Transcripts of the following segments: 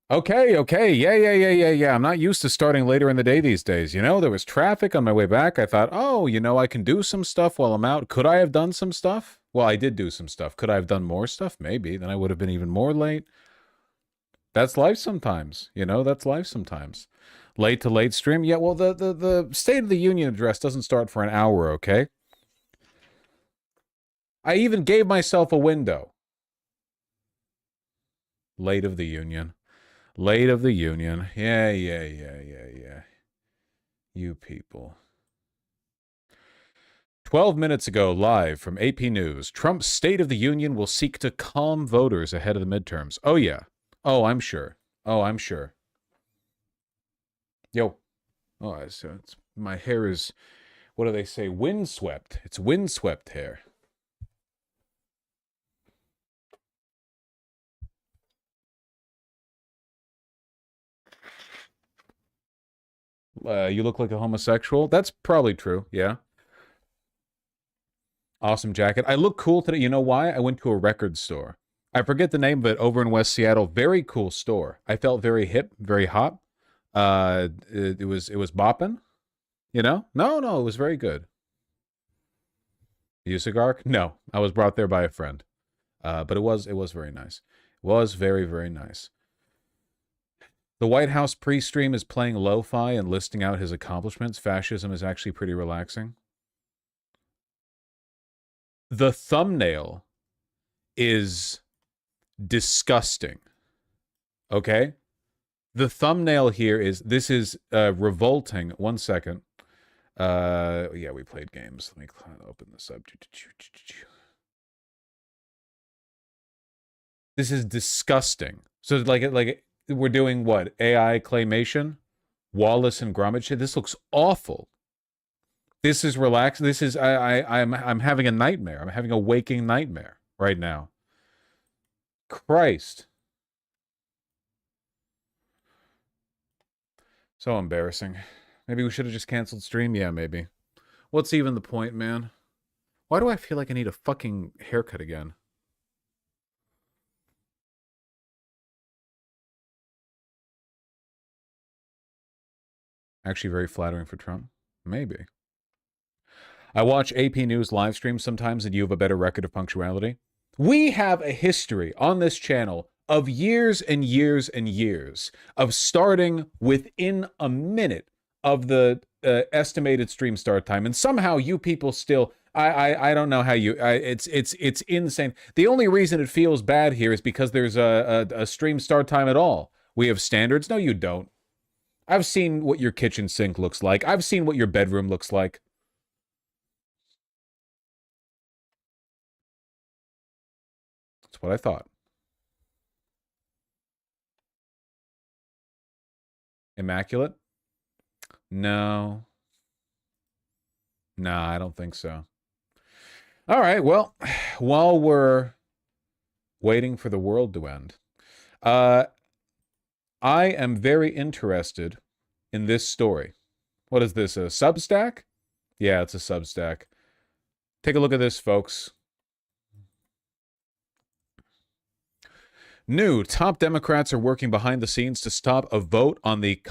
Okay. Yeah. I'm not used to starting later in the day these days. There was traffic on my way back. I thought, oh, I can do some stuff while I'm out. Could I have done some stuff? Well, I did do some stuff. Could I have done more stuff? Maybe. Then I would have been even more late. That's life sometimes. That's life sometimes. Late to late stream. Yeah, well, the State of the Union address doesn't start for an hour, okay? I even gave myself a window. Late of the Union. Late of the Union. Yeah. You people. 12 minutes ago, live from AP News, Trump's State of the Union will seek to calm voters ahead of the midterms. Oh, yeah. Oh, I'm sure. Yo. Oh, my hair is, what do they say? Windswept. It's windswept hair. You look like a homosexual? That's probably true, yeah. Awesome jacket. I look cool today. You know why? I went to a record store. I forget the name of it, over in West Seattle. Very cool store. I felt very hip, very hot. It was bopping, No, it was very good. Usigark? No, I was brought there by a friend. But it was very nice. It was very, very nice. The White House pre-stream is playing lo-fi and listing out his accomplishments. Fascism is actually pretty relaxing. The thumbnail is disgusting. Okay? The thumbnail here this is revolting. 1 second. Yeah, we played games. Let me open this up. This is disgusting. So like we're doing what? AI claymation? Wallace and Gromit shit? This looks awful. This is relaxed. This is I'm having a nightmare. I'm having a waking nightmare right now. Christ. So embarrassing. Maybe we should have just canceled stream. Yeah, maybe. What's even the point, man? Why do I feel like I need a fucking haircut again? Actually very flattering for Trump. Maybe. I watch AP News live streams sometimes and you have a better record of punctuality. We have a history on this channel of years and years and years of starting within a minute of the estimated stream start time, and somehow you people still. I don't know how you. It's insane. The only reason it feels bad here is because there's a stream start time at all. We have standards. No, you don't. I've seen what your kitchen sink looks like. I've seen what your bedroom looks like. That's what I thought. Immaculate? No. Nah, I don't think so. All right, well, while we're waiting for the world to end, I am very interested in this story. What is this, a Substack? Yeah, it's a Substack. Take a look at this, folks. New top Democrats are working behind the scenes to stop a vote on the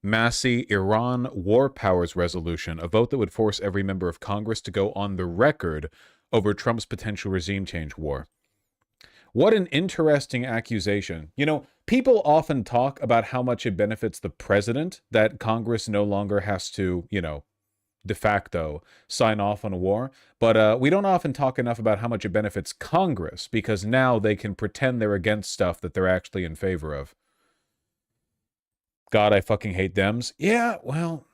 Massi Iran War Powers Resolution, a vote that would force every member of Congress to go on the record over Trump's potential regime change war. What an interesting accusation. People often talk about how much it benefits the president that Congress no longer has to, de facto sign off on a war. But we don't often talk enough about how much it benefits Congress, because now they can pretend they're against stuff that they're actually in favor of. God, I fucking hate Dems. Yeah, well.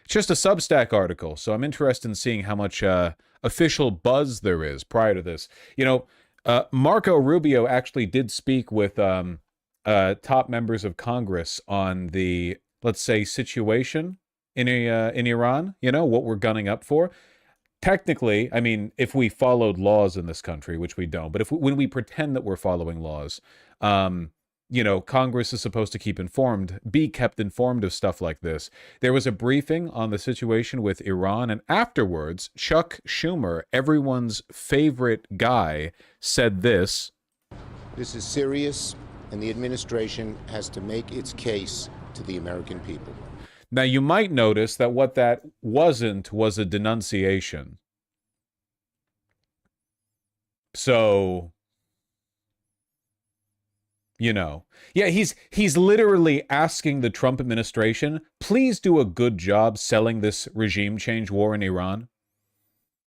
It's just a Substack article, so I'm interested in seeing how much official buzz there is prior to this. Marco Rubio actually did speak with top members of Congress on the, let's say, situation in Iran, what we're gunning up for. Technically, I mean, if we followed laws in this country, which we don't, but when we pretend that we're following laws, you know, Congress is supposed to be kept informed of stuff like this. There was a briefing on the situation with Iran, and afterwards, Chuck Schumer, everyone's favorite guy, said this. This is serious, and the administration has to make its case to the American people. Now, you might notice that what that wasn't was a denunciation. So, you know, yeah, he's literally asking the Trump administration, please do a good job selling this regime change war in Iran.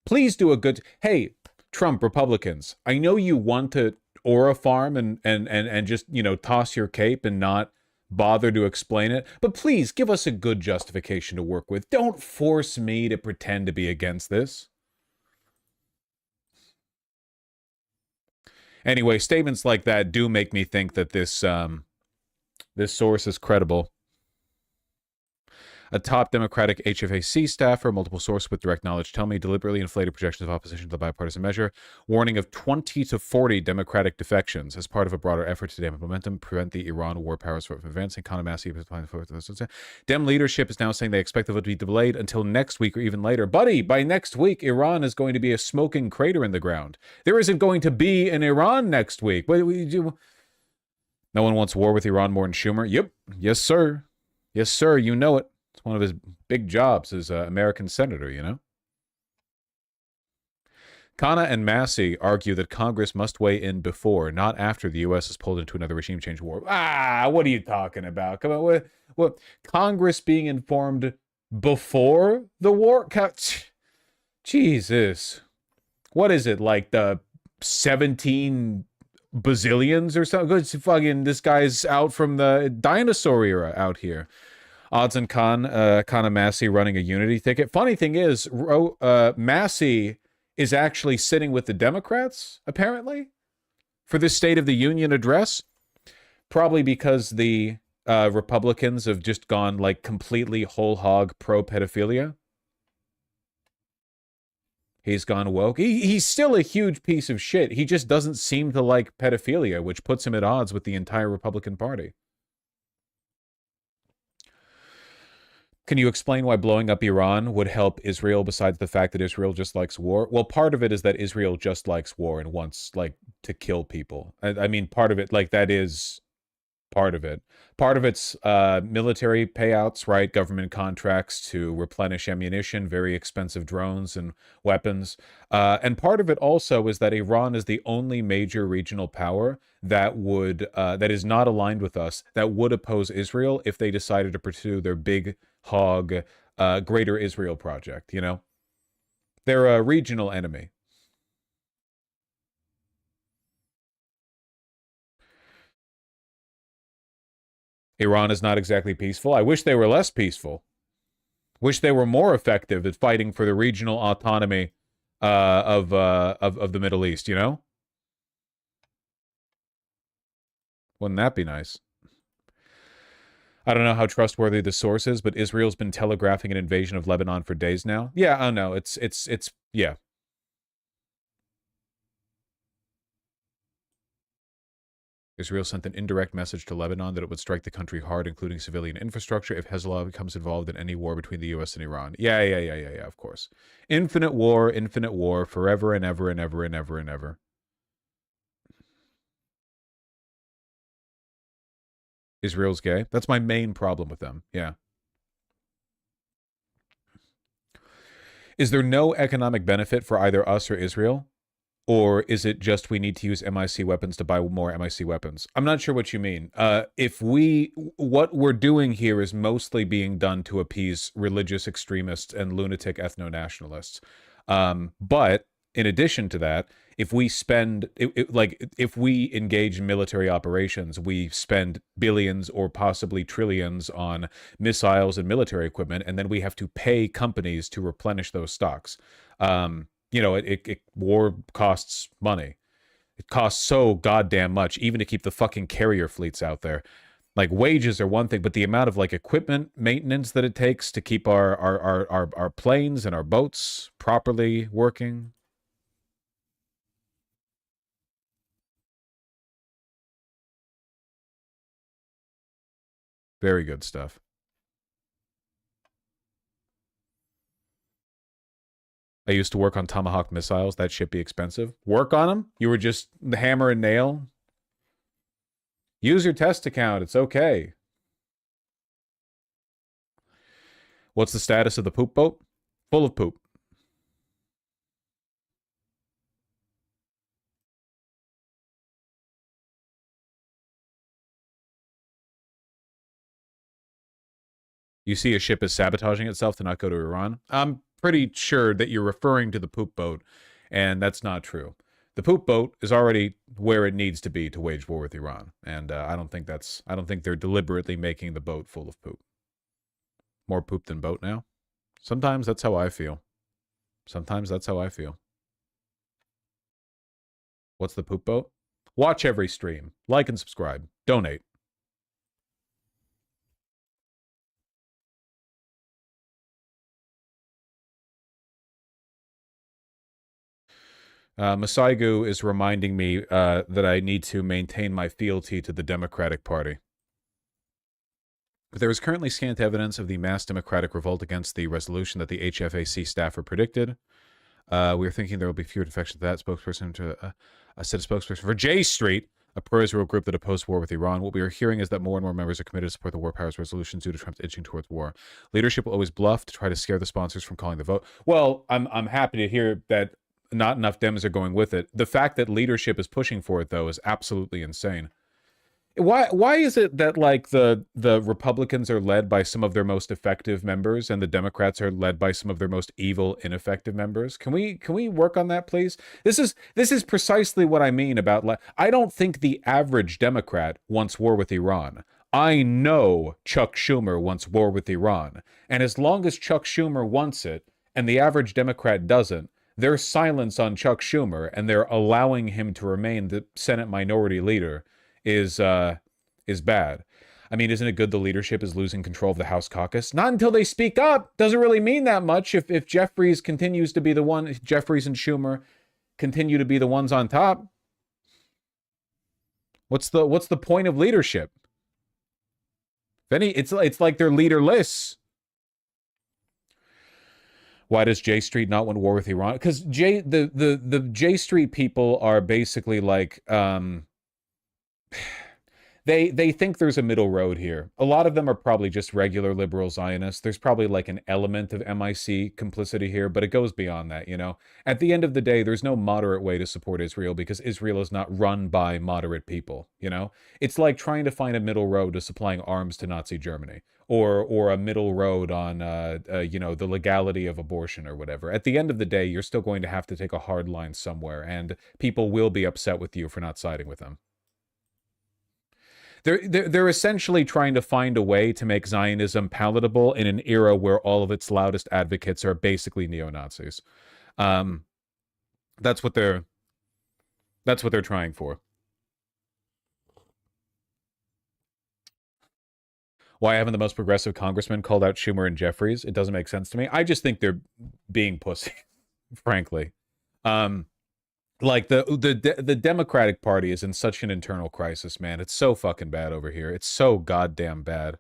Please do a good, hey, Trump, Republicans, I know you want to aura farm and just, you know, toss your cape and not bother to explain it, but please give us a good justification to work with. Don't force me to pretend to be against this. Anyway, statements like that do make me think that this source is credible. A top Democratic HFAC staffer, multiple sources with direct knowledge tell me, deliberately inflated projections of opposition to the bipartisan measure, warning of 20 to 40 Democratic defections as part of a broader effort to dampen momentum, prevent the Iran war powers from advancing. Dem leadership is now saying they expect the vote to be delayed until next week or even later. Buddy, by next week, Iran is going to be a smoking crater in the ground. There isn't going to be an Iran next week. But no one wants war with Iran more than Schumer. Yep. Yes, sir. Yes, sir. You know it. It's one of his big jobs as an American senator, you know? Khanna and Massey argue that Congress must weigh in before, not after the U.S. is pulled into another regime change war. What are you talking about? Come on, what Congress being informed before the war? Jesus. What is it, like the 17 bazillions or something? It's fucking, this guy's out from the dinosaur era out here. Odds and Khanna Massey running a unity ticket. Funny thing is, Massey is actually sitting with the Democrats, apparently, for this State of the Union address. Probably because the Republicans have just gone, like, completely whole hog pro-pedophilia. He's gone woke. He's still a huge piece of shit. He just doesn't seem to like pedophilia, which puts him at odds with the entire Republican Party. Can you explain why blowing up Iran would help Israel besides the fact that Israel just likes war? Well, part of it is that Israel just likes war and wants, like, to kill people. I mean, part of it, like, that is part of it. Part of it's military payouts, right? Government contracts to replenish ammunition, very expensive drones and weapons. And part of it also is that Iran is the only major regional power that would that is not aligned with us, that would oppose Israel if they decided to pursue their big hog Greater Israel project, you know? They're a regional enemy. Iran is not exactly peaceful. I wish they were less peaceful. Wish they were more effective at fighting for the regional autonomy of the Middle East, you know? Wouldn't that be nice? I don't know how trustworthy the source is, but Israel's been telegraphing an invasion of Lebanon for days now. Yeah, I know. It's yeah. Israel sent an indirect message to Lebanon that it would strike the country hard, including civilian infrastructure, if Hezbollah becomes involved in any war between the U.S. and Iran. Yeah, of course. Infinite war, forever and ever and ever and ever and ever. Israel's gay. That's my main problem with them. Yeah. Is there no economic benefit for either us or Israel? Or is it just we need to use MIC weapons to buy more MIC weapons? I'm not sure what you mean. What we're doing here is mostly being done to appease religious extremists and lunatic ethno-nationalists. But in addition to that, if we spend, if we engage in military operations, we spend billions or possibly trillions on missiles and military equipment, and then we have to pay companies to replenish those stocks. You know, war costs money. It costs so goddamn much, even to keep the fucking carrier fleets out there. Like, wages are one thing, but the amount of, like, equipment maintenance that it takes to keep our planes and our boats properly working. Very good stuff. I used to work on Tomahawk missiles. That shit be expensive. Work on them? You were just the hammer and nail? Use your test account. It's okay. What's the status of the poop boat? Full of poop. You see a ship is sabotaging itself to not go to Iran. I'm pretty sure that you're referring to the poop boat, and that's not true. The poop boat is already where it needs to be to wage war with Iran, and I don't think they're deliberately making the boat full of poop. More poop than boat now. Sometimes that's how I feel. Sometimes that's how I feel. What's the poop boat? Watch every stream. Like and subscribe. Donate. Masaigu is reminding me that I need to maintain my fealty to the Democratic Party. But there is currently scant evidence of the mass democratic revolt against the resolution that the HFAC staffer predicted. We are thinking there will be fewer defections to that spokesperson to a set of spokesperson for J Street, a pro-Israel group that opposed war with Iran. What we are hearing is that more and more members are committed to support the war powers resolutions due to Trump's itching towards war. Leadership will always bluff to try to scare the sponsors from calling the vote. Well, I'm happy to hear that not enough Dems are going with it. The fact that leadership is pushing for it, though, is absolutely insane. Why is it that like the Republicans are led by some of their most effective members and the Democrats are led by some of their most evil, ineffective members? Can we work on that, please? This is precisely what I mean about I don't think the average Democrat wants war with Iran. I know Chuck Schumer wants war with Iran, and as long as Chuck Schumer wants it and the average Democrat doesn't, their silence on Chuck Schumer and they're allowing him to remain the Senate minority leader is bad. I mean, isn't it good the leadership is losing control of the House caucus? Not until they speak up. Doesn't really mean that much if Jeffries continues to be the one, if Jeffries and Schumer continue to be the ones on top. What's the point of leadership? If any, it's like they're leaderless. Why does J Street not want war with Iran? Because the J Street people are basically like they think there's a middle road here. A lot of them are probably just regular liberal Zionists. There's probably like an element of MIC complicity here, but it goes beyond that, you know? At the end of the day, there's no moderate way to support Israel because Israel is not run by moderate people, you know? It's like trying to find a middle road to supplying arms to Nazi Germany or a middle road on, you know, the legality of abortion or whatever. At the end of the day, you're still going to have to take a hard line somewhere, and people will be upset with you for not siding with them. They're essentially trying to find a way to make Zionism palatable in an era where all of its loudest advocates are basically neo-Nazis. That's what they're trying for. Why haven't the most progressive congressmen called out Schumer and Jeffries? It doesn't make sense to me. I just think they're being pussy, frankly. Like the Democratic Party is in such an internal crisis, man. It's so fucking bad over here. It's so goddamn bad.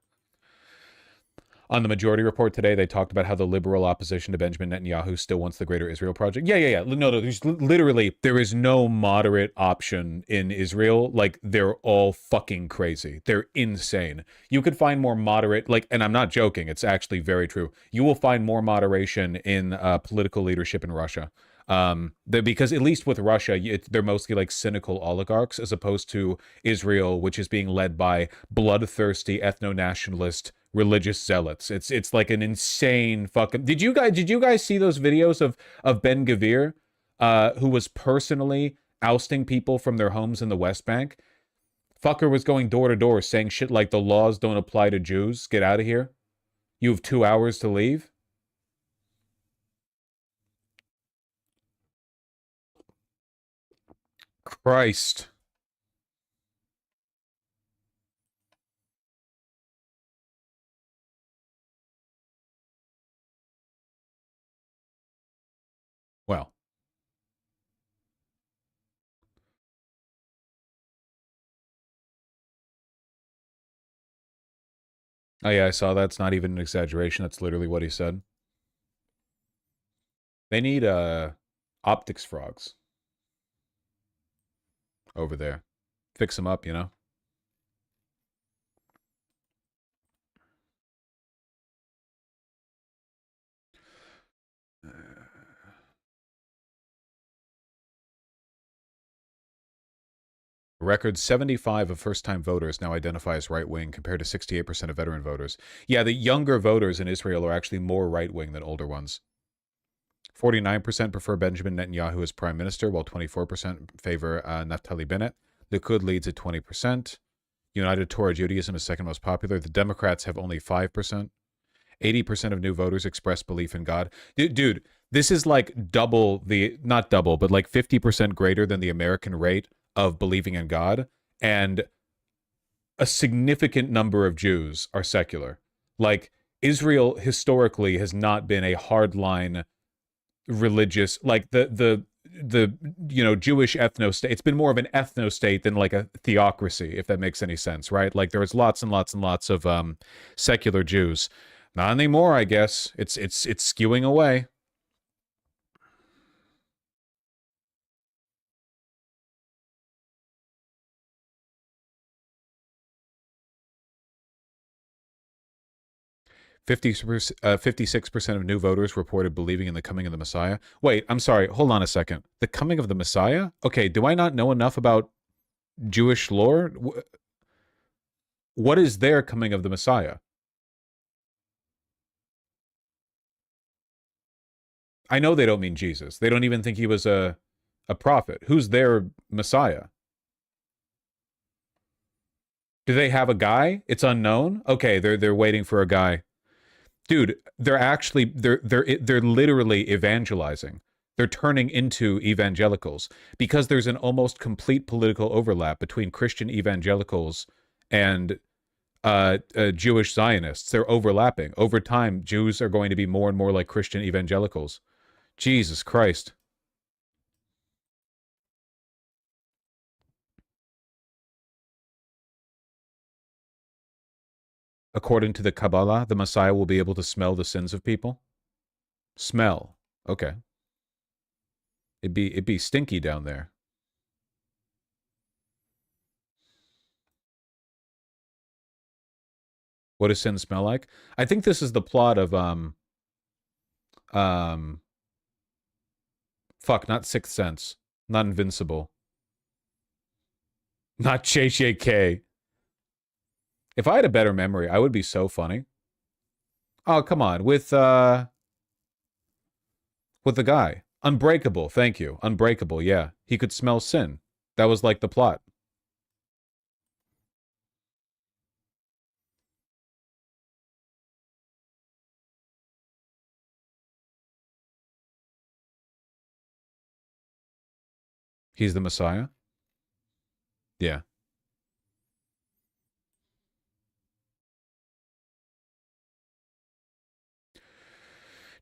On the Majority Report today, they talked about how the liberal opposition to Benjamin Netanyahu still wants the Greater Israel Project. Yeah. No. There's literally there is no moderate option in Israel. Like they're all fucking crazy. They're insane. You could find more moderate, like, and I'm not joking. It's actually very true. You will find more moderation in political leadership in Russia. Because at least with Russia, they're mostly like cynical oligarchs as opposed to Israel, which is being led by bloodthirsty ethno-nationalist religious zealots. It's like an insane fucking. Did you guys see those videos of Ben Gvir, who was personally ousting people from their homes in the West Bank? Fucker was going door to door saying shit like the laws don't apply to Jews. Get out of here. You have 2 hours to leave. Christ. Well, Oh yeah, I saw that. It's not even an exaggeration. That's literally what he said. They need optics frogs over there. Fix them up, you know? A record 75 of first-time voters now identify as right-wing compared to 68% of veteran voters. Yeah, the younger voters in Israel are actually more right-wing than older ones. 49% prefer Benjamin Netanyahu as prime minister, while 24% favor Naftali Bennett. Likud leads at 20%. United Torah Judaism is second most popular. The Democrats have only 5%. 80% of new voters express belief in God. Dude, this is like double the, not double, but like 50% greater than the American rate of believing in God. And a significant number of Jews are secular. Like, Israel historically has not been a hardline religious, like the Jewish ethno state. It's been more of an ethno state than like a theocracy, if that makes any sense, right? Like, there was lots and lots and lots of secular Jews. Not anymore, I guess. It's skewing away. Fifty 56% of new voters reported believing in the coming of the Messiah. Wait, I'm sorry. Hold on a second. The coming of the Messiah? Okay, do I not know enough about Jewish lore? What is their coming of the Messiah? I know they don't mean Jesus. They don't even think he was a prophet. Who's their Messiah? Do they have a guy? It's unknown. Okay, they're waiting for a guy. Dude, they're literally evangelizing. They're turning into evangelicals because there's an almost complete political overlap between Christian evangelicals and Jewish Zionists. They're overlapping. Over time, Jews are going to be more and more like Christian evangelicals. Jesus Christ. According to the Kabbalah, the Messiah will be able to smell the sins of people. Smell. Okay. It'd be stinky down there. What does sin smell like? I think this is the plot of um fuck, not Sixth Sense, not Invincible, not JJK. If I had a better memory, I would be so funny. Oh, come on, with the guy. Unbreakable, thank you. Unbreakable, yeah. He could smell sin. That was like the plot. He's the Messiah? Yeah.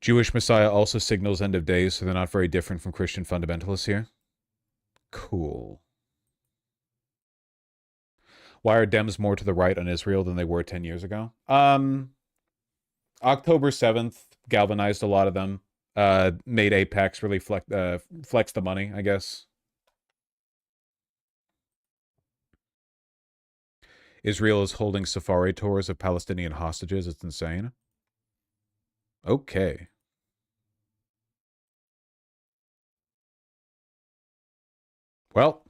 Jewish Messiah also signals end of days, so they're not very different from Christian fundamentalists here. Cool. Why are Dems more to the right on Israel than they were 10 years ago? October 7th galvanized a lot of them. Made Apex really flex the money, I guess. Israel is holding safari tours of Palestinian hostages. It's insane. Okay. Well,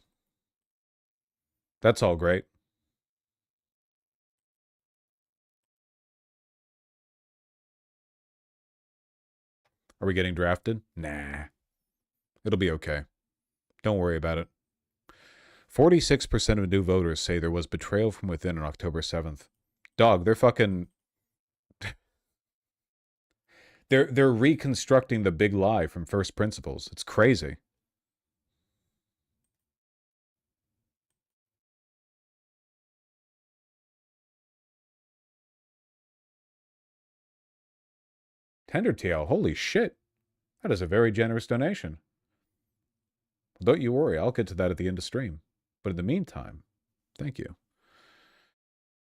that's all great. Are we getting drafted? Nah. It'll be okay. Don't worry about it. 46% of new voters say there was betrayal from within on October 7th. Dog, they're fucking... They're reconstructing the big lie from first principles. It's crazy. Tender TL, holy shit. That is a very generous donation. Well, don't you worry, I'll get to that at the end of stream. But in the meantime, thank you.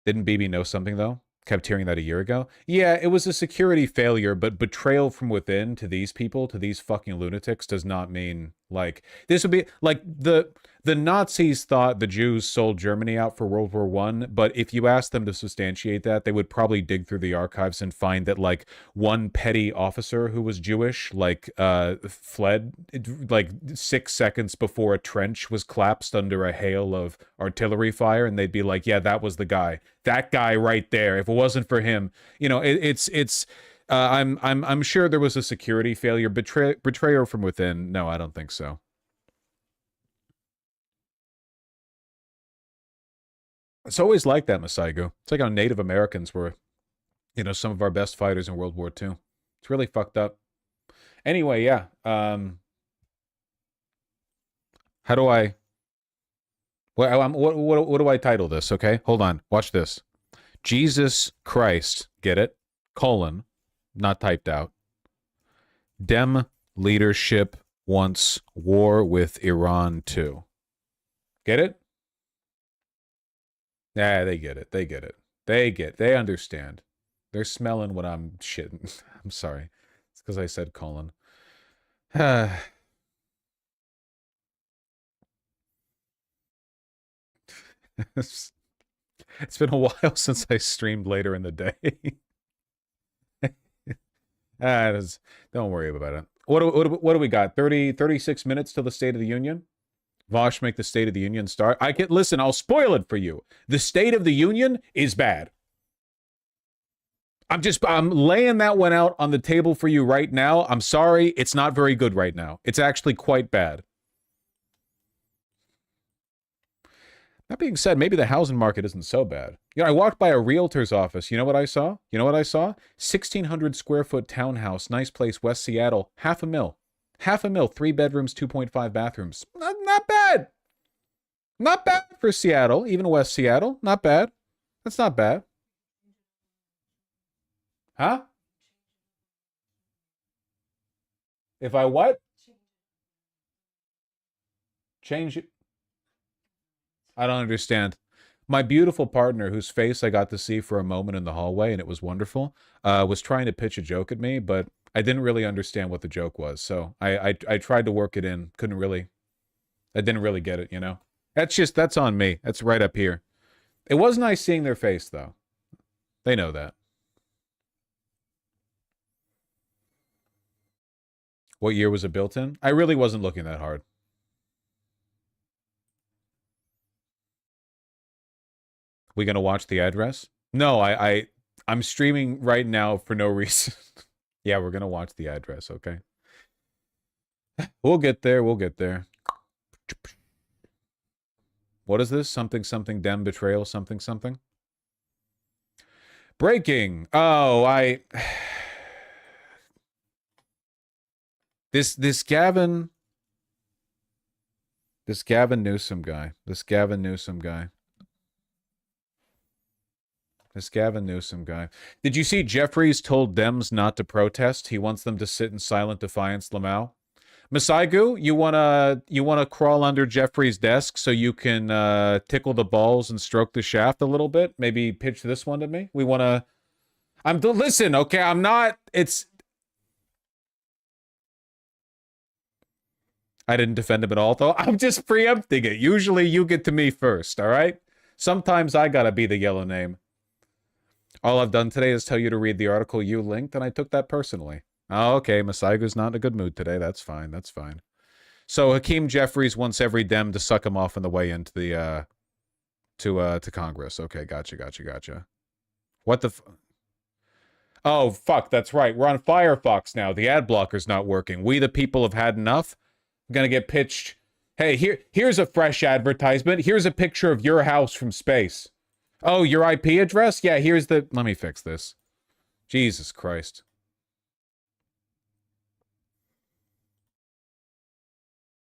Didn't BB know something, though? Kept hearing that a year ago. Yeah, it was a security failure, but betrayal from within to these people, to these fucking lunatics, does not mean like this would be like the Nazis thought the Jews sold Germany out for World War One, but if you asked them to substantiate that, they would probably dig through the archives and find that like one petty officer who was Jewish fled like 6 seconds before a trench was collapsed under a hail of artillery fire, and they'd be like, yeah, that was the guy. That guy right there. If it wasn't for him, I'm sure there was a security failure, betrayal from within. No, I don't think so. It's always like that, Masaigo. It's like how Native Americans were, some of our best fighters in World War II. It's really fucked up. Anyway, yeah. How do I? What do I title this? Okay, hold on. Watch this. Jesus Christ, get it? Colon, not typed out. Dem leadership wants war with Iran too. Get it? Yeah, they get it. They get it. They understand. They're smelling what I'm shitting. I'm sorry. It's because I said colon. It's been a while since I streamed later in the day. Don't worry about it. What do we got? 36 minutes till the State of the Union? Vosh, make the State of the Union start. Listen, I'll spoil it for you. The State of the Union is bad. I'm laying that one out on the table for you right now. I'm sorry. It's not very good right now. It's actually quite bad. That being said, maybe the housing market isn't so bad. I walked by a realtor's office. You know what I saw? 1,600 square foot townhouse, nice place, West Seattle, $500,000. $500,000, 3 bedrooms, 2.5 bathrooms. Not bad. Not bad for Seattle, even West Seattle. Not bad. That's not bad. Huh? If I what? Change it. I don't understand. My beautiful partner, whose face I got to see for a moment in the hallway, and it was wonderful, was trying to pitch a joke at me, but I didn't really understand what the joke was. So I tried to work it in. I didn't really get it, That's on me. That's right up here. It was nice seeing their face, though. They know that. What year was it built in? I really wasn't looking that hard. We gonna watch The Address? No, I'm streaming right now for no reason. Yeah, we're gonna watch The Address, okay? We'll get there, we'll get there. What is this? Something, something, dem betrayal, something, something? Breaking! Oh, This Gavin Newsom guy. This Gavin Newsom guy. Did you see Jeffries told Dems not to protest? He wants them to sit in silent defiance, Lamau. Masaigu, you wanna crawl under Jeffrey's desk so you can tickle the balls and stroke the shaft a little bit? Maybe pitch this one to me? Listen, okay, I'm not, I didn't defend him at all, though. I'm just preempting it. Usually you get to me first, all right? Sometimes I gotta be the yellow name. All I've done today is tell you to read the article you linked, and I took that personally. Oh, okay, Masaigo's not in a good mood today. That's fine. That's fine. So Hakeem Jeffries wants every Dem to suck him off on the way into the to Congress. Okay, gotcha. What the? Oh, fuck, that's right. We're on Firefox now. The ad blocker's not working. We the people have had enough. I'm gonna get pitched. Hey, here's a fresh advertisement. Here's a picture of your house from space. Oh, your IP address? Yeah, here's the... Let me fix this. Jesus Christ.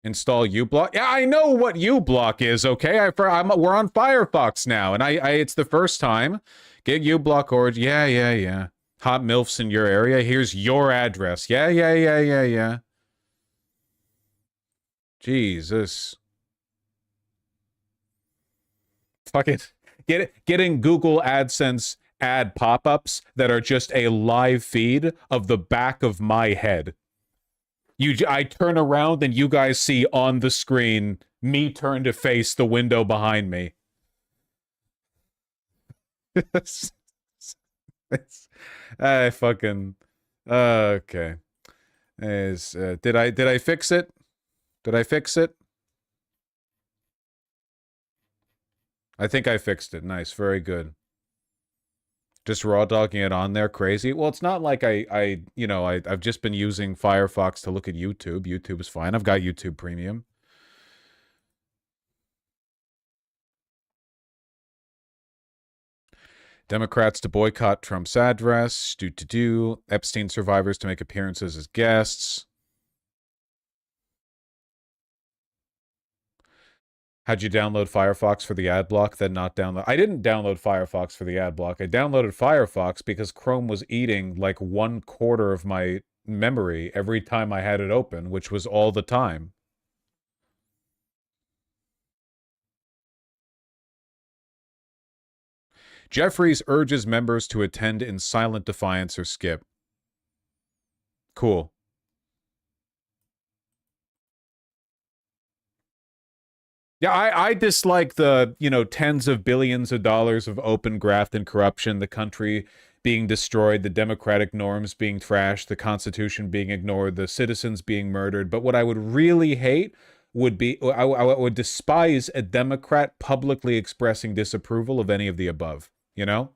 Install uBlock? Yeah, I know what uBlock is, okay? We're on Firefox now, and it's the first time. Get uBlock origin. Yeah. Hot MILFs in your area. Here's your address. Yeah. Jesus. Fuck it. Getting Google AdSense ad pop-ups that are just a live feed of the back of my head. I turn around and you guys see on the screen me turn to face the window behind me. I fucking okay. Did I fix it? Did I fix it? I think I fixed it. Nice, very good. Just raw dogging it on there, crazy. Well, it's not like I've just been using Firefox to look at YouTube. YouTube is fine. I've got YouTube Premium. Democrats to boycott Trump's address. Epstein survivors to make appearances as guests. How'd you download Firefox for the ad block, then not download? I didn't download Firefox for the ad block. I downloaded Firefox because Chrome was eating like 1/4 of my memory every time I had it open, which was all the time. Jeffries urges members to attend in silent defiance or skip. Cool. Yeah, I dislike the, tens of billions of dollars of open graft and corruption, the country being destroyed, the democratic norms being trashed, the Constitution being ignored, the citizens being murdered. But what I would really hate would be, I would despise a Democrat publicly expressing disapproval of any of the above, No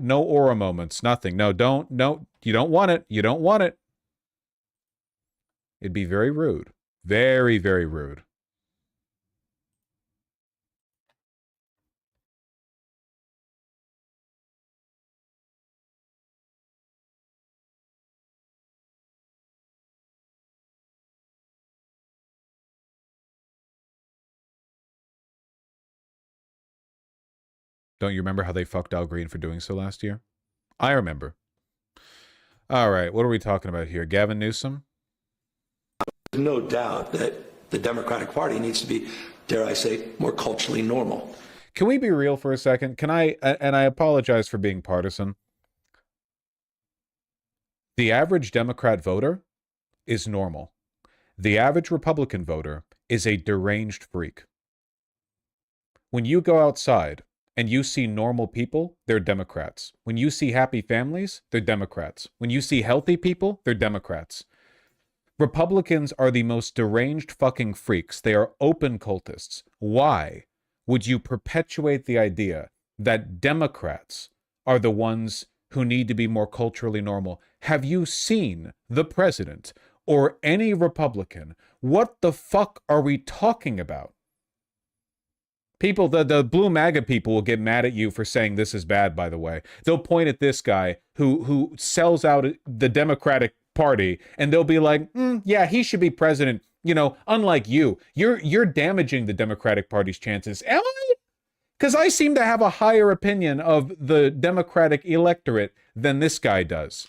aura moments, nothing. No, you don't want it. You don't want it. It'd be very rude. Very, very rude. Don't you remember how they fucked Al Green for doing so last year? I remember. All right, what are we talking about here? Gavin Newsom? There's no doubt that the Democratic Party needs to be, dare I say, more culturally normal. Can we be real for a second? And I apologize for being partisan. The average Democrat voter is normal. The average Republican voter is a deranged freak. When you go outside and you see normal people, they're Democrats. When you see happy families, they're Democrats. When you see healthy people, they're Democrats. Republicans are the most deranged fucking freaks. They are open cultists. Why would you perpetuate the idea that Democrats are the ones who need to be more culturally normal? Have you seen the president or any Republican? What the fuck are we talking about? People, the blue MAGA people will get mad at you for saying this is bad, by the way. They'll point at this guy who sells out the Democratic Party, and they'll be like, yeah, he should be president. Unlike you're damaging the Democratic Party's chances. Am I? Because I seem to have a higher opinion of the Democratic electorate than this guy does.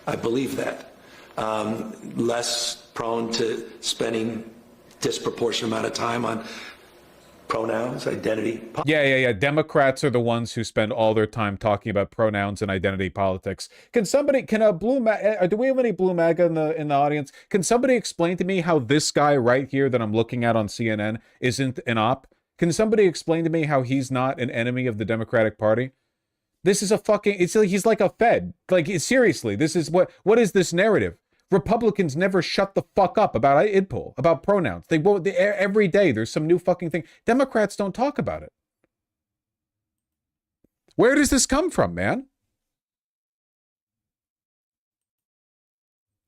I believe that. Less prone to spending disproportionate amount of time on pronouns, identity. Yeah. Democrats are the ones who spend all their time talking about pronouns and identity politics. Do we have any blue MAGA in the audience? Can somebody explain to me how this guy right here that I'm looking at on CNN isn't an op? Can somebody explain to me how he's not an enemy of the Democratic Party? This is he's like a Fed. Like, seriously, this is what is this narrative? Republicans never shut the fuck up about IDPOL, about pronouns. Every day there's some new fucking thing. Democrats don't talk about it. Where does this come from, man?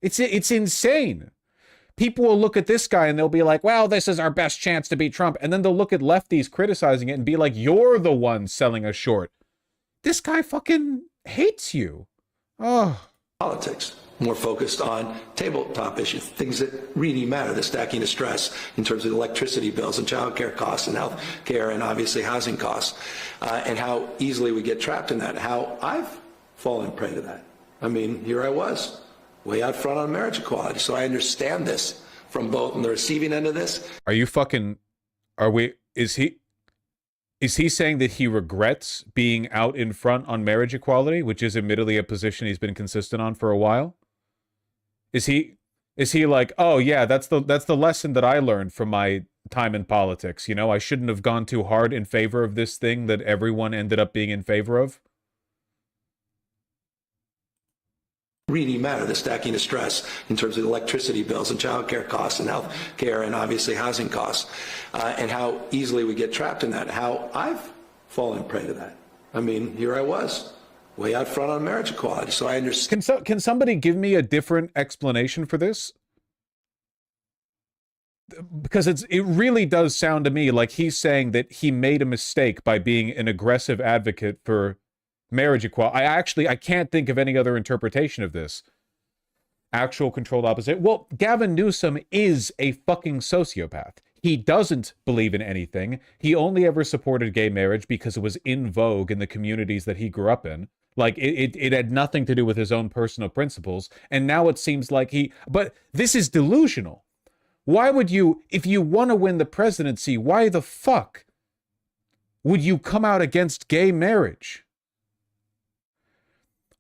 It's insane. People will look at this guy and they'll be like, well, this is our best chance to beat Trump. And then they'll look at lefties criticizing it and be like, you're the one selling us short. This guy fucking hates you. Oh. Politics. More focused on tabletop issues, things that really matter, the stacking of stress in terms of electricity bills and child care costs and health care and obviously housing costs, and how easily we get trapped in that, how I've fallen prey to that. I mean, here I was, way out front on marriage equality, so I understand this from both on the receiving end of this. Are you fucking, Is he saying that he regrets being out in front on marriage equality, which is admittedly a position he's been consistent on for a while? Is he like, oh yeah, that's the lesson that I learned from my time in politics, you know, I shouldn't have gone too hard in favor of this thing that everyone ended up being in favor of? Really matter, the stacking of stress in terms of electricity bills and child care costs and health care and obviously housing costs, and how easily we get trapped in that, how I've fallen prey to that. I mean, here I was, way out front on marriage equality, so I understand. Can somebody give me a different explanation for this? Because it really does sound to me like he's saying that he made a mistake by being an aggressive advocate for marriage equality. I can't think of any other interpretation of this. Actual controlled opposite. Well, Gavin Newsom is a fucking sociopath. He doesn't believe in anything. He only ever supported gay marriage because it was in vogue in the communities that he grew up in. Like, it had nothing to do with his own personal principles. And now it seems like but this is delusional. Why would you, if you want to win the presidency, why the fuck would you come out against gay marriage?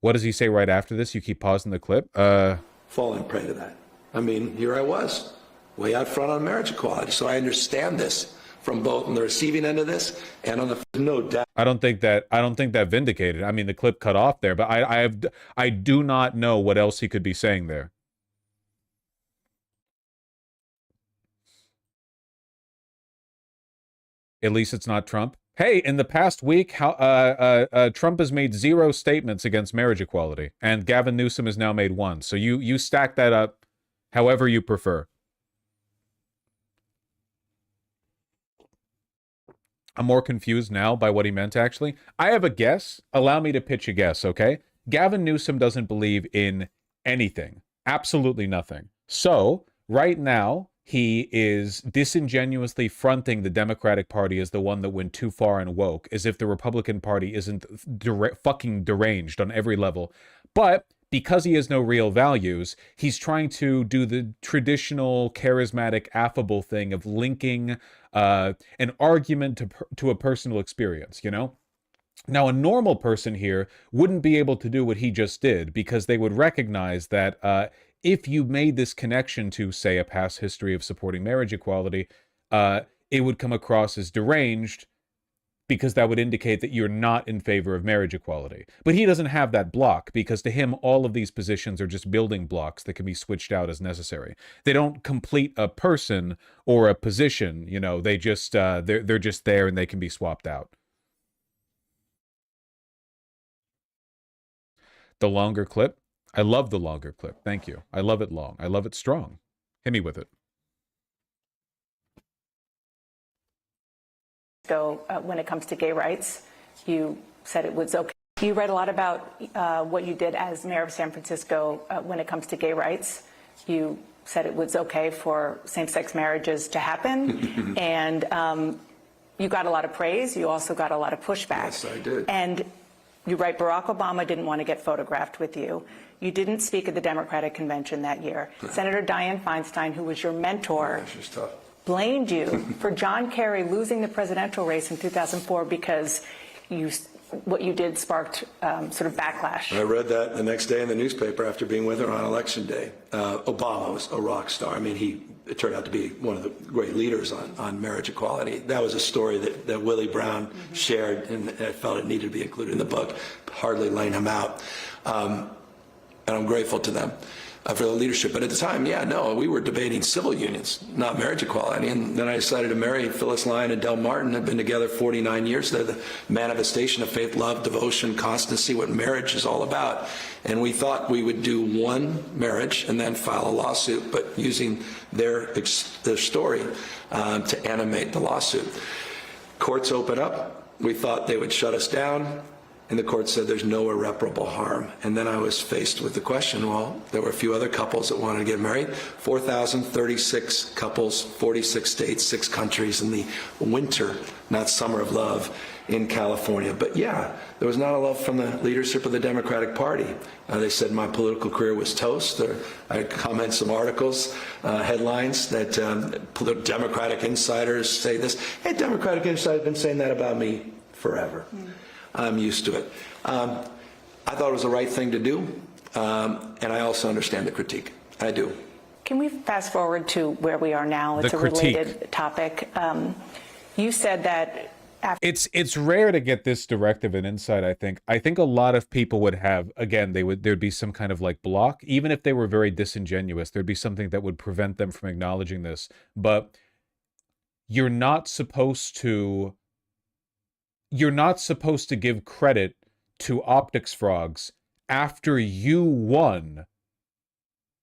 What does he say right after this? You keep pausing the clip. Falling prey to that. I mean, here I was, way out front on marriage equality. So I understand this from both on the receiving end of this and on the no doubt. I don't think that vindicated. I mean, the clip cut off there, but I do not know what else he could be saying there. At least it's not Trump. Hey, in the past week, Trump has made 0 statements against marriage equality, and Gavin Newsom has now made 1. So you stack that up however you prefer. I'm more confused now by what he meant, actually. I have a guess. Allow me to pitch a guess, okay? Gavin Newsom doesn't believe in anything. Absolutely nothing. So, right now, he is disingenuously fronting the Democratic Party as the one that went too far and woke, as if the Republican Party isn't fucking deranged on every level. But because he has no real values, he's trying to do the traditional, charismatic, affable thing of linking an argument to a personal experience, you know? Now, a normal person here wouldn't be able to do what he just did because they would recognize that if you made this connection to, say, a past history of supporting marriage equality, it would come across as deranged because that would indicate that you're not in favor of marriage equality. But he doesn't have that block because to him, all of these positions are just building blocks that can be switched out as necessary. They don't complete a person or a position, you know, they just, they're just there and they can be swapped out. The longer clip. I love the longer clip. Thank you. I love it long. I love it strong. Hit me with it. When it comes to gay rights, you said it was okay. You read a lot about what you did as mayor of San Francisco when it comes to gay rights. You said it was okay for same-sex marriages to happen, and you got a lot of praise. You also got a lot of pushback. Yes, I did. And you write, Barack Obama didn't want to get photographed with you. You didn't speak at the Democratic convention that year. Senator Dianne Feinstein, who was your mentor, She's tough. blamed you for John Kerry losing the presidential race in 2004 because what you did sparked sort of backlash. I read that the next day in the newspaper after being with her on Election Day. Obama was a rock star. I mean, it turned out to be one of the great leaders on marriage equality. That was a story that Willie Brown shared, and I felt it needed to be included in the book, hardly laying him out. And I'm grateful to them for the leadership. But at the time, we were debating civil unions, not marriage equality. And then I decided to marry Phyllis Lyon and Del Martin. I've been together 49 years. They're the manifestation of faith, love, devotion, constancy, what marriage is all about. And we thought we would do one marriage and then file a lawsuit, but using their story to animate the lawsuit. Courts open up. We thought they would shut us down. And the court said there's no irreparable harm. And then I was faced with the question, well, there were a few other couples that wanted to get married, 4,036 couples, 46 states, 6 countries in the winter, not summer of love. in California. But yeah, there was not a love from the leadership of the Democratic Party. They said my political career was toast. I comment some articles, headlines that Democratic insiders say this. Hey, Democratic insiders have been saying that about me forever. I'm used to it. I thought it was the right thing to do, and I also understand the critique. I do. Can we fast forward to where we are now? It's The a critique. related topic. You said that It's rare to get this directive and insight, I think. I think a lot of people would have, again, there'd be some kind of like block, even if they were very disingenuous, there'd be something that would prevent them from acknowledging this. But you're not supposed to give credit to optics frogs after you won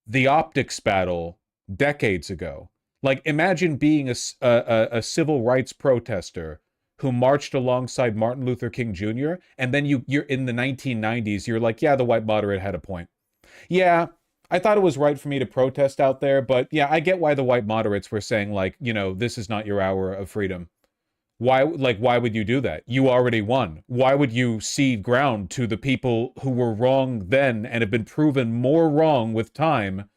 the optics battle decades ago. Like, imagine being a civil rights protester who marched alongside Martin Luther King Jr., and then you're in the 1990s, you're like, yeah, the white moderate had a point. Yeah, I thought it was right for me to protest out there, but yeah, I get why the white moderates were saying, like, you know, this is not your hour of freedom. Why would you do that? You already won. Why would you cede ground to the people who were wrong then and have been proven more wrong with time?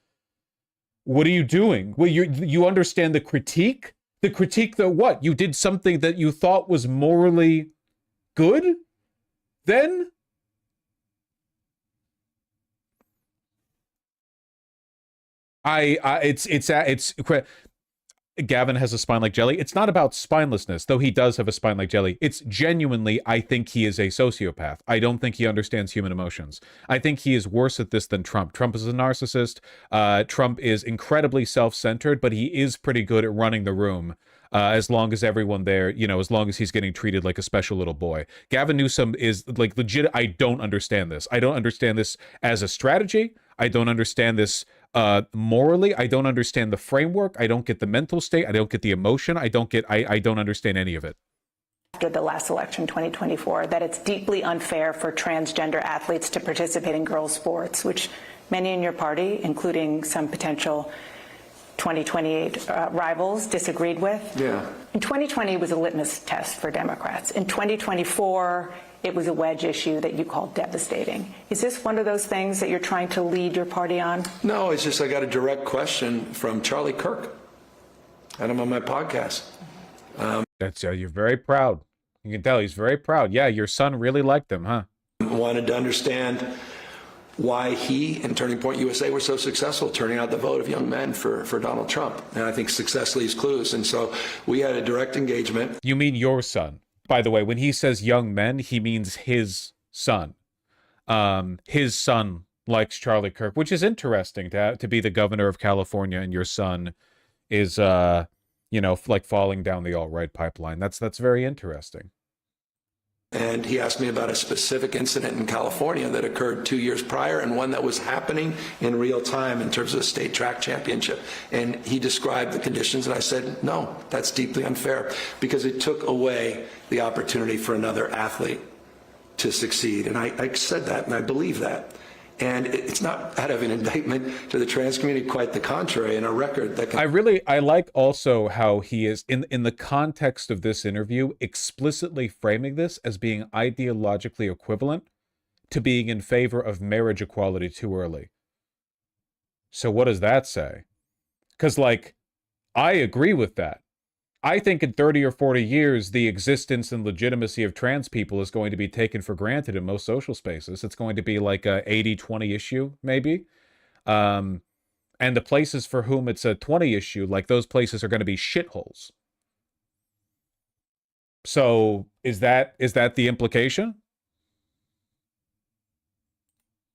What are you doing? Well, you understand the critique? The critique that what? You did something that you thought was morally good? Then? Gavin has a spine like jelly. It's not about spinelessness, though he does have a spine like jelly. It's genuinely, I think he is a sociopath. I don't think he understands human emotions. I think he is worse at this than Trump. Trump is a narcissist. Trump is incredibly self-centered, but he is pretty good at running the room. As long as everyone there, you know, as long as he's getting treated like a special little boy. Gavin Newsom is like legit. I don't understand this. I don't understand this as a strategy. I don't understand this morally. I don't understand the framework. I don't get the mental state. I don't get the emotion. I don't understand any of it. after the last election, 2024, that it's deeply unfair for transgender athletes to participate in girls' sports, which many in your party, including some potential 2028 rivals, disagreed with. Yeah. In 2020, it was a litmus test for Democrats. In 2024, it was a wedge issue that you called devastating. Is this one of those things that you're trying to lead your party on? No, it's just I got a direct question from Charlie Kirk. Had him on my podcast. That's you're very proud. You can tell he's very proud. Yeah, your son really liked him, huh? Wanted to understand why he and Turning Point USA were so successful turning out the vote of young men for Donald Trump. And I think success leaves clues. And so we had a direct engagement. You mean your son? By the way, when he says young men, he means his son. His son likes Charlie Kirk, which is interesting to be the governor of California and your son is, you know, like falling down the alt-right pipeline. That's very interesting. And he asked me about a specific incident in California that occurred 2 years prior and one that was happening in real time in terms of the state track championship. And he described the conditions, and I said, no, that's deeply unfair because it took away the opportunity for another athlete to succeed. And I said that, and I believe that. And it's not out of an indictment to the trans community, quite the contrary, and a record that can... I like also how he is, in the context of this interview, explicitly framing this as being ideologically equivalent to being in favor of marriage equality too early. So what does that say? Because, like, I agree with that. I think in 30 or 40 years, the existence and legitimacy of trans people is going to be taken for granted in most social spaces. It's going to be like a 80-20 issue, maybe. And the places for whom it's a 20 issue, like those places are going to be shitholes. So is that the implication?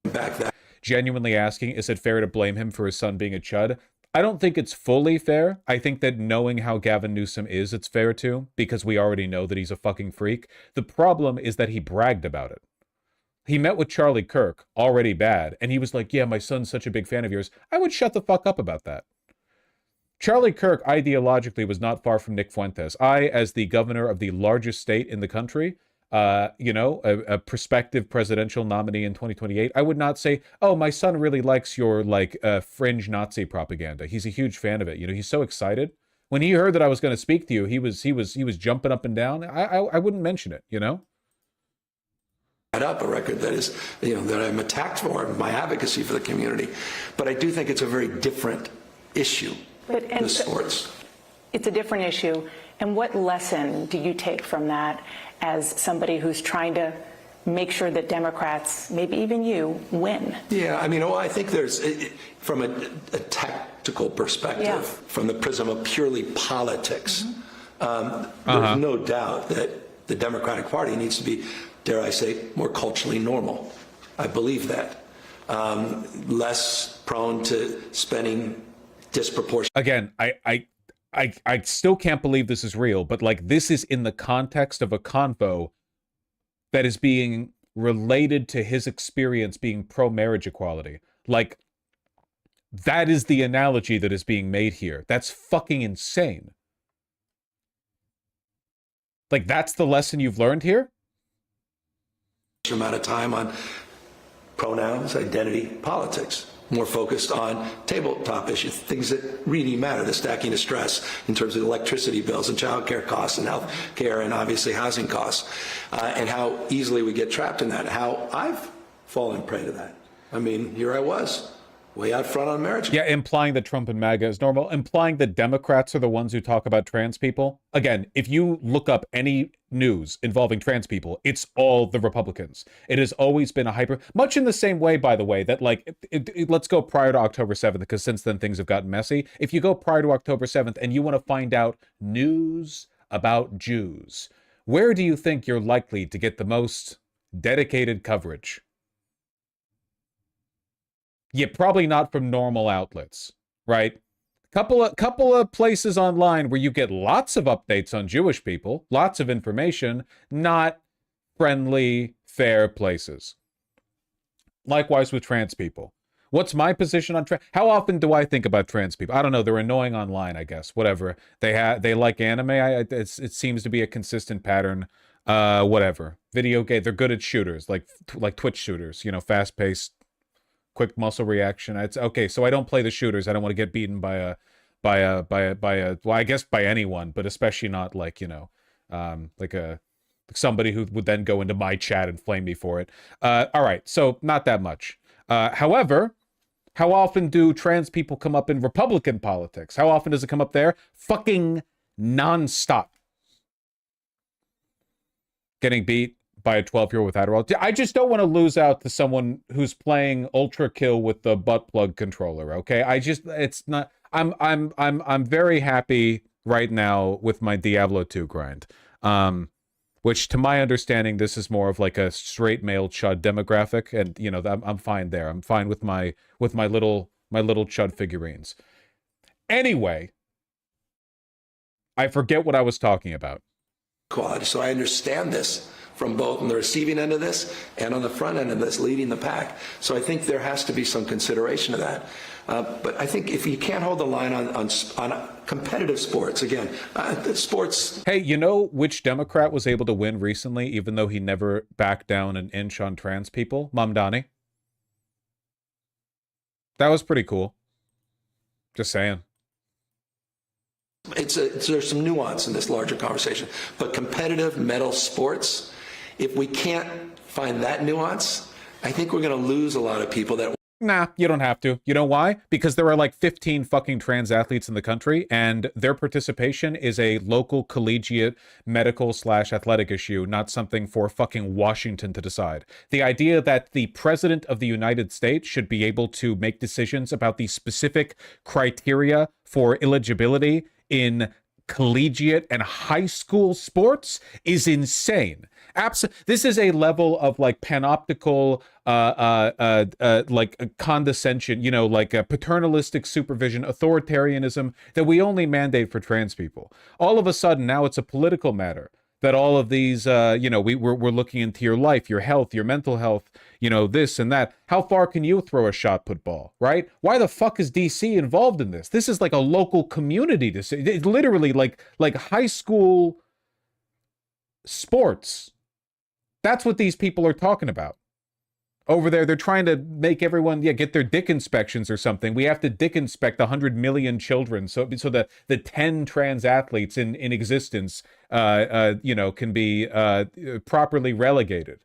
Back that. Genuinely asking, is it fair to blame him for his son being a chud? I don't think it's fully fair. I think that knowing how Gavin Newsom is, it's fair to, because we already know that he's a fucking freak. The problem is that he bragged about it. He met with Charlie Kirk, already bad, and he was like, yeah, my son's such a big fan of yours. I would shut the fuck up about that. Charlie Kirk ideologically was not far from Nick Fuentes. I, as the governor of the largest state in the country, you know, a prospective presidential nominee in 2028, I would not say, oh, my son really likes your, like, fringe Nazi propaganda. He's a huge fan of it. You know, he's so excited When he heard that I was going to speak to you, he was jumping up and down. I wouldn't mention it, you know? Up a record that is, that I'm attacked for, my advocacy for the community. But I do think it's a very different issue, the sports. It's a different issue. And what lesson do you take from that as somebody who's trying to make sure that Democrats, maybe even you, win? Yeah, I mean, I think there's, from a tactical perspective, from the prism of purely politics, there's no doubt that the Democratic Party needs to be, dare I say, more culturally normal. I believe that. Less prone to spending disproportionate. Again, I still can't believe this is real, but like this is in the context of a convo that is being related to his experience being pro-marriage equality. Like, that is the analogy that is being made here. That's fucking insane. Like, that's the lesson you've learned here? Amount of time on pronouns, identity, politics. More focused on tabletop issues, things that really matter, the stacking of stress in terms of electricity bills and child care costs and health care and obviously housing costs, and how easily we get trapped in that, how I've fallen prey to that. I mean, here I was, way out front on marriage. Yeah, implying that Trump and MAGA is normal, implying that Democrats are the ones who talk about trans people. Again, if you look up any news involving trans people, it's all the Republicans. It has always been a hyper, much in the same way, by the way, that like, let's go prior to October 7th, because since then things have gotten messy. If you go prior to October 7th and you want to find out news about Jews, where do you think you're likely to get the most dedicated coverage? Yeah, probably not from normal outlets, right? Couple of places online where you get lots of updates on Jewish people, lots of information, not friendly, fair places. Likewise with trans people. What's my position on trans? How often do I think about trans people? I don't know. They're annoying online, I guess. Whatever. They like anime. It seems to be a consistent pattern. Whatever. Video game. They're good at shooters, like Twitch shooters. You know, fast-paced, quick muscle reaction. It's okay. So I don't play the shooters. I don't want to get beaten by a well, I guess by anyone, but especially not like, you know, like somebody who would then go into my chat and flame me for it. All right. So not that much. However, how often do trans people come up in Republican politics? How often does it come up there? Fucking nonstop. Getting beat by a 12-year-old with Adderall. I just don't want to lose out to someone who's playing Ultra Kill with the butt plug controller, okay? It's not, I'm very happy right now with my Diablo 2 grind. Which to my understanding, this is more of like a straight male chud demographic, and you know, I'm fine there. I'm fine with my little chud figurines. Anyway, I forget what I was talking about. Quality. So I understand this from both on the receiving end of this and on the front end of this, leading the pack. So I think there has to be some consideration of that. But I think if you can't hold the line on competitive sports, again, sports. Hey, you know which Democrat was able to win recently, even though he never backed down an inch on trans people? Mamdani. That was pretty cool. Just saying. There's some nuance in this larger conversation, but competitive metal sports, if we can't find that nuance, I think we're going to lose a lot of people that. Nah, you don't have to. You know why? Because there are like 15 fucking trans athletes in the country, and their participation is a local collegiate medical/athletic issue, not something for fucking Washington to decide. The idea that the president of the United States should be able to make decisions about the specific criteria for eligibility in collegiate and high school sports is insane. This is a level of like panoptical like condescension, you know, like a paternalistic supervision, authoritarianism that we only mandate for trans people. All of a sudden now it's a political matter that all of these you know, we're looking into your life, your health, your mental health, you know, this and that. How far can you throw a shot put ball, right? Why the fuck is DC involved in this? This is like a local community decision. It's literally like high school sports. That's what these people are talking about. over there. They're trying to make everyone, get their dick inspections or something. We have to dick inspect 100 million children, so the 10 trans athletes in existence, can be properly relegated.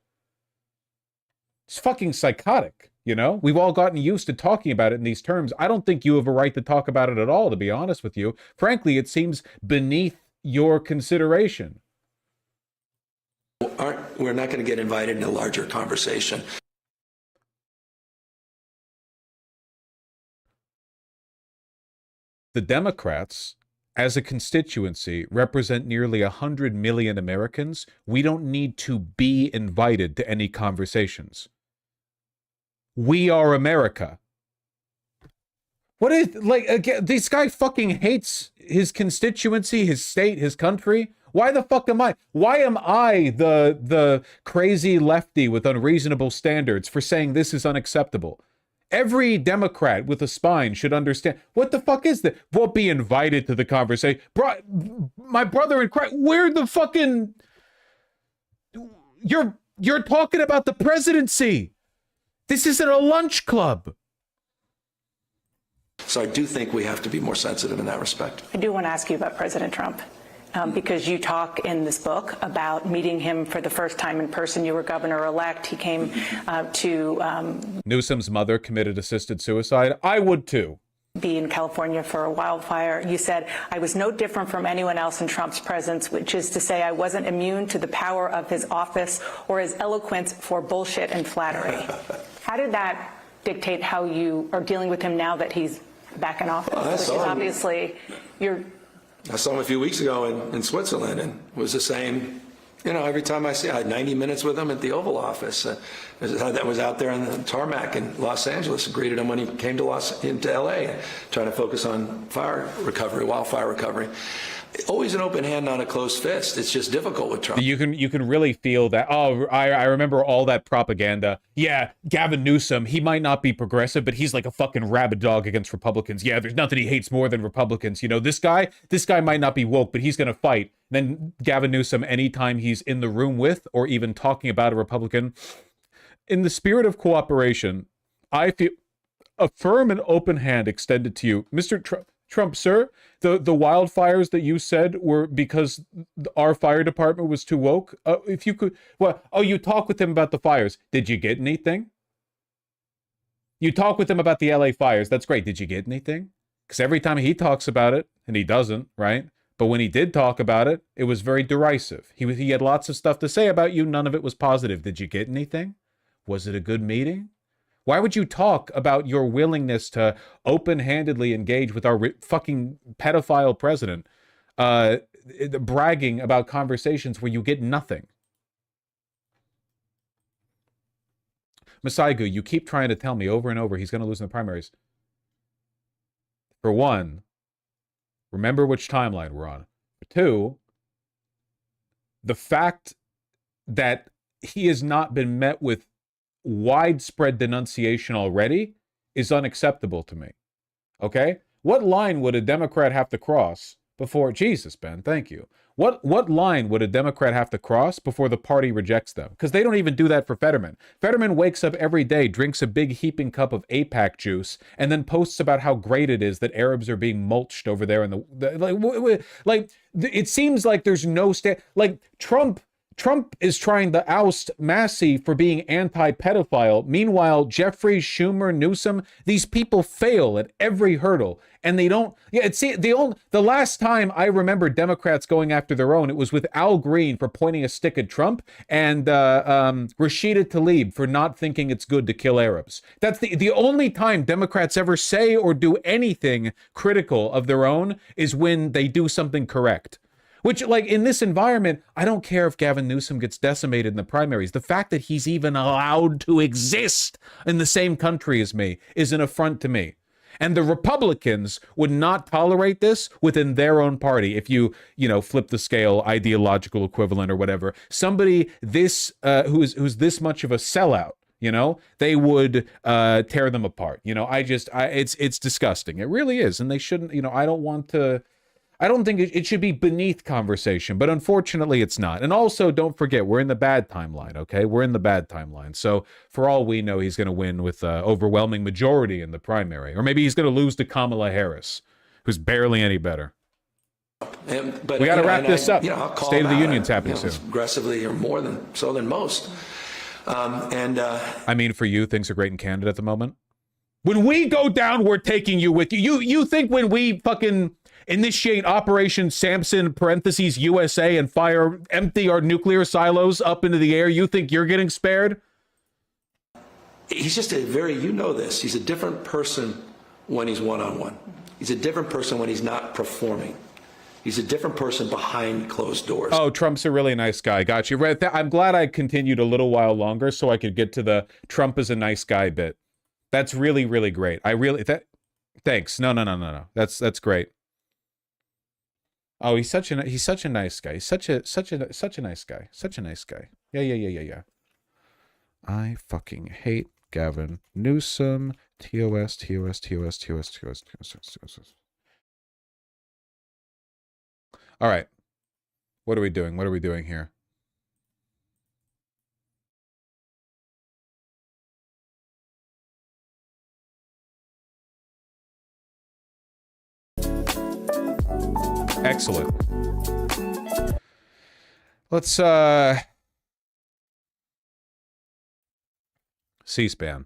It's fucking psychotic. We've all gotten used to talking about it in these terms. I don't think you have a right to talk about it at all, to be honest with you. Frankly, it seems beneath your consideration. We're not going to get invited in a larger conversation. The Democrats, as a constituency, represent nearly 100 million Americans. We don't need to be invited to any conversations. We are America. What is, again, this guy fucking hates his constituency, his state, his country. Why the fuck am I? Why am I the crazy lefty with unreasonable standards for saying this is unacceptable? Every Democrat with a spine should understand. What the fuck is that? Won't be invited to the conversation. My brother in Christ, where the fucking... You're talking about the presidency. This isn't a lunch club. So I do think we have to be more sensitive in that respect. I do want to ask you about President Trump. Because you talk in this book about meeting him for the first time in person. You were governor-elect. He came to... Newsom's mother committed assisted suicide. I would too. Be in California for a wildfire. You said, I was no different from anyone else in Trump's presence, which is to say I wasn't immune to the power of his office or his eloquence for bullshit and flattery. How did that dictate how you are dealing with him now that he's back in office? Well, which is obviously, I saw him a few weeks ago in Switzerland, and it was the same. Every time I had 90 minutes with him at the Oval Office. That was out there on the tarmac in Los Angeles. Greeted him when he came to LA, trying to focus on wildfire recovery. Always an open hand, not a closed fist. It's just difficult with Trump. You can really feel that. Oh, I remember all that propaganda. Yeah, Gavin Newsom, he might not be progressive, but he's like a fucking rabid dog against Republicans. Yeah, there's nothing he hates more than Republicans. This guy might not be woke, but he's going to fight. Then Gavin Newsom, anytime he's in the room with or even talking about a Republican, in the spirit of cooperation, I feel a firm and open hand extended to you. Mr. Trump, sir, the wildfires that you said were because our fire department was too woke. If you could, you talk with him about the fires. Did you get anything? You talk with him about the LA fires. That's great. Did you get anything? Because every time he talks about it, and he doesn't, right? But when he did talk about it, it was very derisive. He had lots of stuff to say about you. None of it was positive. Did you get anything? Was it a good meeting? Why would you talk about your willingness to open-handedly engage with our fucking pedophile president, bragging about conversations where you get nothing? Masaigu, you keep trying to tell me over and over he's going to lose in the primaries. For one, remember which timeline we're on. For two, the fact that he has not been met with widespread denunciation already is unacceptable to me. Okay? What line would a Democrat have to cross before... Jesus, Ben, thank you. What line would a Democrat have to cross before the party rejects them? Because they don't even do that for Fetterman. Fetterman wakes up every day, drinks a big heaping cup of APAC juice, and then posts about how great it is that Arabs are being mulched over there in it seems like there's no Trump is trying to oust Massey for being anti-pedophile. Meanwhile, Jeffries, Schumer, Newsom, these people fail at every hurdle. And they don't... Yeah, the last time I remember Democrats going after their own, it was with Al Green for pointing a stick at Trump and Rashida Tlaib for not thinking it's good to kill Arabs. That's the only time Democrats ever say or do anything critical of their own is when they do something correct. Which, in this environment, I don't care if Gavin Newsom gets decimated in the primaries. The fact that he's even allowed to exist in the same country as me is an affront to me. And the Republicans would not tolerate this within their own party. If you flip the scale, ideological equivalent or whatever, somebody who's this much of a sellout, they would tear them apart. It's disgusting. It really is. And they shouldn't, I I don't think it should be beneath conversation, but unfortunately it's not. And also, don't forget, we're in the bad timeline, okay? We're in the bad timeline. So for all we know, he's going to win with an overwhelming majority in the primary. Or maybe he's going to lose to Kamala Harris, who's barely any better. But, we got to wrap this up. I'll call State of the him Union's happening soon. Aggressively, or more than so than most. I mean, for you, things are great in Canada at the moment. When we go down, we're taking you with you. You think when we fucking initiate Operation Samson (parentheses USA) and empty our nuclear silos up into the air, you think you're getting spared? He's just you know this. He's a different person when he's one-on-one. He's a different person when he's not performing. He's a different person behind closed doors. Oh, Trump's a really nice guy. Got you. I'm glad I continued a little while longer so I could get to the Trump is a nice guy bit. That's really, really great. Thanks. No. That's great. Oh, he's such a nice guy. He's such a nice guy. Such a nice guy. Yeah. I fucking hate Gavin Newsom. TOS. All right. What are we doing? What are we doing here? Excellent. Let's C-SPAN.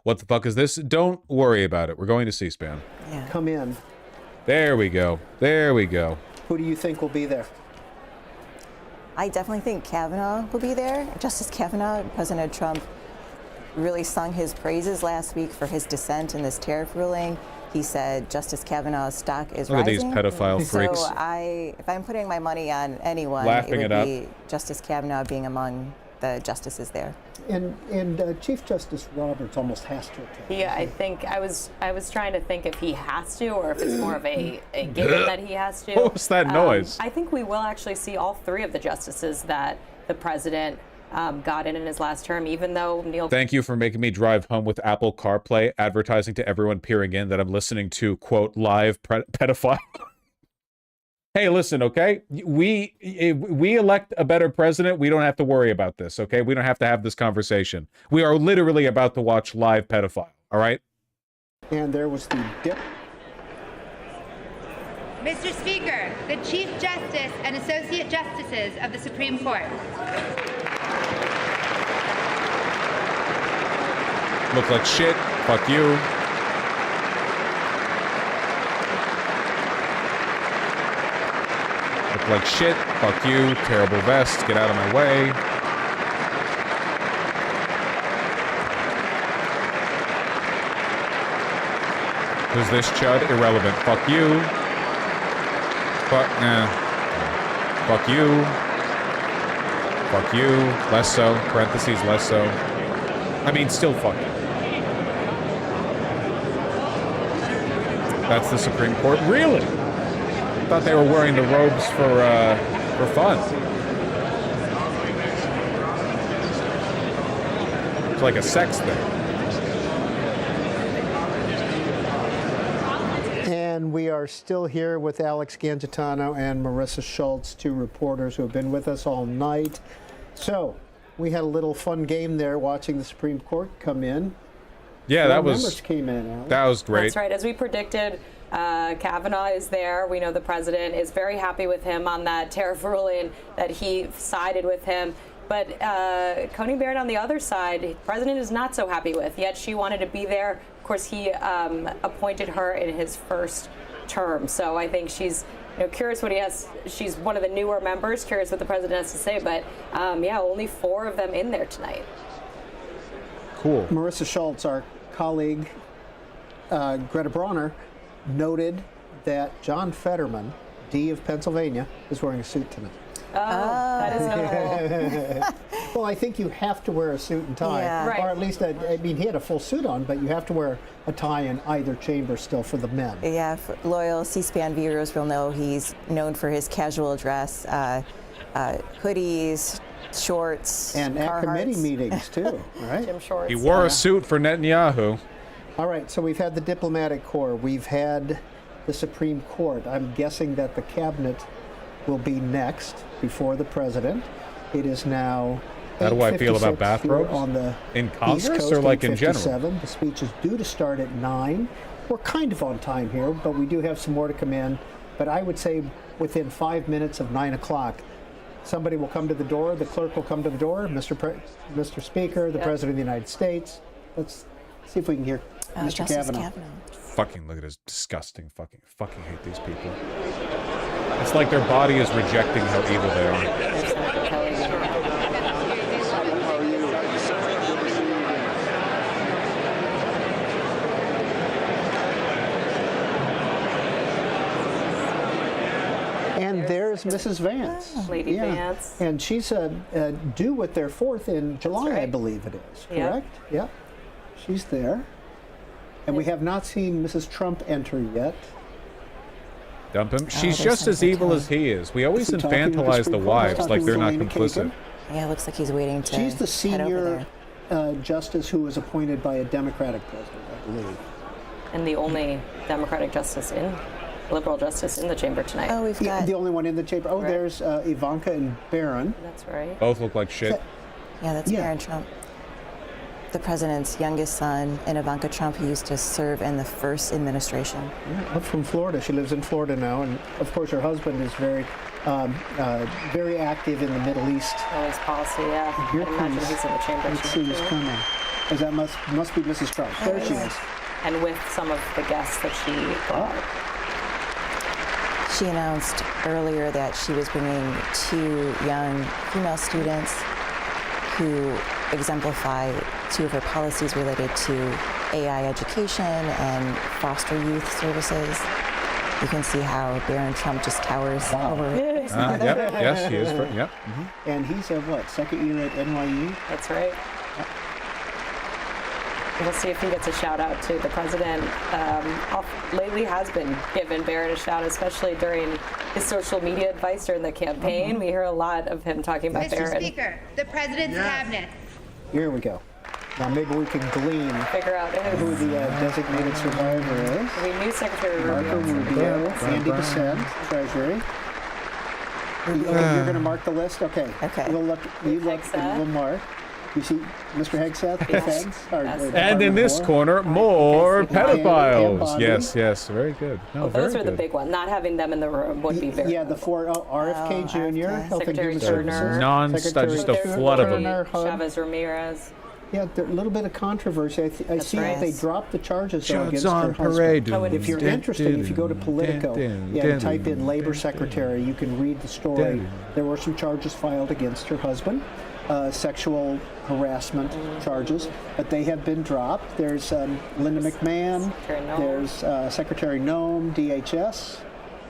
What the fuck is this? Don't worry about it. We're going to C-SPAN. Yeah. Come in. There we go. There we go. Who do you think will be there? I definitely think Kavanaugh will be there. Justice Kavanaugh. President Trump really sung his praises last week for his dissent in this tariff ruling. He said Justice Kavanaugh's stock is rising. Look at these pedophile freaks. So if I'm putting my money on anyone, Laughing it would it be Justice Kavanaugh being among the justices there. And Chief Justice Roberts almost has to attend. Yeah, I think I was trying to think if he has to or if it's more of a given that he has to. What was that noise? I think we will actually see all three of the justices that the president got in his last term, even though Neil... Thank you for making me drive home with Apple CarPlay, advertising to everyone peering in that I'm listening to, quote, live pedophile. Hey, listen, okay? We elect a better president, we don't have to worry about this, okay? We don't have to have this conversation. We are literally about to watch live pedophile, all right? And there was the dip. Mr. Speaker, the Chief Justice and Associate Justices of the Supreme Court. Look like shit. Fuck you. Look like shit. Fuck you. Terrible vest. Get out of my way. Who's this chud? Irrelevant. Fuck you. Fuck you. Fuck you. Less so. Parentheses, less so. I mean, still fuck you. That's the Supreme Court? Really? I thought they were wearing the robes for fun. It's like a sex thing. And we are still here with Alex Gangitano and Marissa Schultz, two reporters who have been with us all night. So, we had a little fun game there watching the Supreme Court come in. Yeah, that was... members came in, Alex. That was great. That's right. As we predicted, Kavanaugh is there. We know the president is very happy with him on that tariff ruling, that he sided with him. But Coney Barrett on the other side, the president is not so happy with, yet she wanted to be there. Of course, he appointed her in his first term. So I think she's curious what he has. She's one of the newer members, curious what the president has to say. But yeah, only 4 of them in there tonight. Cool. Marissa Schultz, our colleague, Greta Bronner, noted that John Fetterman, D of Pennsylvania, is wearing a suit tonight. Oh, that is notable. Well, I think you have to wear a suit and tie. Yeah. Right. Or at least, I mean, he had a full suit on, but you have to wear a tie in either chamber still for the men. Yeah, loyal C-SPAN viewers will know he's known for his casual dress, hoodies, shorts, And at committee Carhartts. meetings, too, right? Jim Shorts. He wore a suit for Netanyahu. All right, so we've had the diplomatic corps. We've had the Supreme Court. I'm guessing that the cabinet will be next before the president. It is now How do I feel about 8:56 bathrobes? here on the In East Congress Coast, or like in general? 8:57. The speech is due to start at 9. We're kind of on time here, but we do have some more to come in. But I would say within 5 minutes of 9 o'clock, somebody will come to the door. The clerk will come to the door. Mr. Speaker, the President of the United States. Let's see if we can hear Mr. Justice Kavanaugh. Fucking look at this disgusting fucking hate these people. It's like their body is rejecting how evil they are. And there's Mrs. Vance. Lady Vance. And she's due with their 4th in July, I right. believe it is. Yep. Correct? Yep. She's there. And we have not seen Mrs. Trump enter yet. Dump him. She's there's just as something evil to- as he is. We always Is he talking to the infantilize the Supreme Court? wives He's like talking they're to not Elena complicit. Kagan. Yeah, it looks like he's waiting to She's the head over senior there. justice who was appointed by a Democratic president, I believe. And the only Democratic liberal justice in the chamber tonight. Oh, we've got, The only one in the chamber. Oh, Right. there's Ivanka and Barron. That's right. Both look like shit. yeah, that's Yeah. Barron Trump, the president's youngest son, and Ivanka Trump, who used to serve in the first administration. Yeah, up from Florida. She lives in Florida now, and of course her husband is very active in the Middle East. Always policy, yeah. Here I imagine comes- he's in the chamber. Let's see who's coming. 'Cause that must be Mrs. Trump. There she is. And with some of the guests that she brought. She announced earlier that she was bringing 2 young female students who exemplify 2 of her policies related to AI education and foster youth services. You can see how Barron Trump just towers over. Yep. Yes, he is. Yep. And he's a what? 2nd year at NYU. That's right. We'll see if he gets a shout out to the president. Lately has been giving Barron a shout, especially during his social media advice during the campaign. We hear a lot of him talking about Mr. Barron. Speaker, the President's cabinet. Here we go. Now maybe we can glean Figure out who who's the designated survivor is. the new Secretary Marco Rubio. Rubio, Andy Besant, Treasury. You're going to mark the list? Okay. Okay. We'll look, you look, Hegseth. and we'll mark. You see Mr. Hegseth, Defense? And in this corner, more And pedophiles. Bondi. Yes, very good. No, Those very are the good. big ones. Not having them in the room would be very Yeah, the 4, RFK Jr., RFK. Health and Secretary Human Turner. Services. Non-stop, Secretary just a Turner, flood of them. Turner, HUD. Chavez Ramirez. Yeah, a little bit of controversy. I see right. that they dropped the charges though, Shots against on her parade. husband. If you're interested, if you go to Politico, type in labor secretary, you can read the story. There were some charges filed against her husband, sexual harassment charges, but they have been dropped. There's Linda McMahon, Secretary Noem. there's Secretary Noem, DHS.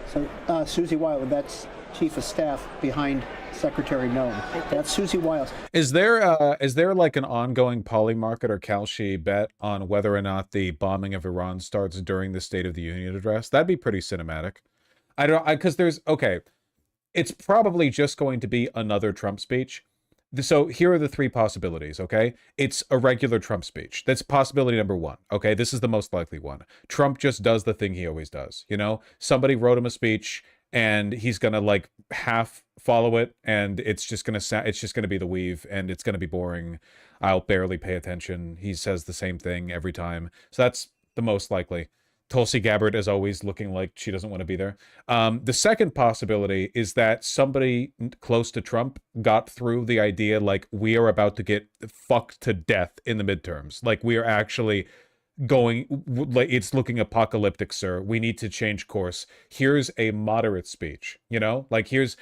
So Susie Wiles, that's Chief of Staff behind Secretary Noem. That's Susie Wiles. Is there like an ongoing Polymarket or Kalshi bet on whether or not the bombing of Iran starts during the State of the Union address? That'd be pretty cinematic. Because it's probably just going to be another Trump speech. So here are the 3 possibilities, okay? It's a regular Trump speech. That's possibility number 1, okay? This is the most likely one. Trump just does the thing he always does, you know? Somebody wrote him a speech, and he's gonna like half follow it, and it's just gonna be the weave, and it's gonna be boring. I'll barely pay attention. He says the same thing every time. So that's the most likely. Tulsi Gabbard is always looking like she doesn't want to be there. The second possibility is that somebody close to Trump got through the idea like we are about to get fucked to death in the midterms. Like we are actually like it's looking apocalyptic, sir. We need to change course. Here's a moderate speech, you know? Like here's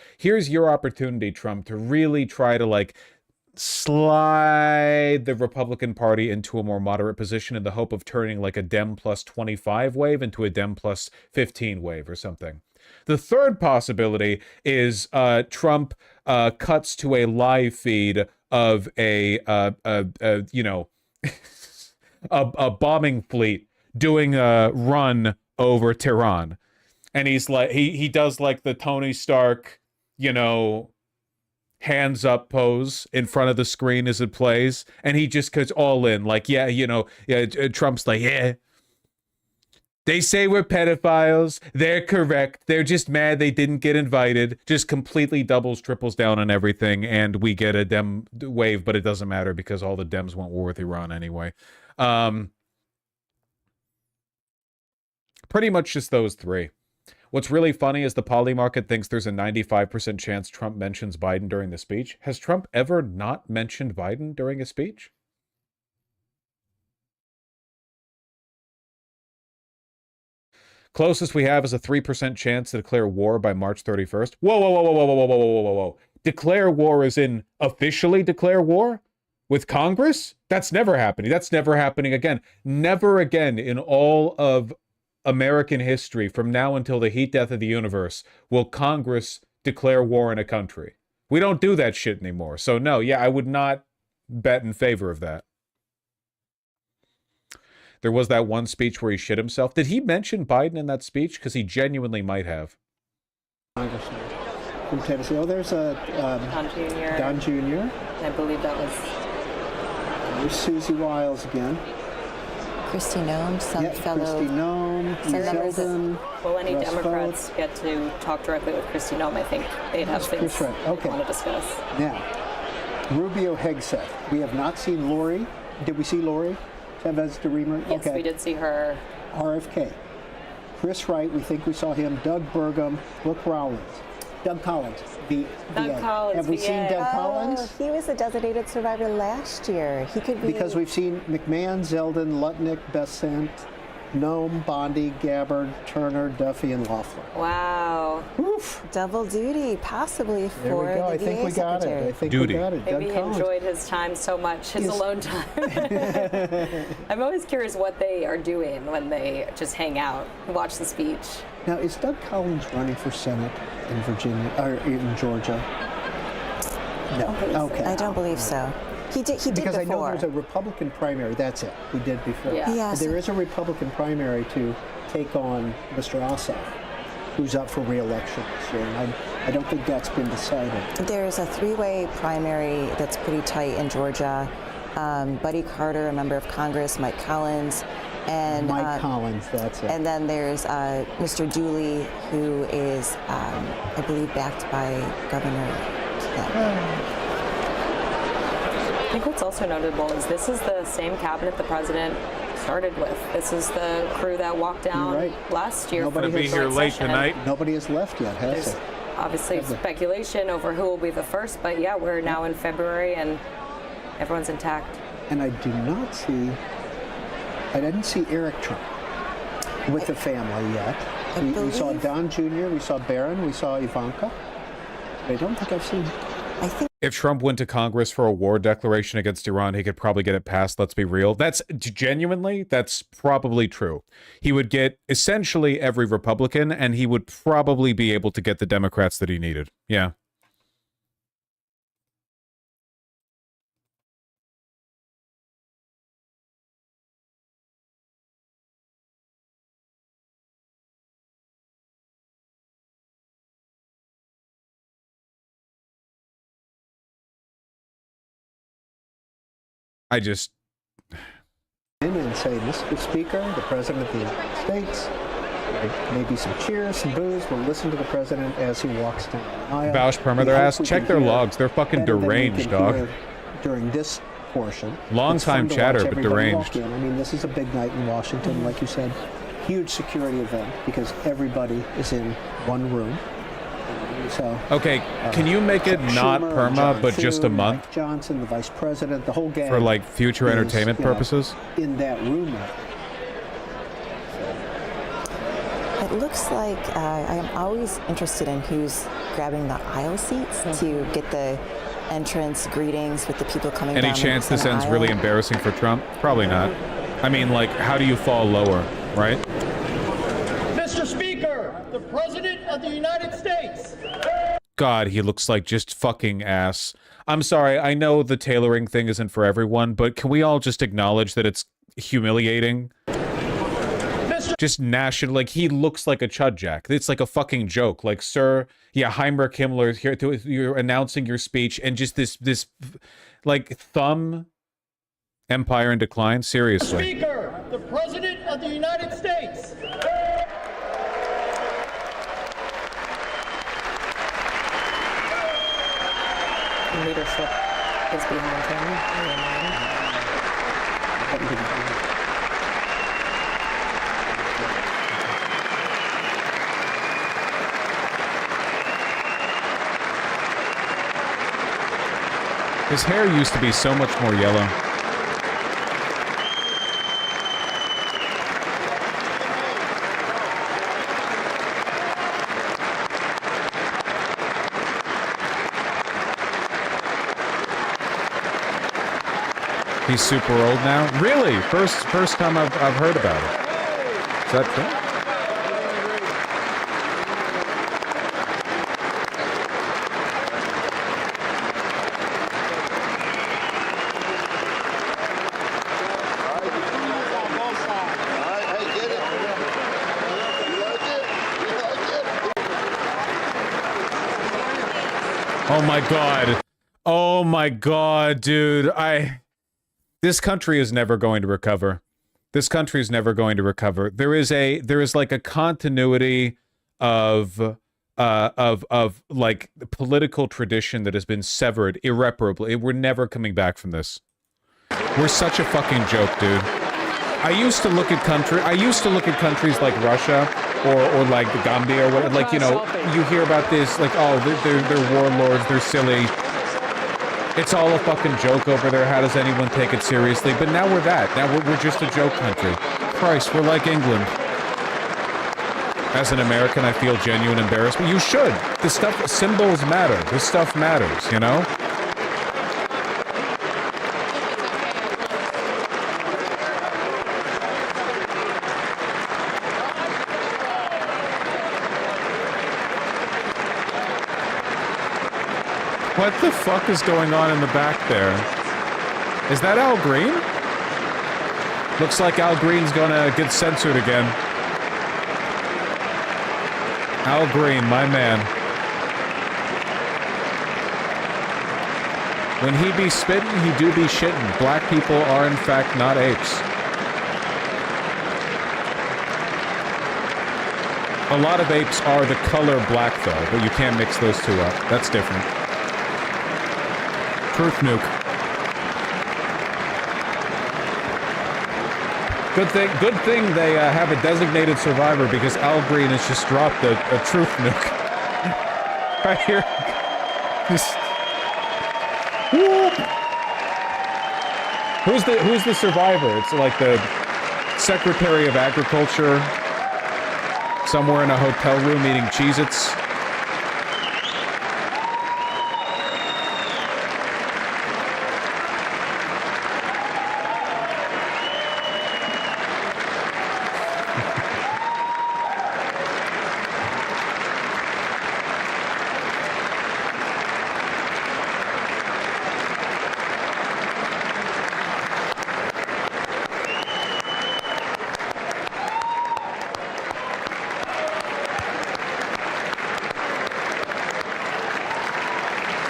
your opportunity, Trump, to really try to like slide the Republican Party into a more moderate position in the hope of turning like a Dem plus 25 wave into a Dem plus 15 wave or something. The third possibility is Trump cuts to a live feed of a bombing fleet doing a run over Tehran, and he's like he does like the Tony Stark, you know, hands up pose in front of the screen as it plays, and he just goes all in like, yeah, you know, yeah, Trump's like, yeah, They say we're pedophiles. They're correct. They're just mad they didn't get invited. Just completely doubles, triples down on everything, and we get a Dem wave, but it doesn't matter because all the Dems want war with Iran anyway. Pretty much just those three. What's really funny is the poly market thinks there's a 95% chance Trump mentions Biden during the speech. Has Trump ever not mentioned Biden during a speech? Closest we have is a 3% chance to declare war by March 31st. Whoa, whoa, whoa, whoa, whoa, whoa, whoa, whoa, whoa, whoa. Declare war as in officially declare war? With Congress? That's never happening. That's never happening again. Never again in all of American history, from now until the heat death of the universe, will Congress declare war on a country. We don't do that shit anymore. So no, yeah, I would not bet in favor of that. There was that one speech where he shit himself. Did he mention Biden in that speech? Because he genuinely might have. Congressman from Tennessee. Oh, there's a Don Jr. Don Jr. I believe that was. There's Susie Wiles again. Kristi Noem, some fellow. Kristi Noem, Some members Zeldin, Will any Russ Democrats Vought. get to talk directly with Kristi Noem? I think they'd have things Chris Wright. Okay. they want to discuss. Now, Rubio Hegseth. We have not seen Lori. Did we see Lori? Tevez DeReamer? Yes, we did see her. RFK. Chris Wright, we think we saw him. Doug Burgum, Brooke Rollins. Doug Collins, Doug Collins, Have we seen Doug Oh, Collins? he was a designated survivor last year. He could be. Because we've seen McMahon, Zeldin, Lutnick, Bessent, Noem, Bondi, Gabbard, Turner, Duffy, and Loeffler. Wow. Oof. double duty, possibly There for we go. the I think VA we got it. secretary. I think Duty. we got it. Maybe Doug he Collins. enjoyed his time so much, his Yes. alone time. I'm always curious what they are doing when they just hang out and watch the speech. Now, is Doug Collins running for Senate in Virginia or in Georgia? No. Okay. I don't believe so. He did Because I know before. there's a Republican primary. That's it. He did before. Yeah. Yes. There is a Republican primary to take on Mr. Ossoff, who's up for re-election this year. And I don't think that's been decided. There's a three-way primary that's pretty tight in Georgia. Buddy Carter, a member of Congress, Mike Collins, and Mike Collins, that's it. And then there's Mr. Dooley, who is, I believe, backed by Governor Kemp. I think what's also notable is this is the same cabinet the president started with. This is the crew that walked down You're right. last year. Nobody for the has- joint Be here late session. tonight. Nobody has left yet, has There's it? obviously speculation over who will be the first, but yeah, we're now in February and everyone's intact. And I didn't see Eric Trump with the family yet. We saw believe- Don Jr., we saw Barron, we saw Ivanka. I don't think I've seen. I think If Trump went to Congress for a war declaration against Iran, he could probably get it passed. Let's be real. That's genuinely, that's probably true. He would get essentially every Republican, and he would probably be able to get the Democrats that he needed. Yeah. I just, In and say, Mr. Speaker, the President of the United States, maybe some cheers, some boos. We'll listen to the President as he walks down the aisle. Bausch Perma, We their hope ass. we Check can their hear logs. They're fucking better than we deranged, can dog. hear during this portion. Long It's fun time to chatter, watch but everybody walk deranged. in. I mean, this is a big night in Washington, like you said. Huge security event because everybody is in one room. So, Okay, can you make it Chuck not Schumer, perma, John but just a Thune, month Mike Johnson, the Vice President, the whole gang. for like future is, entertainment you know, purposes? in that room now. it looks like I am always interested in who's grabbing the aisle seats to get the entrance greetings with the people coming down Any the chance this center ends aisle. really embarrassing for Trump? Probably not. I mean, like, how do you fall lower, right? Mr. Speaker, the President of the United States. God, he looks like just fucking ass. I'm sorry, I know the tailoring thing isn't for everyone, but can we all just acknowledge that it's humiliating? Just national, like, he looks like a chudjack. It's like a fucking joke. Like, sir, yeah, Heinrich Himmler, here you're announcing your speech, and just this, like, thumb empire in decline. Seriously. Speaker, the President of the United States. American leadership is behind him. His hair used to be so much more yellow. He's super old now? Really? First time I've heard about it. Is that true? Oh my god. Oh my god, dude. This country is never going to recover. This country is never going to recover. There is like a continuity of like political tradition that has been severed irreparably. We're never coming back from this. We're such a fucking joke, dude. I used to look at countries like Russia or like the Gambia or what, like, you know, you hear about this, like, oh, they're warlords, they're silly. It's all a fucking joke over there. How does anyone take it seriously? But now we're that. Now we're just a joke country. Christ, we're like England. As an American, I feel genuine embarrassment. You should. This stuff, symbols matter. This stuff matters, you know? What the fuck is going on in the back there? Is that Al Green? Looks like Al Green's gonna get censored again. Al Green, my man. When he be spittin', he do be shittin'. Black people are in fact not apes. A lot of apes are the color black though, but you can't mix those two up. That's different. Truth nuke. Good thing they have a designated survivor because Al Green has just dropped a truth nuke. Right here. Just... Whoop. Who's the survivor? It's like the Secretary of Agriculture somewhere in a hotel room eating Cheez-Its.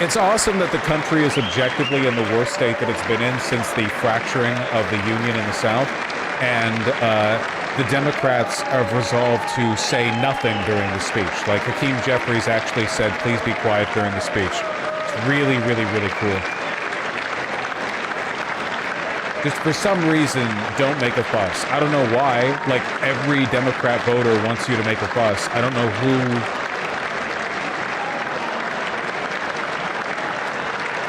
It's awesome that the country is objectively in the worst state that it's been in since the fracturing of the Union in the South, and the Democrats have resolved to say nothing during the speech. Like Hakeem Jeffries actually said, please be quiet during the speech. It's really, really, really cool. Just for some reason, don't make a fuss. I don't know why. Like, every Democrat voter wants you to make a fuss. I don't know who...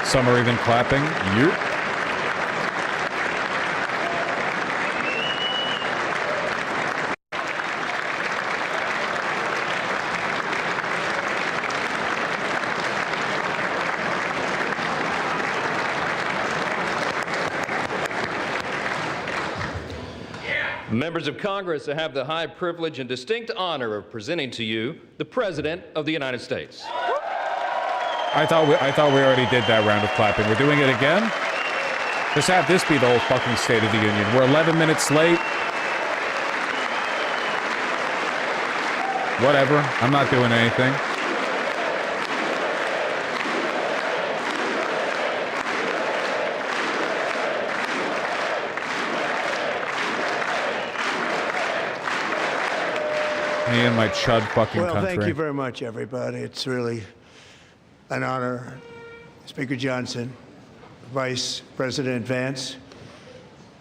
Some are even clapping. Yep. Members of Congress, I have the high privilege and distinct honor of presenting to you the President of the United States. I thought we already did that round of clapping. We're doing it again? Just have this be the whole fucking State of the Union. We're 11 minutes late. Whatever. I'm not doing anything. Me and my chud fucking country. Thank you very much, everybody. It's really an honor Speaker Johnson, Vice President Vance,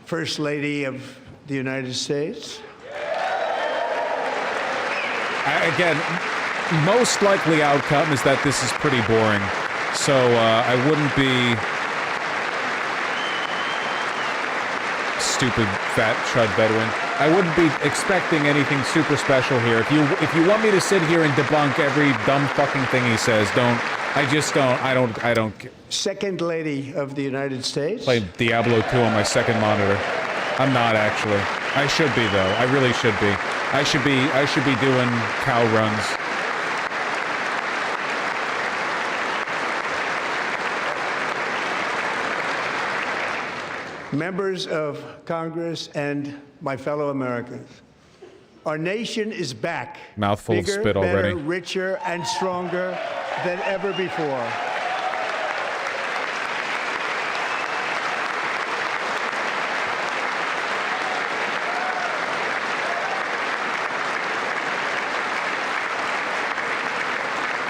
First Lady of the United States. Again, most likely outcome is that this is pretty boring, so I wouldn't be stupid fat chud Bedouin. I wouldn't be expecting anything super special here. If you want me to sit here and debunk every dumb fucking thing he says, I don't. Second Lady of the United States. Play Diablo 2 on my second monitor. I'm not actually. I should be though. I really should be. I should be doing cow runs. Members of Congress and my fellow Americans, our nation is back. Mouthful of bigger, spit already. Better, richer, and stronger than ever before.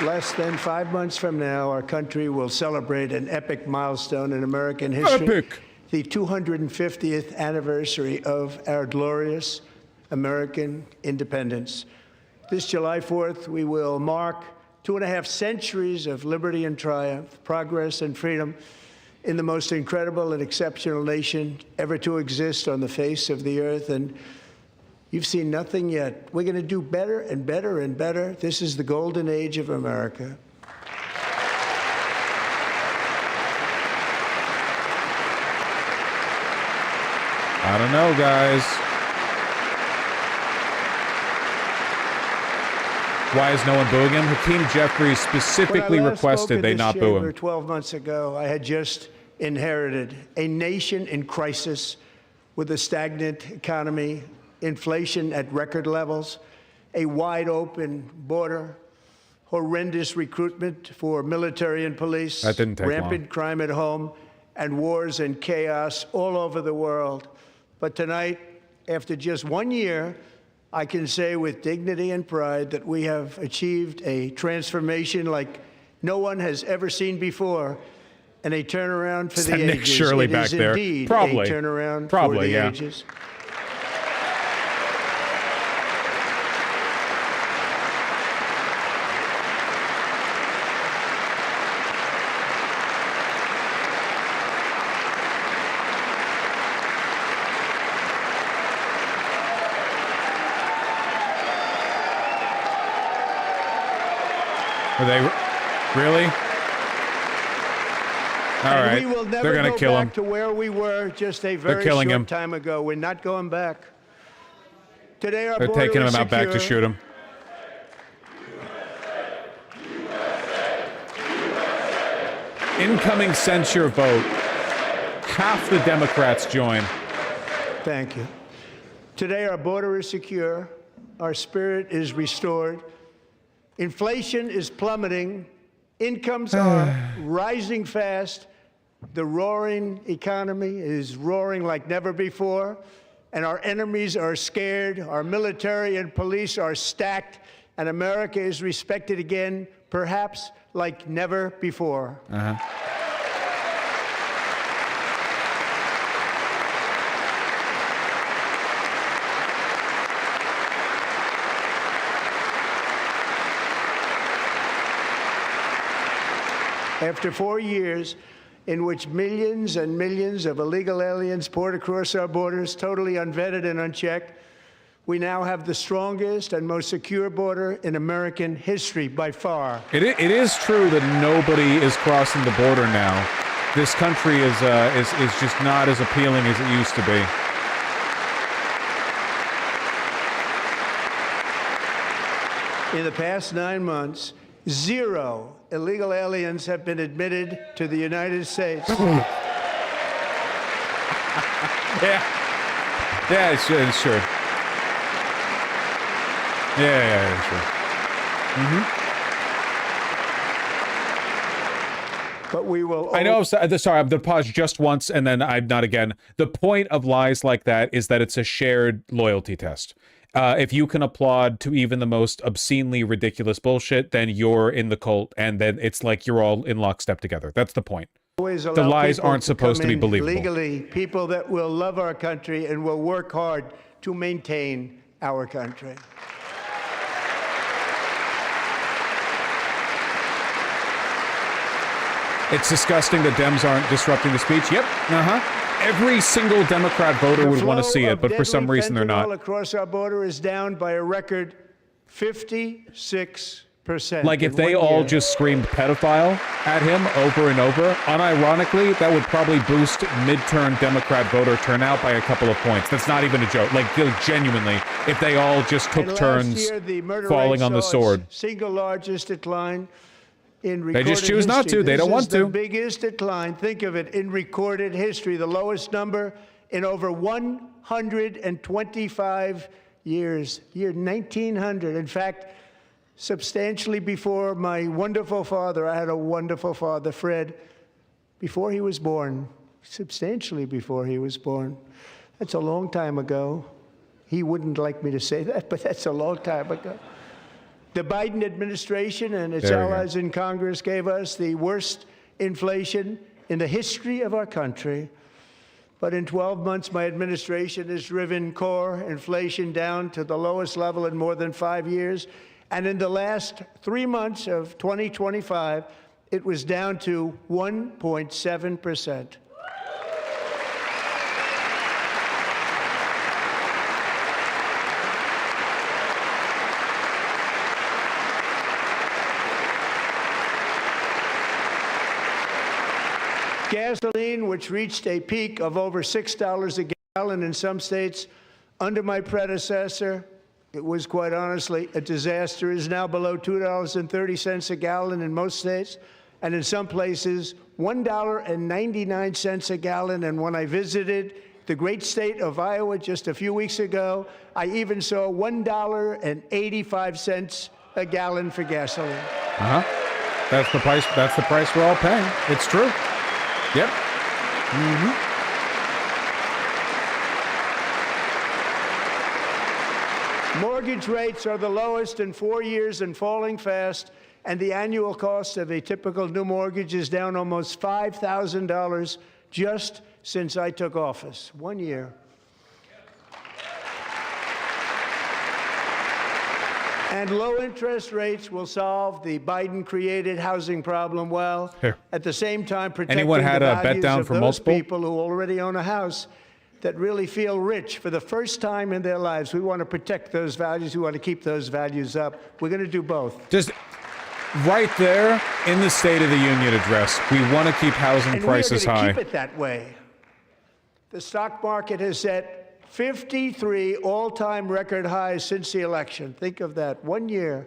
Less than 5 months from now, our country will celebrate an epic milestone in American history. Epic. The 250th anniversary of our glorious American independence. This July 4th, we will mark 2.5 centuries of liberty and triumph, progress and freedom in the most incredible and exceptional nation ever to exist on the face of the earth. And you've seen nothing yet. We're going to do better and better and better. This is the golden age of America. I don't know, guys. Why is no one booing him? Hakeem Jeffries specifically requested they not boo him. 12 months ago, I had just inherited a nation in crisis with a stagnant economy, inflation at record levels, a wide open border, horrendous recruitment for military and police, that didn't take rampant crime at home, and wars and chaos all over the world. But tonight, after just 1 year, I can say with dignity and pride that we have achieved a transformation like no one has ever seen before, and a turnaround for the ages. Nick Shirley back there. Indeed Probably. A turnaround Probably, for the yeah. ages. Are they really? All right, We will never they're gonna go kill back him. to where we were just a very killing short him. time ago. We're not going back. Today, our They're border taking him is out back to secure. shoot him. Incoming censure vote. Half the Democrats join. Thank you. Today, our border is secure. Our spirit is restored. Inflation is plummeting. Incomes are rising fast. The roaring economy is roaring like never before. And our enemies are scared. Our military and police are stacked. And America is respected again, perhaps like never before. After 4 years in which millions and millions of illegal aliens poured across our borders, totally unvetted and unchecked, we now have the strongest and most secure border in American history by far. It is true that nobody is crossing the border now. This country is just not as appealing as it used to be. In the past 9 months, 0 illegal aliens have been admitted to the United States. Yeah, it's sure. Yeah, sure. But we will. I know. Sorry, I'm going to pause just once, and then I'm not again. The point of lies like that is that it's a shared loyalty test. If you can applaud to even the most obscenely ridiculous bullshit, then you're in the cult, and then it's like you're all in lockstep together. That's the point. The lies aren't supposed to be believable. Legally, people that will love our country and will work hard to maintain our country. It's disgusting that Dems aren't disrupting the speech. Yep. Every single Democrat voter would want to see it, but for some reason they're not. The flow of deadly fentanyl across our border is down by a record 56%. Like if they all just screamed pedophile at him over and over, unironically, that would probably boost midterm Democrat voter turnout by a couple of points. That's not even a joke. Like genuinely, if they all just took turns falling on the sword. Single largest decline in recorded They just choose not to. They don't want to. The biggest decline, think of it, in recorded history, the lowest number in over 125 years. Year 1900. In fact, substantially before my wonderful father, I had a wonderful father, Fred, before he was born, substantially before he was born. That's a long time ago. He wouldn't like me to say that, but that's a long time ago. The Biden administration and its allies in Congress gave us the worst inflation in the history of our country. But in 12 months, my administration has driven core inflation down to the lowest level in more than 5 years. And in the last 3 months of 2025, it was down to 1.7%. Gasoline, which reached a peak of over $6 a gallon in some states under my predecessor, it was quite honestly a disaster, is now below $2.30 a gallon in most states, and in some places, $1.99 a gallon. And when I visited the great state of Iowa just a few weeks ago, I even saw $1.85 a gallon for gasoline. That's the price. That's the price we're all paying. It's true. Yep. Mortgage rates are the lowest in 4 years and falling fast, and the annual cost of a typical new mortgage is down almost $5,000 just since I took office. 1 year. And low interest rates will solve the Biden-created housing problem well. Here. At the same time, protecting Anyone had the a bet values down of for those multiple? people who already own a house that really feel rich for the first time in their lives. We want to protect those values. We want to keep those values up. We're going to do both. Just right there in the State of the Union address, we want to keep housing prices high. high. Keep it that way. The stock market has set 53 all-time record highs since the election. Think of that. 1 year.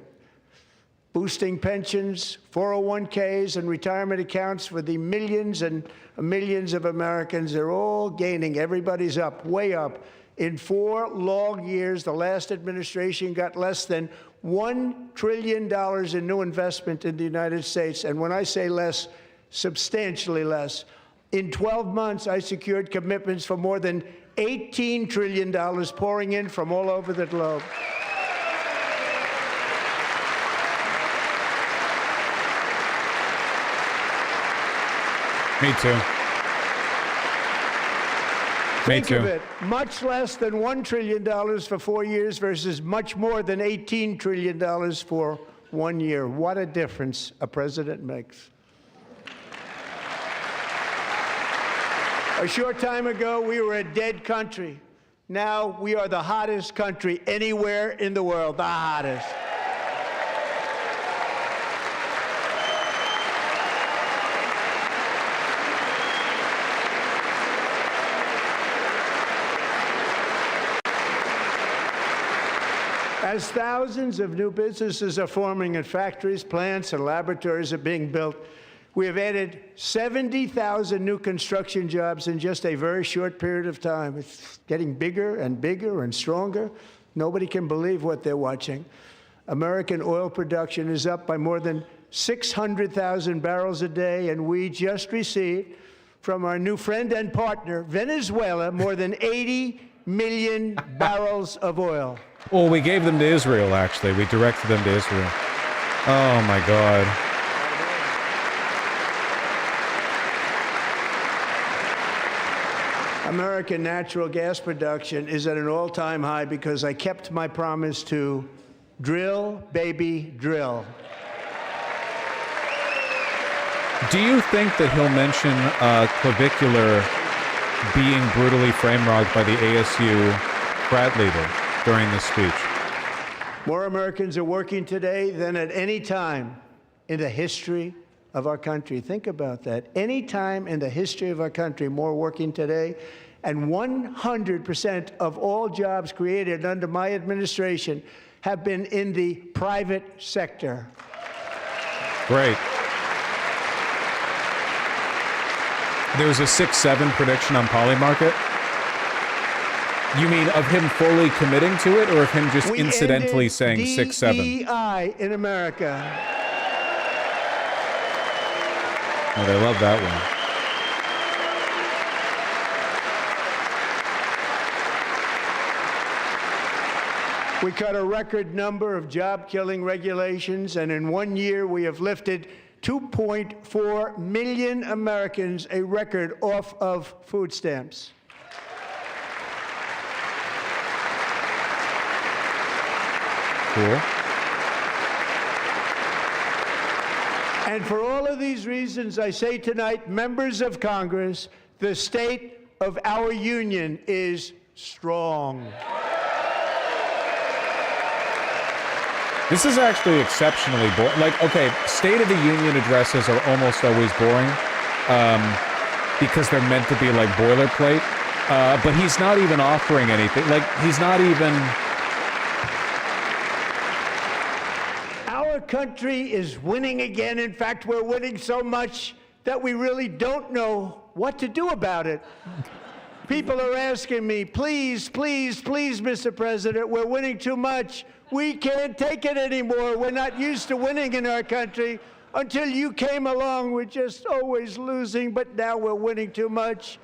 Boosting pensions, 401ks, and retirement accounts for the millions and millions of Americans. They're all gaining. Everybody's up, way up. In 4 long years, the last administration got less than $1 trillion in new investment in the United States. And when I say less, substantially less. In 12 months, I secured commitments for more than $18 trillion pouring in from all over the globe. Me too. Think of it, much less than $1 trillion for 4 years versus much more than $18 trillion for 1 year. What a difference a president makes. A short time ago, we were a dead country. Now we are the hottest country anywhere in the world, the hottest. As thousands of new businesses are forming and factories, plants, and laboratories are being built, we have added 70,000 new construction jobs in just a very short period of time. It's getting bigger and bigger and stronger. Nobody can believe what they're watching. American oil production is up by more than 600,000 barrels a day, and we just received from our new friend and partner, Venezuela, more than 80 million barrels of oil. Well, we gave them to Israel, actually. We directed them to Israel. Oh, my God. American natural gas production is at an all-time high because I kept my promise to drill, baby, drill. Do you think that he'll mention clavicular being brutally frame-robbed by the ASU frat leader during this speech? More Americans are working today than at any time in the history of our country. Think about that. Any time in the history of our country, more working today. And 100% of all jobs created under my administration have been in the private sector. Great. There was a 6-7 prediction on Polymarket. You mean of him fully committing to it, or of him just incidentally saying 6-7? DEI in America. Oh, they love that one. We cut a record number of job-killing regulations, and in 1 year we have lifted 2.4 million Americans, a record, off of food stamps. Cool. And for all of these reasons, I say tonight, members of Congress, the state of our union is strong. This is actually exceptionally boring. Like, okay, State of the Union addresses are almost always boring because they're meant to be like boilerplate. But he's not even offering anything. Like, he's not even... Our country is winning again. In fact, we're winning so much that we really don't know what to do about it. People are asking me, please, please, please, Mr. President, we're winning too much. We can't take it anymore. We're not used to winning in our country. Until you came along, we're just always losing, but now we're winning too much.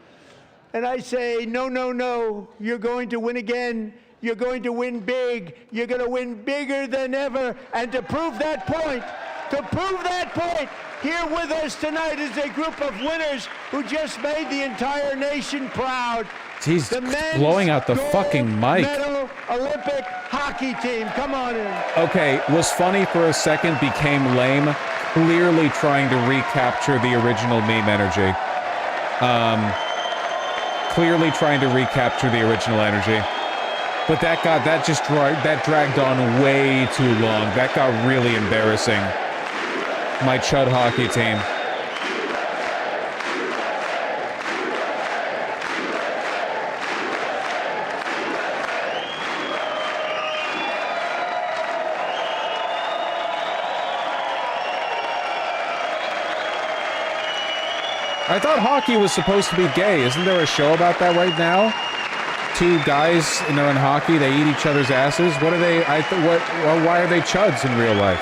And I say, no, no, no, you're going to win again. You're going to win big. You're going to win bigger than ever. And to prove that point, here with us tonight is a group of winners who just made the entire nation proud. He's blowing out the fucking mic. Medal Olympic hockey team. Come on in. Okay, was funny for a second, became lame. Clearly trying to recapture the original meme energy. Clearly trying to recapture the original energy. But that dragged on way too long. That got really embarrassing. My Chud hockey team. I thought hockey was supposed to be gay. Isn't there a show about that right now? Two guys and they're in hockey. They eat each other's asses. What are they? Why are they chuds in real life?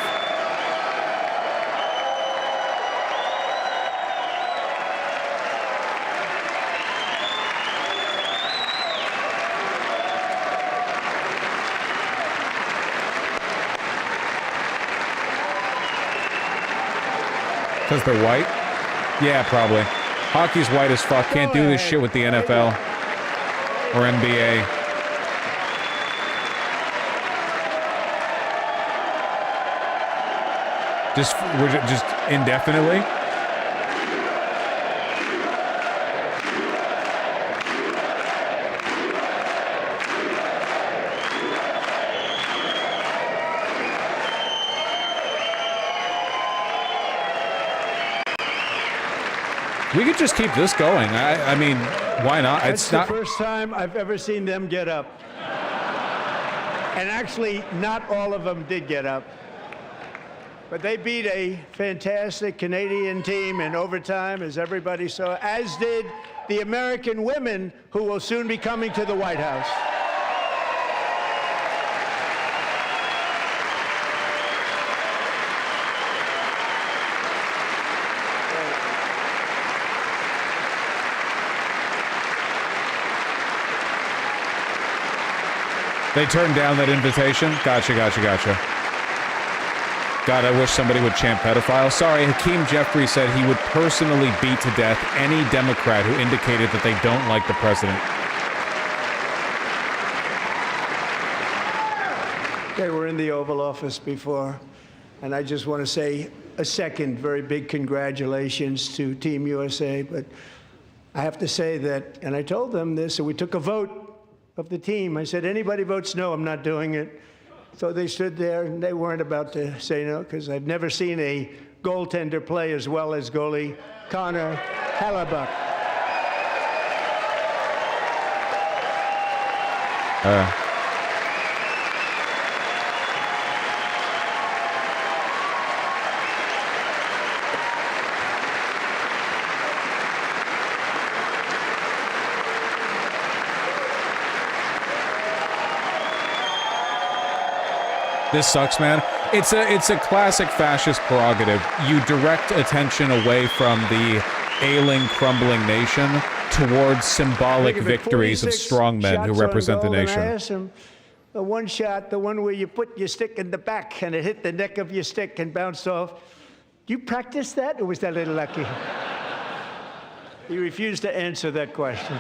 Because they're white? Yeah, probably. Hockey's white as fuck. Can't do this shit with the NFL or NBA. We're just indefinitely? We could just keep this going. I mean, why not? It's the first time I've ever seen them get up. And actually, not all of them did get up. But they beat a fantastic Canadian team in overtime, as everybody saw, as did the American women who will soon be coming to the White House. They turned down that invitation? Gotcha. God, I wish somebody would chant pedophile. Sorry, Hakeem Jeffrey said he would personally beat to death any Democrat who indicated that they don't like the president. They were in the Oval Office before, and I just want to say a second very big congratulations to Team USA. But I have to say that, and I told them this, and we took a vote of the team. I said, anybody votes no, I'm not doing it. So they stood there, and they weren't about to say no, because I've never seen a goaltender play as well as goalie Connor Hellebuck. This sucks, man. It's a classic fascist prerogative. You direct attention away from the ailing, crumbling nation towards symbolic victories of strong men who represent the nation. I asked him, the one shot, the one where you put your stick in the back and it hit the neck of your stick and bounced off. Do you practice that, or was that a little lucky? He refused to answer that question.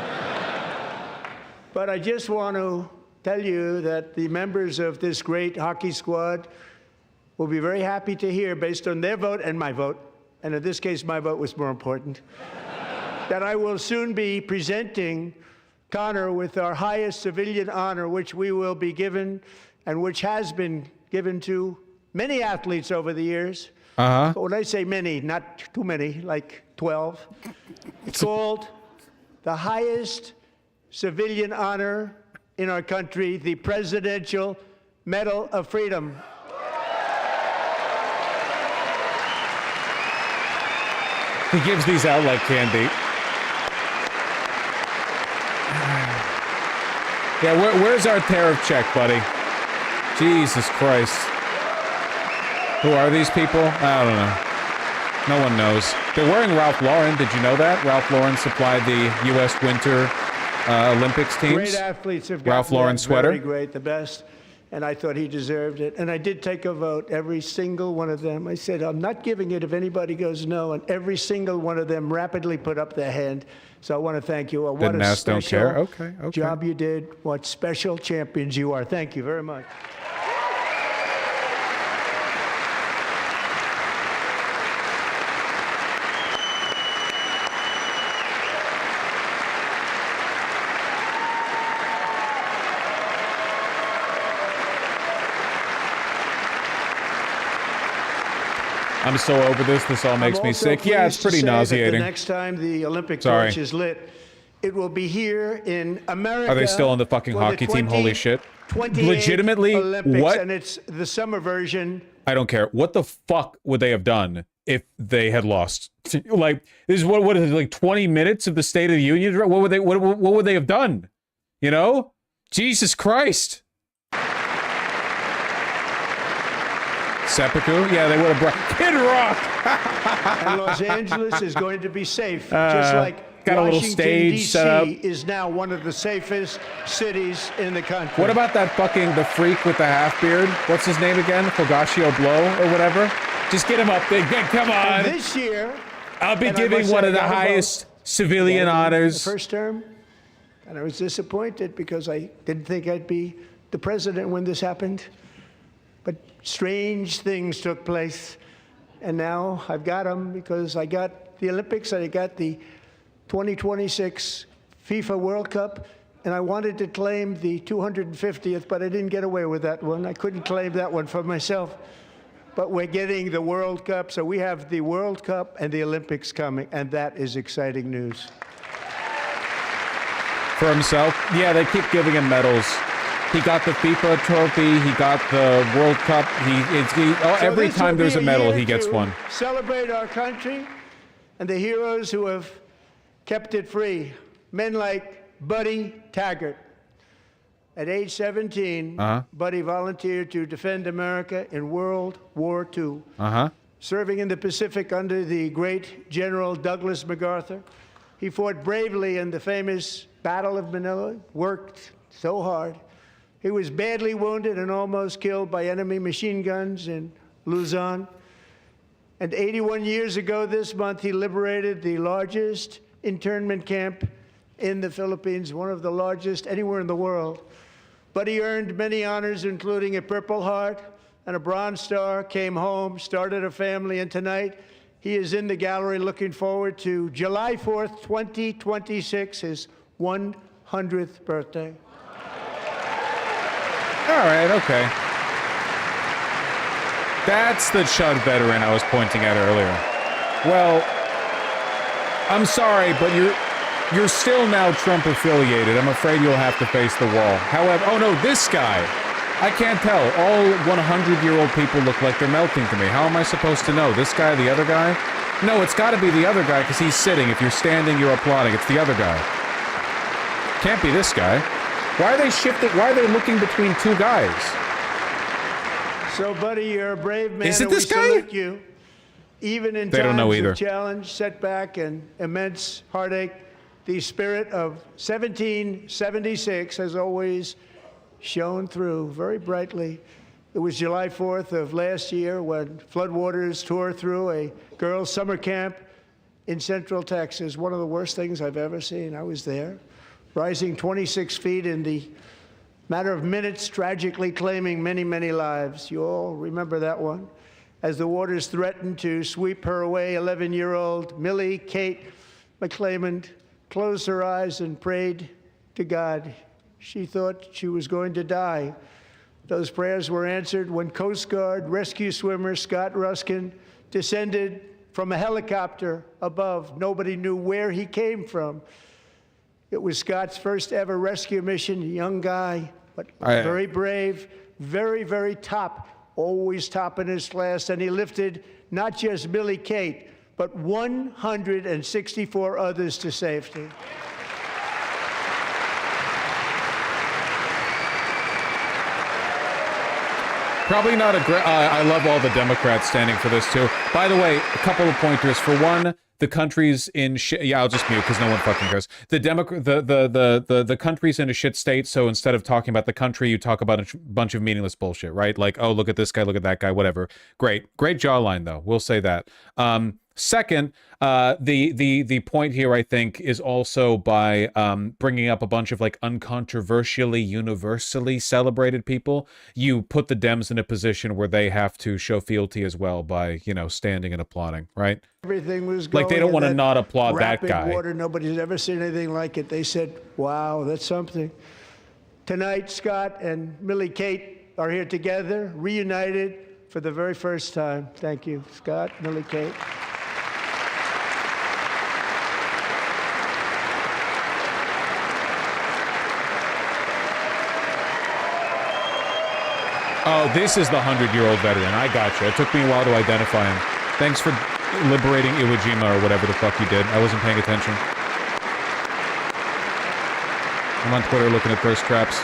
But I just want to tell you that the members of this great hockey squad will be very happy to hear, based on their vote and my vote, and in this case my vote was more important, that I will soon be presenting Connor with our highest civilian honor, which we will be given, and which has been given to many athletes over the years. But when I say many, not too many, like 12. It's called the highest civilian honor in our country, the Presidential Medal of Freedom. He gives these out like candy. Yeah, where's our tariff check, buddy? Jesus Christ. Who are these people? I don't know. No one knows. They're wearing Ralph Lauren. Did you know that? Ralph Lauren supplied the U.S. Winter Olympics teams. Great athletes have got Ralph Lauren sweater. Very great, the best. And I thought he deserved it. And I did take a vote, every single one of them. I said, I'm not giving it if anybody goes no. And every single one of them rapidly put up their hand. So I want to thank you. What Didn't a ask, don't care. special Okay. job you did. What special champions you are. Thank you very much. I'm so over this. This all makes me sick. Yeah, it's pretty nauseating. The next time the Olympic torch is lit, it will be here in America. Are they still on the fucking hockey team? Holy shit. Legitimately, Olympics, what? And it's the summer version. I don't care. What the fuck would they have done if they had lost? Like, this is what is it, like 20 minutes of the State of the Union? What would they have done? You know? Jesus Christ. Seppuku? Yeah, they would have brought Kid Rock. And Los Angeles is going to be safe, just like got a little Washington, stage set up. D.C. is now one of the safest cities in the country. What about that fucking the freak with the half beard? What's his name again? Fogaccio Blow or whatever? Just get him up there. Come on. And this year, I'll be giving one of the highest civilian honors. The first term, and I was disappointed because I didn't think I'd be the president when this happened. But strange things took place, and now I've got them because I got the Olympics and I got the 2026 FIFA World Cup, and I wanted to claim the 250th, but I didn't get away with that one. I couldn't claim that one for myself. But we're getting the World Cup, so we have the World Cup and the Olympics coming, and that is exciting news. For himself? Yeah, they keep giving him medals. He got the FIFA trophy. He got the World Cup. Every time there's a medal, he gets one. Celebrate our country and the heroes who have kept it free. Men like Buddy Taggart. At age 17, Buddy volunteered to defend America in World War II. Serving in the Pacific under the great General Douglas MacArthur. He fought bravely in the famous Battle of Manila, worked so hard. He was badly wounded and almost killed by enemy machine guns in Luzon. And 81 years ago this month, he liberated the largest internment camp in the Philippines, one of the largest anywhere in the world. But he earned many honors, including a Purple Heart and a Bronze Star, came home, started a family, and tonight he is in the gallery looking forward to July 4th, 2026, his 100th birthday. All right, okay. That's the Chud veteran I was pointing at earlier. Well, I'm sorry, but you're still now Trump affiliated. I'm afraid you'll have to face the wall. However, oh no, this guy. I can't tell. All 100-year-old people look like they're melting to me. How am I supposed to know? This guy, the other guy? No, it's got to be the other guy because he's sitting. If you're standing, you're applauding. It's the other guy. Can't be this guy. Why are they shifting? Why are they looking between two guys? So, buddy, you're a brave man. Is it and this we guy? salute you. Even in They don't know times either. of challenge, setback, and immense heartache, the spirit of 1776 has always shone through very brightly. It was July 4th of last year when floodwaters tore through a girls' summer camp in Central Texas. One of the worst things I've ever seen. I was there, rising 26 feet in the matter of minutes, tragically claiming many, many lives. You all remember that one. As the waters threatened to sweep her away, 11-year-old Millie Kate McClelland closed her eyes and prayed to God. She thought she was going to die. Those prayers were answered when Coast Guard rescue swimmer Scott Ruskin descended from a helicopter above. Nobody knew where he came from. It was Scott's first ever rescue mission, a young guy, but very brave, very, very top, always top in his class. And he lifted not just Millie Kate, but 164 others to safety. Probably not a great... I love all the Democrats standing for this, too. By the way, a couple of pointers. For one, the countries in shit... Yeah, I'll just mute because no one fucking cares. The country's in a shit state, so instead of talking about the country, you talk about a bunch of meaningless bullshit, right? Like, oh, look at this guy, look at that guy, whatever. Great. Great jawline, though. We'll say that. Second, the point here, I think, is also by bringing up a bunch of, like, uncontroversially, universally celebrated people. You put the Dems in a position where they have to show fealty as well by, you know, standing and applauding, right? Everything was going like, they don't want to not applaud that rapid guy. Water. Nobody's ever seen anything like it. They said, wow, that's something. Tonight, Scott and Millie Kate are here together, reunited for the very first time. Thank you, Scott, Millie Kate. Oh, this is the 100-year-old veteran. I gotcha. It took me a while to identify him. Thanks for liberating Iwo Jima or whatever the fuck you did. I wasn't paying attention. I'm on Twitter looking at thirst traps.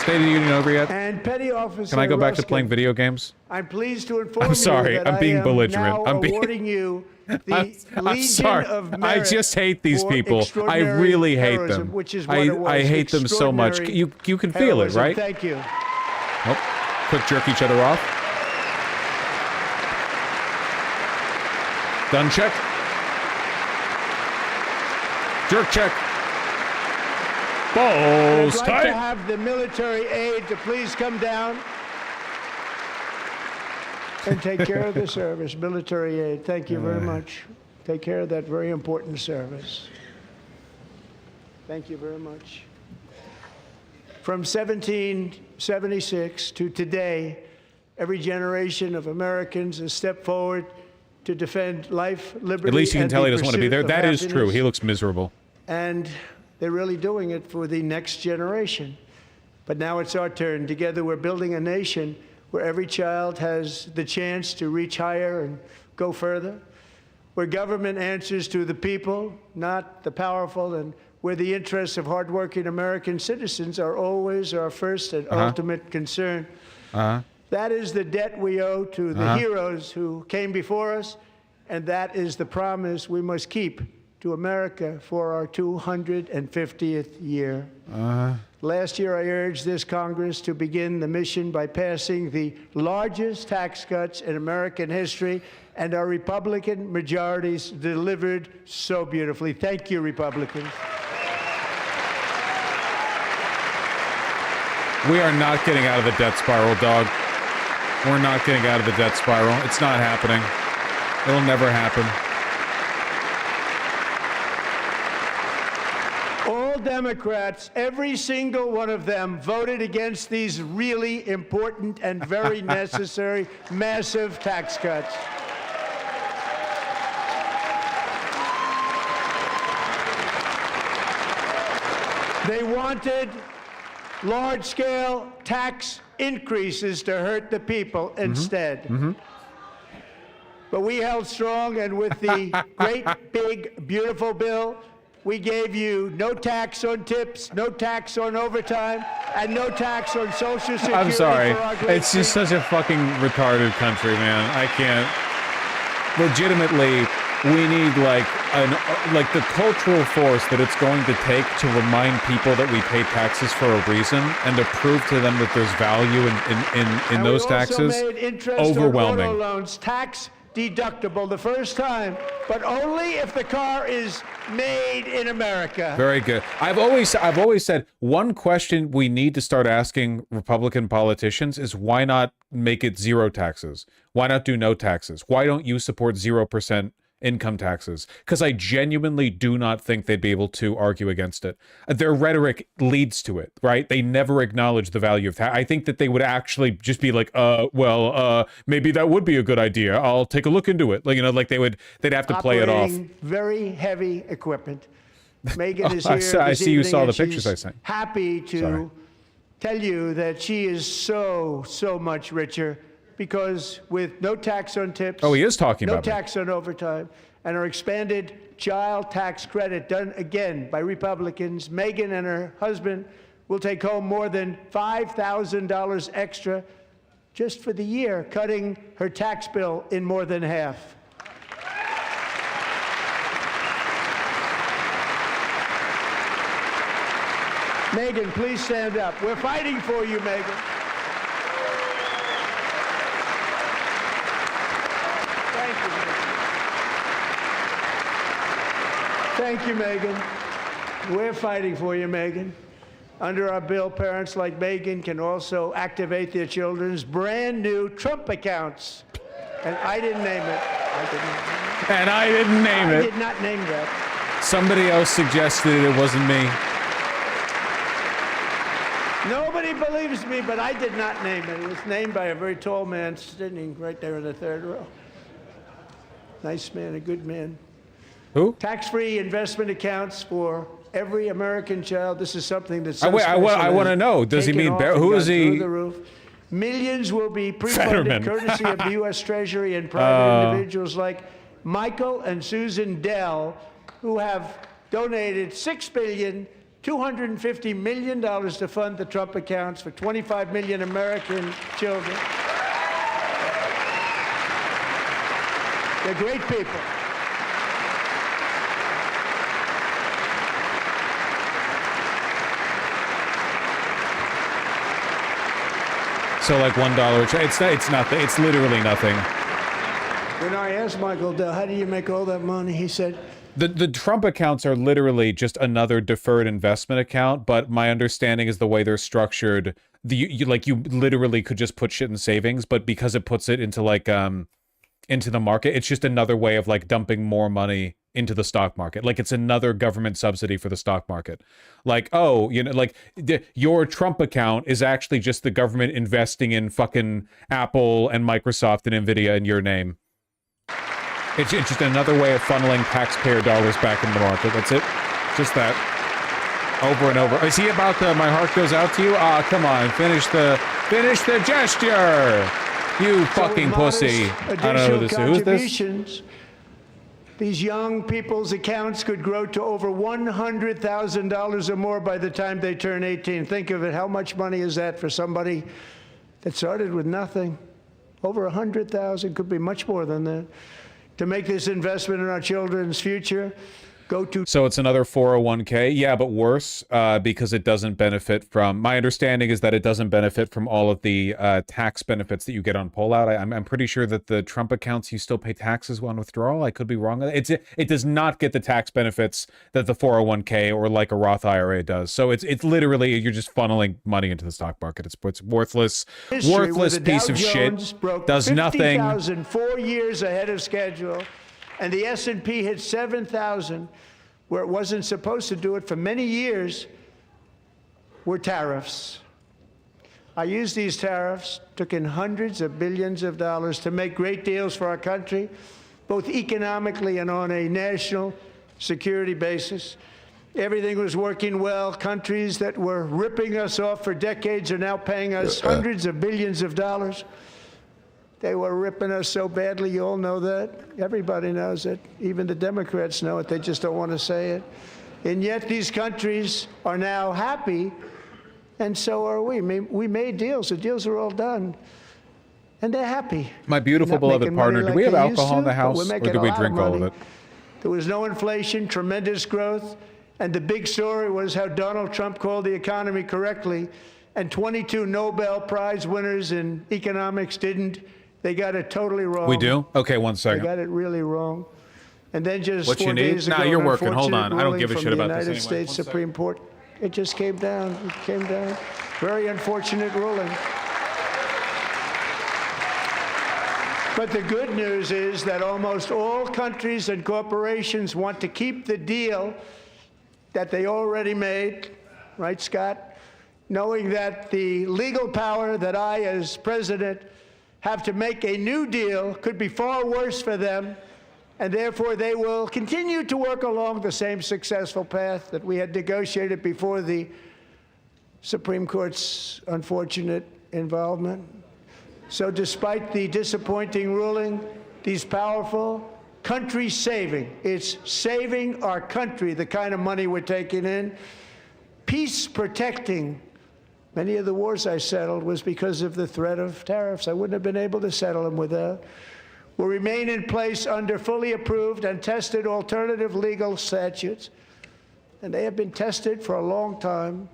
State of the Union over yet? And Petty Officer Can I go back to Ruskin, playing video games? I'm pleased to inform I'm sorry. you that I'm being I am belligerent. now I'm being... awarding you the I'm Legion sorry. of I Merit just hate these for people. I extraordinary really hate heroism, them. Which is what it was. I hate them so much. Extraordinary You can feel it, heroism. right? Thank you. Oh, quick jerk each other off. Gun check. Jerk check. Balls I'd like tight. to have the military aide to please come down and take care of the service. Military aide, thank you very much. Take care of that very important service. Thank you very much. From 1776 to today, every generation of Americans has stepped forward to defend life, liberty, At least you can and tell the he doesn't want to be pursuit there. of That is true. happiness. He looks miserable. And they're really doing it for the next generation. But now it's our turn. Together we're building a nation where every child has the chance to reach higher and go further, where government answers to the people, not the powerful, and where the interests of hardworking American citizens are always our first and ultimate concern. That is the debt we owe to the heroes who came before us, and that is the promise we must keep to America for our 250th year. Last year, I urged this Congress to begin the mission by passing the largest tax cuts in American history, and our Republican majorities delivered so beautifully. Thank you, Republicans. We are not getting out of the debt spiral, dog. We're not getting out of the debt spiral. It's not happening. It'll never happen. All Democrats, every single one of them, voted against these really important and very necessary, massive tax cuts. They wanted large-scale tax increases to hurt the people instead. But we held strong, and with the great, big, beautiful bill, we gave you no tax on tips, no tax on overtime, and no tax on Social Security. I'm sorry. For our great It's just such a fucking retarded country, man. I can't. Legitimately, we need like the cultural force that it's going to take to remind people that we pay taxes for a reason and to prove to them that there's value in those taxes. We also made interest overwhelming. on auto loans tax deductible the first time, but only if the car is made in America. Very good. I've always said one question we need to start asking Republican politicians is why not make it zero taxes? Why not do no taxes? Why don't you support 0% income taxes? Because I genuinely do not think they'd be able to argue against it. Their rhetoric leads to it, right? They never acknowledge the value of tax. I think that they would actually just be like, maybe that would be a good idea. I'll take a look into it. Like, you know, like they'd have to play it off. Very heavy equipment. Megan is here. I see you saw the she's pictures I sent. Happy to tell you that she is so much richer because with no tax on tips. Oh, he is talking about no tax on overtime, and our expanded child tax credit done again by Republicans, Megan and her husband will take home more than $5,000 extra just for the year, cutting her tax bill in more than half. Megan, please stand up. We're fighting for you, Megan. Thank you, Megan. We're fighting for you, Megan. Under our bill, parents like Megan can also activate their children's brand new Trump accounts. And I didn't name it. I didn't name it. I did not name that. Somebody else suggested it wasn't me. Nobody believes me, but I did not name it. It was named by a very tall man sitting right there in the third row. Nice man, a good man. Who? Tax-free investment accounts for every American child. This is something that's I want to know. Does he mean who is he? The roof. Millions will be pre-funded courtesy of the U.S. Treasury and private individuals like Michael and Susan Dell, who have donated $6.25 billion to fund the Trump accounts for 25 million American children. They're great people. So like $1. It's nothing. It's literally nothing. When I asked Michael Dell, how do you make all that money? He said, the Trump accounts are literally just another deferred investment account, but my understanding is the way they're structured, you literally could just put shit in savings, but because it puts it into like into the market, it's just another way of like dumping more money into the stock market. Like it's another government subsidy for the stock market. Like, oh, you know, like your Trump account is actually just the government investing in fucking Apple and Microsoft and Nvidia in your name. It's just another way of funneling taxpayer dollars back into the market. That's it. Just that. Over and over. Is he about the "my heart goes out to you"? Ah, come on, finish the gesture. You fucking pussy. I don't know who this is. Who is this? These young people's accounts could grow to over $100,000 or more by the time they turn 18. Think of it. How much money is that for somebody that started with nothing? Over 100,000, could be much more than that. To make this investment in our children's future, go to. So it's another 401k. Yeah, but worse because it doesn't benefit from, my understanding is that it doesn't benefit from all of the tax benefits that you get on pullout. I'm pretty sure that the Trump accounts, you still pay taxes on withdrawal. I could be wrong. It does not get the tax benefits that the 401k or like a Roth IRA does. So it's literally, you're just funneling money into the stock market. It's worthless, worthless piece of shit. Does nothing. 50,000 4 years ahead of schedule. And the S&P hit 7,000, where it wasn't supposed to do it for many years, were tariffs. I used these tariffs, took in hundreds of billions of dollars to make great deals for our country, both economically and on a national security basis. Everything was working well. Countries that were ripping us off for decades are now paying us hundreds of billions of dollars. They were ripping us so badly, you all know that. Everybody knows it. Even the Democrats know it. They just don't want to say it. And yet these countries are now happy, and so are we. We made deals. The deals are all done. And they're happy. My beautiful beloved partner, do we have alcohol in the house, or do we drink all of it? There was no inflation, tremendous growth, and the big story was how Donald Trump called the economy correctly, and 22 Nobel Prize winners in economics didn't. They got it totally wrong. We do? Okay, one second. They got it really wrong. And then just what 4 you need? days ago, Nah, you're working. Hold on. I don't ruling give a from shit the about this United anyway. States Supreme Court. It just came down. It came down. Very unfortunate ruling. But the good news is that almost all countries and corporations want to keep the deal that they already made, right, Scott? Knowing that the legal power that I, as president, have to make a new deal could be far worse for them, and therefore they will continue to work along the same successful path that we had negotiated before the Supreme Court's unfortunate involvement. So despite the disappointing ruling, these powerful, country-saving, it's saving our country, the kind of money we're taking in, peace-protecting. Many of the wars I settled was because of the threat of tariffs. I wouldn't have been able to settle them without. Will remain in place under fully approved and tested alternative legal statutes. And they have been tested for a long time.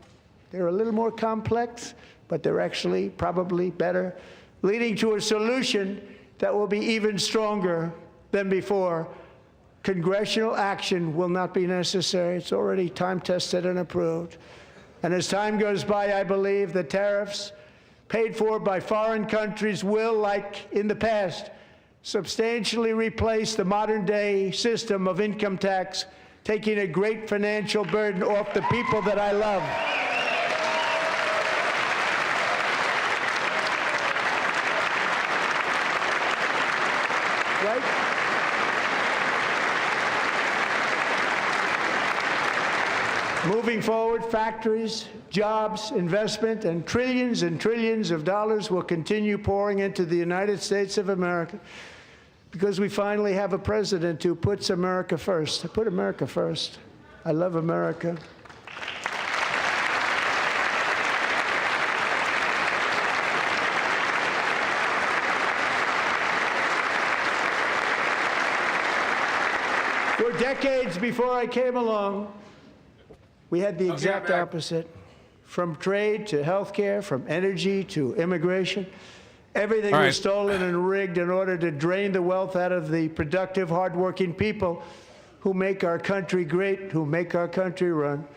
They're a little more complex, but they're actually probably better, leading to a solution that will be even stronger than before. Congressional action will not be necessary. It's already time-tested and approved. And as time goes by, I believe the tariffs paid for by foreign countries will, like in the past, substantially replace the modern-day system of income tax, taking a great financial burden off the people that I love. Right? Moving forward, factories, jobs, investment, and trillions of dollars will continue pouring into the United States of America because we finally have a president who puts America first. I put America first. I love America. For decades before I came along, we had the exact opposite. From trade to healthcare, from energy to immigration, everything was stolen and rigged in order to drain the wealth out of the productive, hardworking people who make our country great, who make our country run.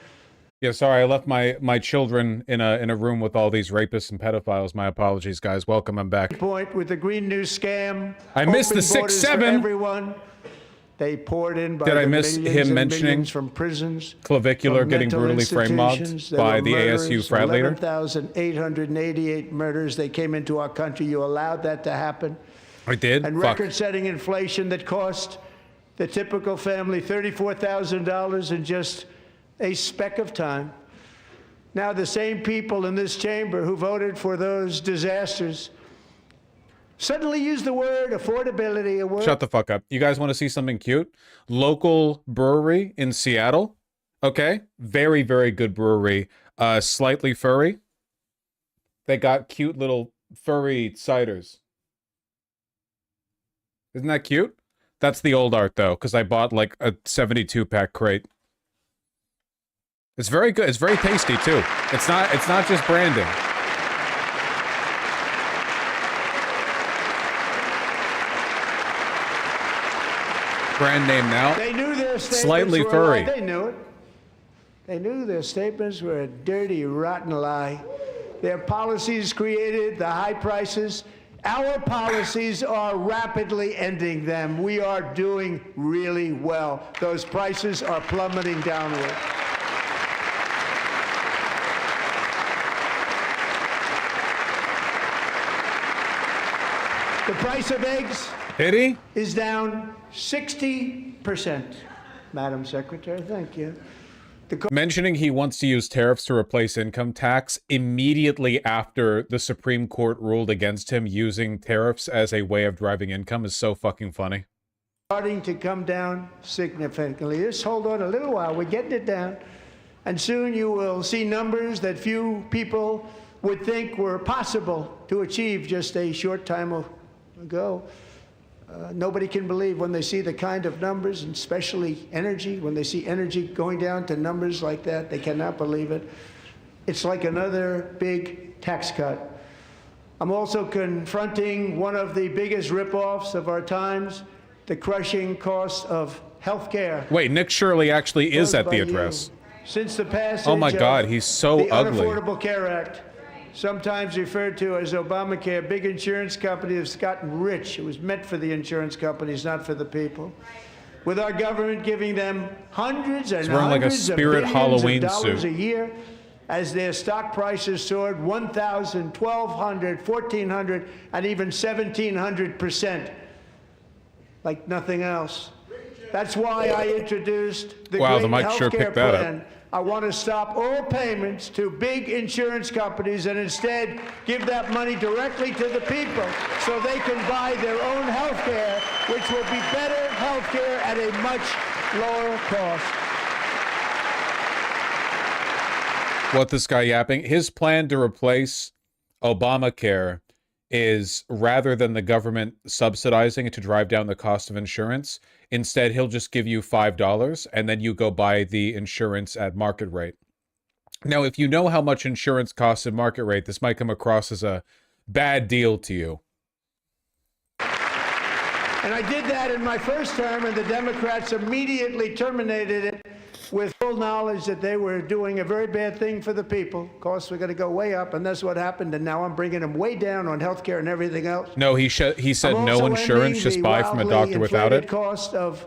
Yeah, sorry, I left my children in a room with all these rapists and pedophiles. My apologies, guys. Welcome, I'm back. Point with the Green New Scam. I missed the open borders 6-7. for everyone. They poured in by Did I the miss millions him and mentioning millions from prisons, clavicular from getting mental brutally frame-mobbed institutions. by There the were ASU murders, frat leader? 11,888 murders. They came into our country. You allowed that to happen. I did? And Fuck. record-setting inflation that cost the typical family $34,000 in just a speck of time. Now the same people in this chamber who voted for those disasters suddenly use the word affordability, a word. Shut the fuck up. You guys want to see something cute? Local brewery in Seattle. Okay. Very, very good brewery. Slightly furry. They got cute little furry ciders. Isn't that cute? That's the old art, though, because I bought, like, a 72-pack crate. It's very good. It's very tasty, too. It's not just branding. Brand name now. They knew their statements Slightly were furry. a lie. They knew it. They knew their statements were a dirty, rotten lie. Their policies created the high prices. Our policies are rapidly ending them. We are doing really well. Those prices are plummeting downward. The price of eggs is down 60%. Madam Secretary, thank you. Mentioning he wants to use tariffs to replace income tax immediately after the Supreme Court ruled against him using tariffs as a way of driving income is so fucking funny. Starting to come down significantly. Just hold on a little while. We're getting it down. And soon you will see numbers that few people would think were possible to achieve just a short time ago. Nobody can believe when they see the kind of numbers, and especially energy, when they see energy going down to numbers like that, they cannot believe it. It's like another big tax cut. I'm also confronting one of the biggest ripoffs of our times, the crushing cost of health care. Wait, Nick Shirley actually is at the address. Since the passage oh my God, of he's so the ugly. Unaffordable Care Act, sometimes referred to as Obamacare, big insurance companies have gotten rich. It was meant for the insurance companies, not for the people. With our government giving them hundreds and wearing hundreds like a Spirit of Halloween billions of dollars suit. a year, as their stock prices soared 1,000, 1,200, 1,400, and even 1,700%, like nothing else. That's why I introduced the wow, great the mic sure healthcare picked that plan. up. I want to stop all payments to big insurance companies and instead give that money directly to the people so they can buy their own health care, which will be better health care at a much lower cost. What this guy yapping? His plan to replace Obamacare is, rather than the government subsidizing it to drive down the cost of insurance, instead he'll just give you $5 and then you go buy the insurance at market rate. Now, if you know how much insurance costs at market rate, this might come across as a bad deal to you. And I did that in my first term, and the Democrats immediately terminated it with full knowledge that they were doing a very bad thing for the people. Costs were going to go way up, and that's what happened. And now I'm bringing them way down on health care and everything else. No, he said no insurance, just buy from a doctor without it. Cost of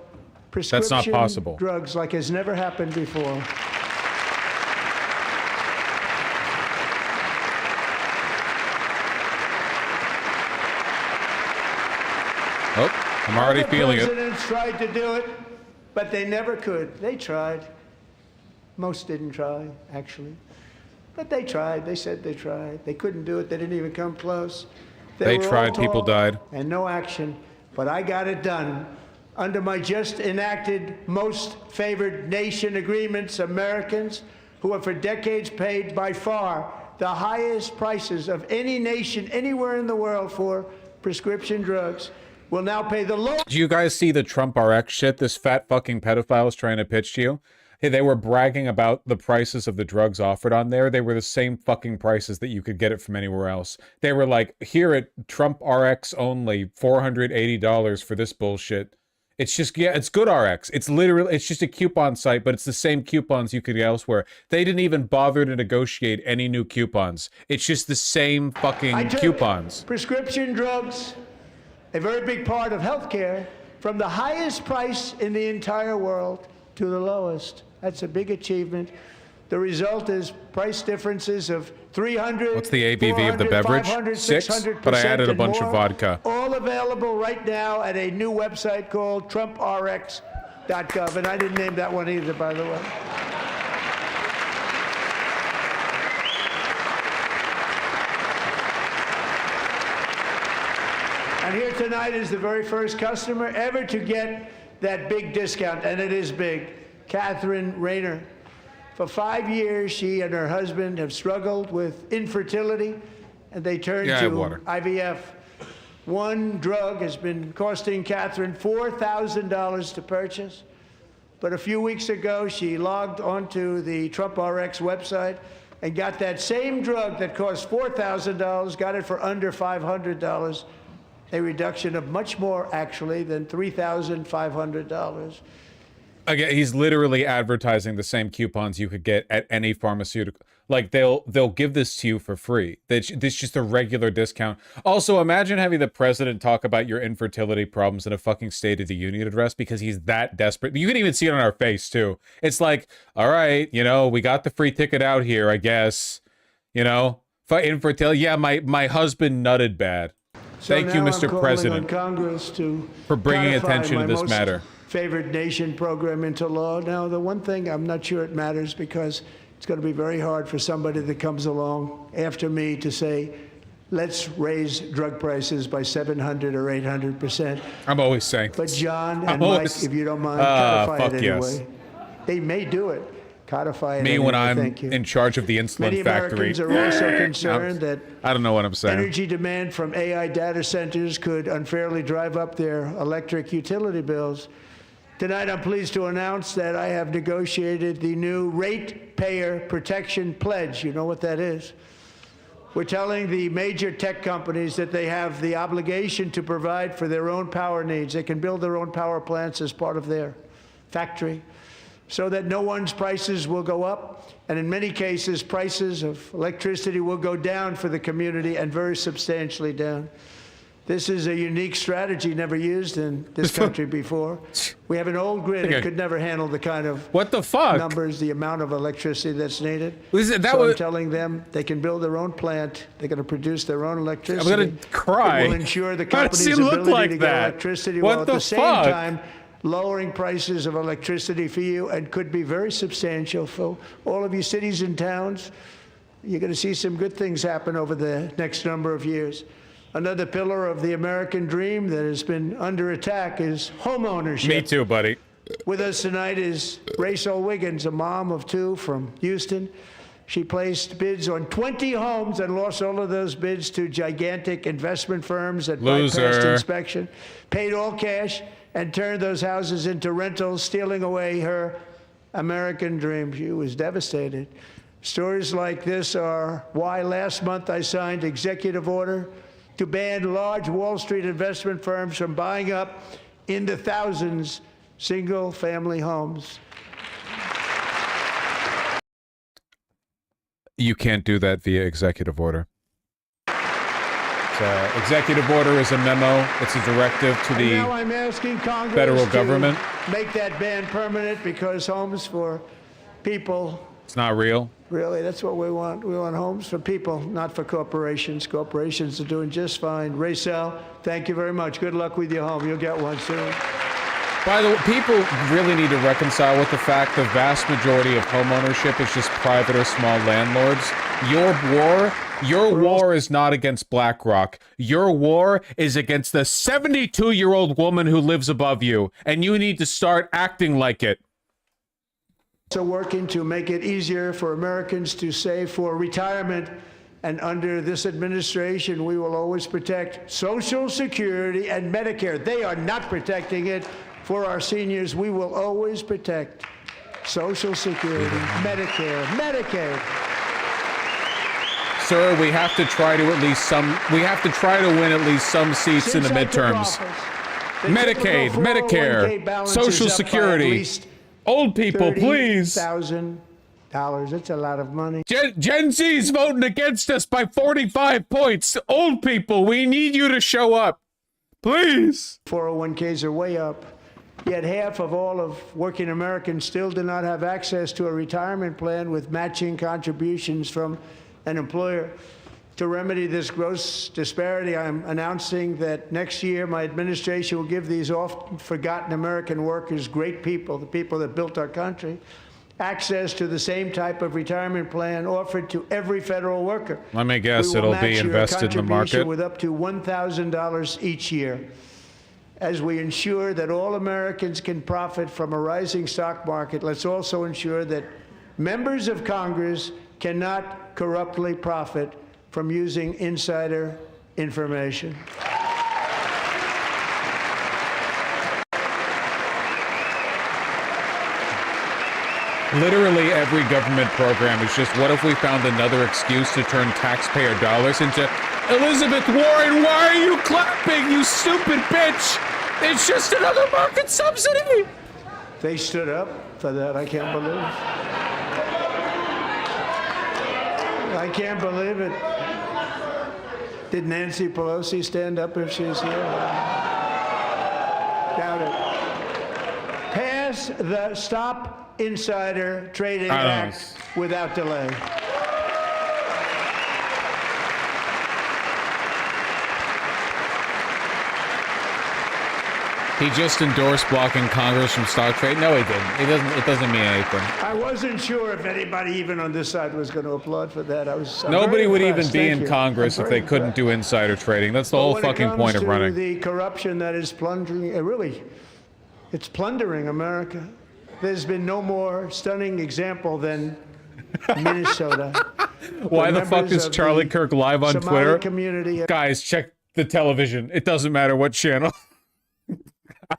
That's not possible. Drugs like has never happened before. Oh, I'm already feeling it. Presidents tried to do it, but they never could. They tried. Most didn't try, actually. But they tried. They said they tried. They couldn't do it. They didn't even come close. They were tried, all people talk died. And no action. But I got it done. Under my just enacted most favored nation agreements, Americans who have for decades paid by far the highest prices of any nation anywhere in the world for prescription drugs will now pay the lowest. Do you guys see the Trump RX shit this fat fucking pedophile is trying to pitch to you? Hey, they were bragging about the prices of the drugs offered on there. They were the same fucking prices that you could get it from anywhere else. They were like, here at Trump RX only, $480 for this bullshit. It's just, yeah, it's good RX. It's literally, it's just a coupon site, but it's the same coupons you could get elsewhere. They didn't even bother to negotiate any new coupons. It's just the same fucking coupons. Prescription drugs, a very big part of healthcare, from the highest price in the entire world to the lowest. That's a big achievement. The result is price differences of 300. What's the ABV of the beverage? 6, but I added a bunch of vodka. All available right now at a new website called TrumpRx.gov, and I didn't name that one either, by the way. And here tonight is the very first customer ever to get that big discount, and it is big. Catherine Rayner. For 5 years, she and her husband have struggled with infertility, and they turned to IVF. One drug has been costing Catherine $4,000 to purchase. But a few weeks ago, she logged onto the Trump RX website and got that same drug that cost $4,000, got it for under $500, a reduction of much more, actually, than $3,500. Again, he's literally advertising the same coupons you could get at any pharmaceutical. Like, they'll give this to you for free. This is just a regular discount. Also, imagine having the president talk about your infertility problems in a fucking State of the Union address because he's that desperate. You can even see it on our face, too. It's like, all right, you know, we got the free ticket out here, I guess. You know, infertility. Yeah, my husband nutted bad. So Thank you, Mr. President, on Congress to for bringing codify attention to my this most matter. Favored nation program into law. Now, the one thing I'm not sure it matters because it's going to be very hard for somebody that comes along after me to say, let's raise drug prices by 700 or 800%. I'm always saying. But John and Mike, if you don't mind, codify it anyway. Yes. They may do it. Codify it Me anyway. when I'm Thank you. in charge of the insulin Many factory. Americans are also concerned that I don't know what I'm saying. energy demand from AI data centers could unfairly drive up their electric utility bills. Tonight, I'm pleased to announce that I have negotiated the new Ratepayer Protection Pledge. You know what that is? We're telling the major tech companies that they have the obligation to provide for their own power needs. They can build their own power plants as part of their factory so that no one's prices will go up. And in many cases, prices of electricity will go down for the community and very substantially down. This is a unique strategy never used in this country before. We have an old grid that could never handle the kind of numbers, the amount of electricity that's needed. I'm telling them they can build their own plant. They're going to produce their own electricity. I'm going to cry. It will ensure the company's ability to get electricity while at the same time lowering prices of electricity for you, and could be very substantial for all of you cities and towns. You're going to see some good things happen over the next number of years. Another pillar of the American dream that has been under attack is homeownership. Me too, buddy. With us tonight is Rachel Wiggins, a mom of two from Houston. She placed bids on 20 homes and lost all of those bids to gigantic investment firms that bypassed inspection, paid all cash, and turned those houses into rentals, stealing away her American dream. She was devastated. Stories like this are why last month I signed executive order to ban large Wall Street investment firms from buying up in the thousands single-family homes. You can't do that via executive order. Executive order is a memo. It's a directive to the now I'm asking Congress federal government. To make that ban permanent because homes for people. It's not real. Really, that's what we want. We want homes for people, not for corporations. Corporations are doing just fine. Racel, thank you very much. Good luck with your home. You'll get one soon. By the way, people really need to reconcile with the fact the vast majority of homeownership is just private or small landlords. Your war is not against BlackRock. Your war is against the 72-year-old woman who lives above you, and you need to start acting like it. So working to make it easier for Americans to save for retirement. And under this administration, we will always protect Social Security and Medicare. They are not protecting it for our seniors. We will always protect Social Security, Medicare, Medicaid. Sir, we have to try to win at least some seats in the midterms. Medicaid, Medicare, Social Security. Old people, please. $30,000. That's a lot of money. Gen Z's voting against us by 45 points. Old people, we need you to show up. Please. 401ks are way up. Yet half of all of working Americans still do not have access to a retirement plan with matching contributions from an employer. To remedy this gross disparity, I'm announcing that next year my administration will give these often forgotten American workers, great people, the people that built our country, access to the same type of retirement plan offered to every federal worker. Let me guess, it'll be invested in the market with up to $1,000 each year, as we ensure that all Americans can profit from a rising stock market. Let's also ensure that members of Congress cannot corruptly profit from using insider information. Literally every government program is just, what if we found another excuse to turn taxpayer dollars into Elizabeth Warren, why are you clapping, you stupid bitch? It's just another market subsidy. They stood up for that. I can't believe it. I can't believe it. Did Nancy Pelosi stand up if she's here? Doubt it. Pass the Stop Insider Trading Act without delay. He just endorsed blocking Congress from stock trade. No, he didn't. It doesn't mean anything. I wasn't sure if anybody even on this side was going to applaud for that. Nobody would even be in Congress if they couldn't do insider trading. That's the whole fucking point of running. The corruption that is plundering, it's plundering America. There's been no more stunning example than Minnesota. Why the fuck is Charlie Kirk live on Twitter? Community. Guys, check the television. It doesn't matter what channel.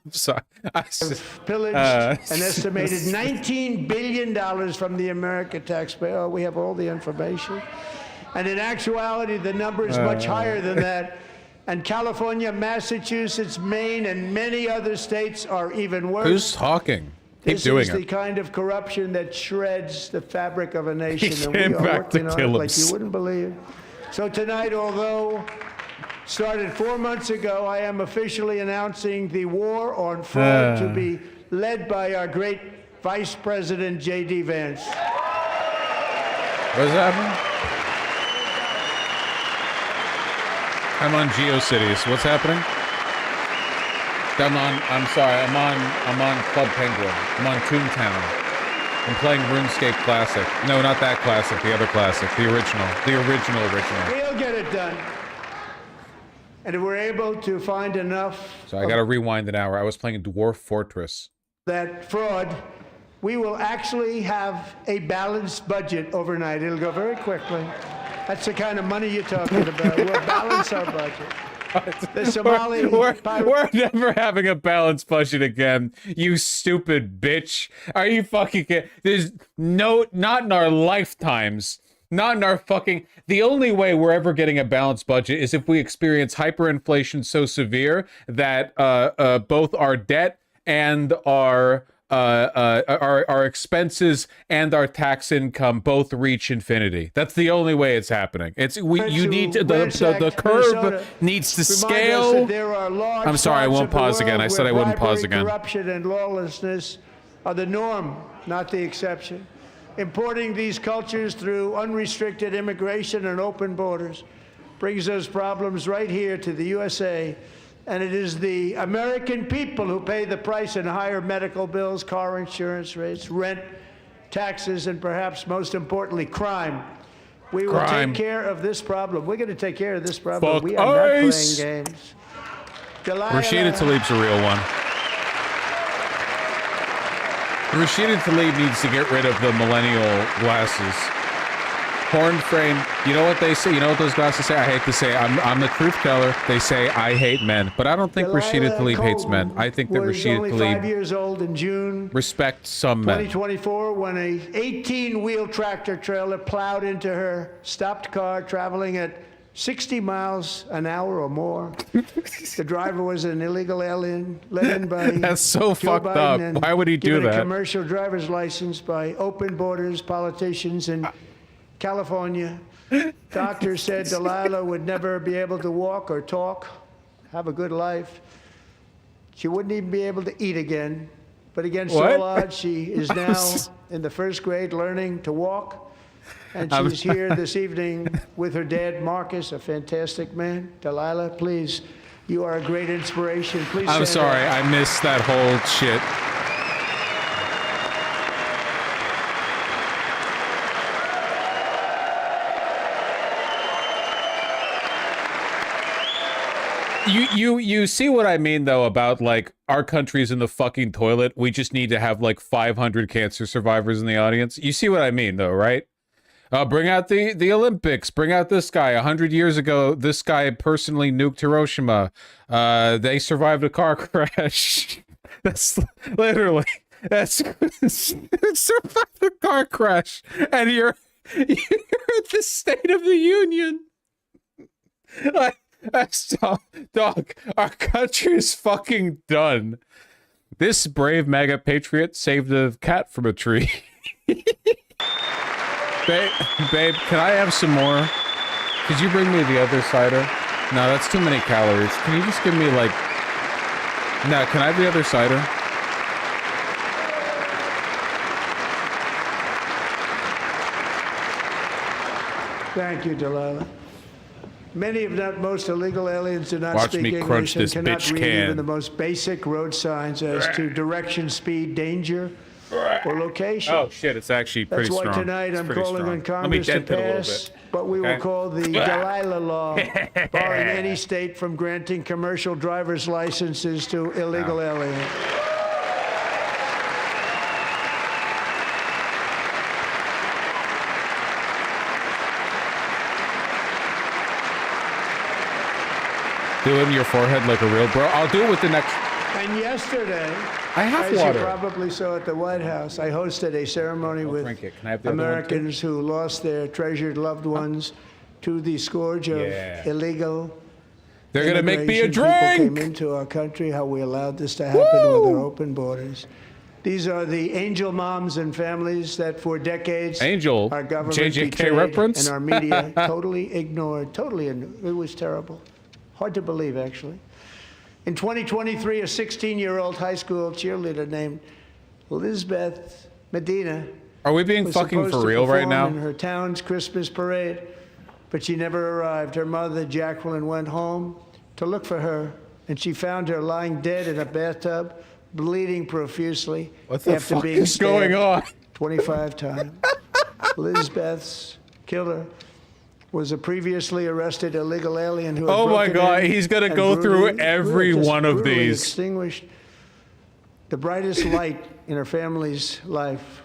I'm sorry. Pillaged an estimated $19 billion from the American taxpayer. Oh, we have all the information. And in actuality, the number is much higher than that. And California, Massachusetts, Maine, and many other states are even worse. Who's talking? Keep doing it. This is the kind of corruption that shreds the fabric of a nation. He and we came are back to working on it kill like you us. wouldn't believe. So tonight, although started 4 months ago, I am officially announcing the war on fraud to be led by our great Vice President J.D. Vance. What's happening? I'm on GeoCities. What's happening? I'm sorry. I'm on Club Penguin. I'm on Toontown. I'm playing RuneScape Classic. No, not that classic. The other classic. The original. The original. We'll get it done. And if we're able to find enough... So I gotta rewind an hour. I was playing Dwarf Fortress. ...that fraud, we will actually have a balanced budget overnight. It'll go very quickly. That's the kind of money you're talking about. We'll balance our budget. The Somali... We're never having a balanced budget again, you stupid bitch. Are you fucking kidding? There's not in our lifetimes. Not in our fucking... The only way we're ever getting a balanced budget is if we experience hyperinflation so severe that both our debt and our expenses and our tax income both reach infinity. That's the only way it's happening. The curve needs to scale. I'm sorry, I won't pause again. I said I wouldn't pause again. Corruption and lawlessness are the norm, not the exception. Importing these cultures through unrestricted immigration and open borders brings those problems right here to the USA. And it is the American people who pay the price in higher medical bills, car insurance rates, rent, taxes, and perhaps most importantly, crime. We will take care of this problem. We're going to take care of this problem. We are not playing games. Rashida Tlaib's a real one. Rashida Tlaib needs to get rid of the millennial glasses. Horn frame. You know what they say? You know what those glasses say? I hate to say I'm the truth teller. They say I hate men. But I don't think Rashida Tlaib hates men. I think that Rashida Tlaib was only 5 years old in June respects some men. 2024 when a 18-wheel tractor trailer plowed into her stopped car traveling at 60 miles an hour or more. The driver was an illegal alien let in by That's so Joe fucked Biden up. Why would he do given that? A commercial driver's license by open borders politicians in California. Doctors said Delilah would never be able to walk or talk, have a good life. She wouldn't even be able to eat again. But against all odds, she is now in the first grade learning to walk. And she's here this evening with her dad, Marcus, a fantastic man. Delilah, please, you are a great inspiration. Please I'm stand sorry, up. I missed that whole shit. You see what I mean though about like our country's in the fucking toilet. We just need to have like 500 cancer survivors in the audience. You see what I mean though, right? Bring out the Olympics. Bring out this guy. 100 years ago, this guy personally nuked Hiroshima. They survived a car crash. That's literally. That's survived a car crash, and you're at the State of the Union. Dog, our country is fucking done. This brave MAGA patriot saved a cat from a tree. Babe, can I have some more? Could you bring me the other cider? No, that's too many calories. Can you just give me like... No, can I have the other cider? Thank you, Delilah. Many, if not most, illegal aliens do not Watch speak me English crunch and this cannot bitch read can. even the most basic road signs as to direction, speed, danger, or location. Oh shit, it's actually pretty That's why strong. tonight It's I'm pretty calling strong. on Congress to Let me dent it a little pass bit. what we Okay. will call the Delilah Law, barring any state from granting commercial driver's licenses to illegal aliens. Do it in your forehead like a real bro. I'll do it with the next... And yesterday, I have as water. you probably saw at the White House, I hosted a ceremony with drink it. Can I have the other one, too? Americans who lost their treasured loved ones to the scourge of illegal. They're gonna make me a immigration. People drink! came into our country, how we allowed this to happen with our open borders. These are the angel moms and families that for decades our government JJK betrayed reference? and our media totally ignored. It was terrible. Hard to believe, actually. In 2023, a 16-year-old high school cheerleader named Elizabeth Medina Are we being was fucking supposed for to real right perform now? in her town's Christmas parade, but she never arrived. Her mother, Jacqueline, went home to look for her, and she found her lying dead in a bathtub, bleeding profusely What the after fuck being is going stabbed on? 25 times. Elizabeth's killer was a previously arrested illegal alien who had Oh my broken God, in he's gonna and go through brutally- every just one of brutally these. Extinguished the brightest light in her family's life,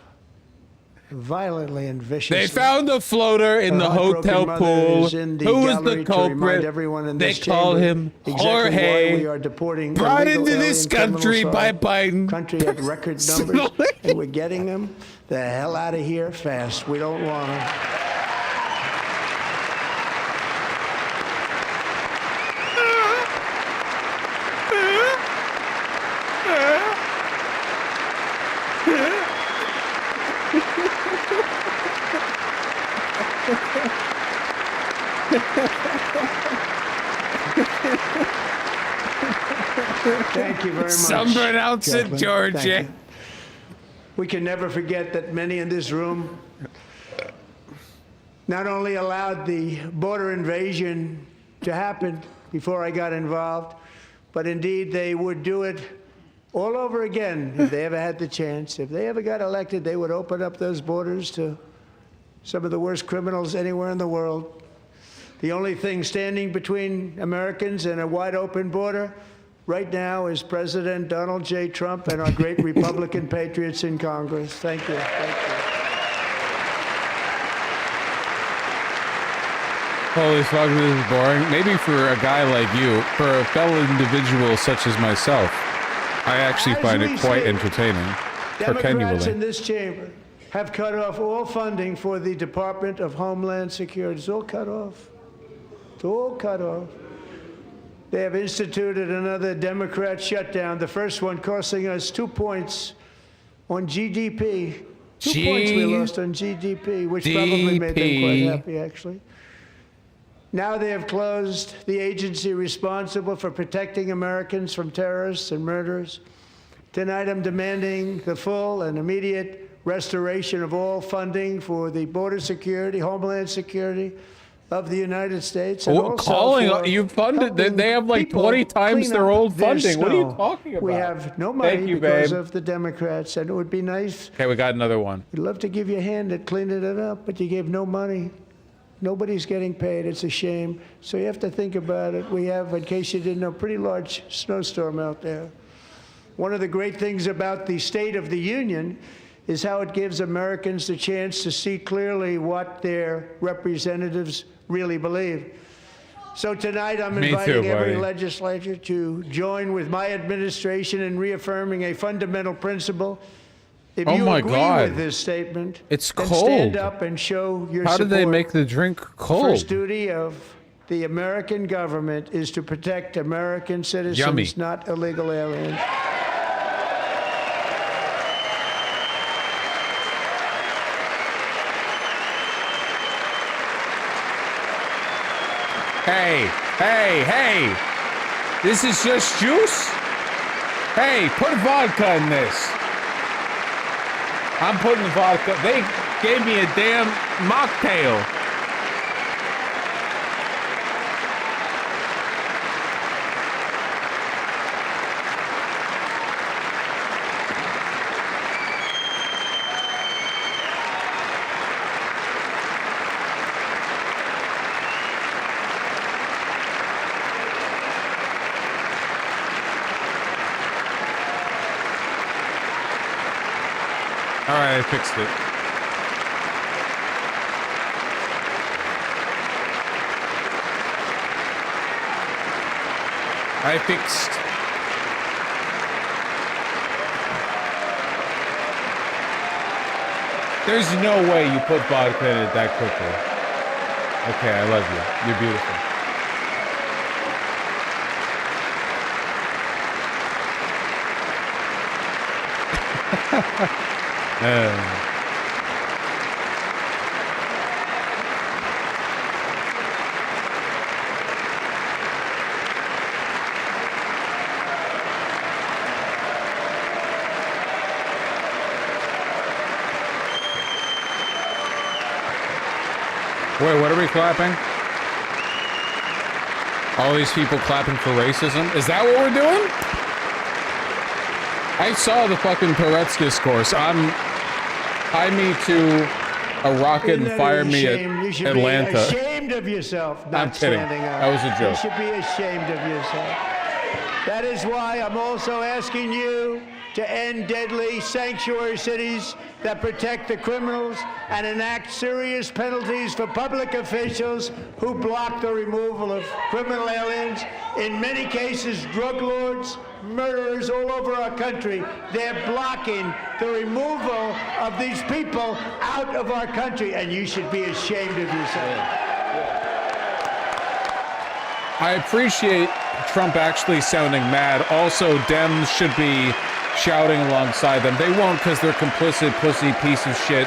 violently and viciously. They found a floater in Her the heartbroken hotel mother pool. is in the Who was gallery the to remind culprit? everyone in They this call chamber him exactly why Jorge. we are deporting Brought illegal into this alien country criminals by our Biden. Country at record numbers, and we're getting them the hell out of here fast. We don't want them. Thank you very much. Some pronounce it Jacqueline. Georgia. Thank you. We can never forget that many in this room not only allowed the border invasion to happen before I got involved, but indeed they would do it all over again if they ever had the chance. If they ever got elected, they would open up those borders to some of the worst criminals anywhere in the world. The only thing standing between Americans and a wide open border right now is President Donald J. Trump and our great Republican patriots in Congress. Thank you. Thank you. Holy fuck, this is boring. Maybe for a guy like you, for a fellow individual such as myself, I actually As find we it quite speak, entertaining. Democrats Continually. in this chamber have cut off all funding for the Department of Homeland Security. It's all cut off. It's all cut off. They have instituted another Democrat shutdown, the first one costing us 2 points on GDP. 2 points we lost on GDP, which probably made them quite happy, actually. Now they have closed the agency responsible for protecting Americans from terrorists and murderers. Tonight I'm demanding the full and immediate restoration of all funding for the border security, homeland security of the United States. And also you funded, they have like people 20 times clean their up old their funding. What are you snow. talking about? We have no money Thank you, because babe. of the Democrats, and it would be nice. Okay, we got another one. We'd love to give you a hand at cleaning it up, but you gave no money. Nobody's getting paid. It's a shame. So you have to think about it. We have, in case you didn't know, a pretty large snowstorm out there. One of the great things about the State of the Union is how it gives Americans the chance to see clearly what their representatives really believe. So tonight I'm inviting every legislature to join with my administration in reaffirming a fundamental principle If Oh you my agree God. with this statement, It's then cold. stand up and show your How support. did they make the drink The cold? first duty of the American government is to protect American citizens, Yummy. not illegal aliens. Hey, hey, hey. This is just juice? Hey, put vodka in this. I'm putting vodka. They gave me a damn mocktail. All right, I fixed it. I fixed. There's no way you put vodka in it that quickly. Okay, I love you. You're beautiful. Wait, what are we clapping? All these people clapping for racism? Is that what we're doing? I saw the fucking Tourette's discourse. Tie me to a rocket and fire me at You should Atlanta. be ashamed of yourself, not I'm kidding. standing up. That was a joke. You should be ashamed of yourself. That is why I'm also asking you to end deadly sanctuary cities that protect the criminals and enact serious penalties for public officials who block the removal of criminal aliens. In many cases, drug lords, murderers all over our country, they're blocking the removal of these people out of our country, and you should be ashamed of yourself. I appreciate Trump actually sounding mad. Also, Dems should be shouting alongside them. They won't because they're complicit, pussy, piece of shit,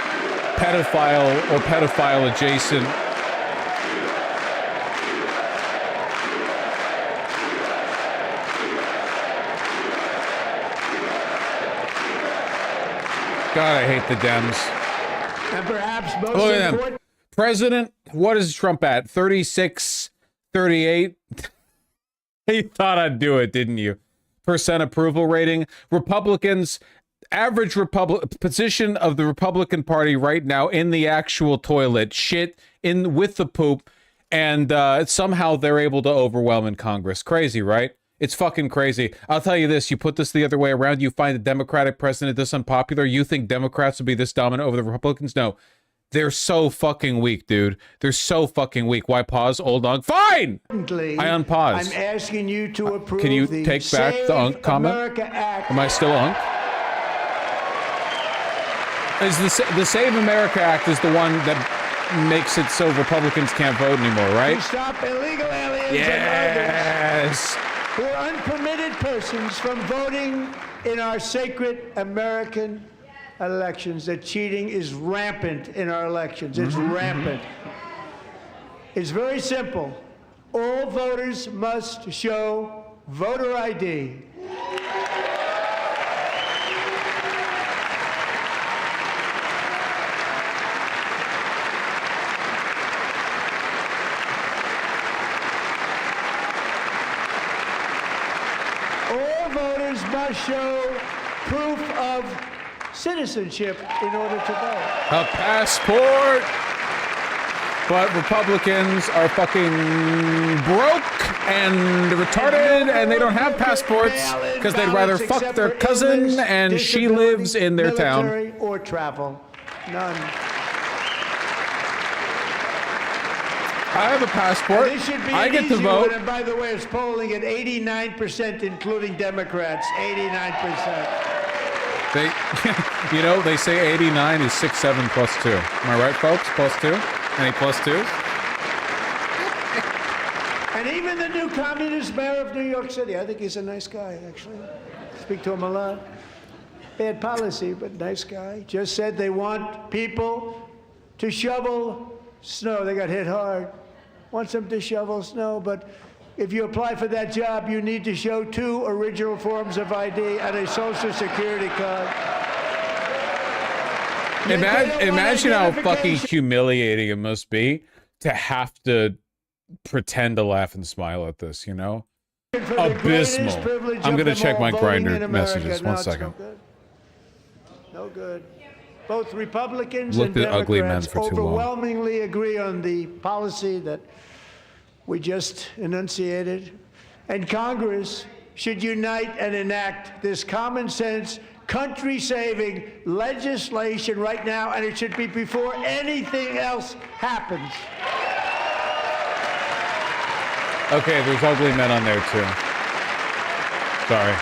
pedophile or pedophile adjacent. God, I hate the Dems. And perhaps most Look at them. important. President, what is Trump at? 36, 38? You thought I'd do it, didn't you? Percent approval rating. Republicans, average position of the Republican Party right now in the actual toilet. Shit in with the poop. And somehow they're able to overwhelm in Congress. Crazy, right? It's fucking crazy. I'll tell you this, you put this the other way around, you find the Democratic president this unpopular, you think Democrats would be this dominant over the Republicans? No. They're so fucking weak, dude. They're so fucking weak. Why pause? Old dog. Fine! I unpause. I'm asking you to approve Can you the take back the Save comment? America Act. Am I still unk? Is the Save America Act is the one that makes it so Republicans can't vote anymore, right? To stop illegal aliens Yes! and others who are unpermitted persons from voting in our sacred American elections. That cheating is rampant in our elections. It's rampant. It's very simple. All voters must show voter ID. All voters must show proof of citizenship in order to vote. A passport! But Republicans are fucking broke and retarded and they don't have passports because they'd rather fuck their cousin and she lives in their town. Military or travel. None. I have a passport. This should be I an get to easy vote. one, and by the way, it's polling at 89%, including Democrats. 89%. They, you know, they say 89 is 6'7" plus 2. Am I right, folks? Plus 2? Any plus 2s? And even the new communist mayor of New York City, I think he's a nice guy, actually. Speak to him a lot. Bad policy, but nice guy. Just said they want people to shovel snow. They got hit hard. Wants them to shovel snow, but if you apply for that job, you need to show 2 original forms of ID and a Social Security card. Imagine how fucking humiliating it must be to have to pretend to laugh and smile at this, you know? Abysmal. I'm going to check my Grindr messages. 1 second. No good. Both Republicans Looked and at ugly men Democrats for too long. overwhelmingly agree on the policy that we just enunciated. And Congress should unite and enact this common sense, country-saving legislation right now, and it should be before anything else happens. Okay, there's ugly men on there too. Sorry.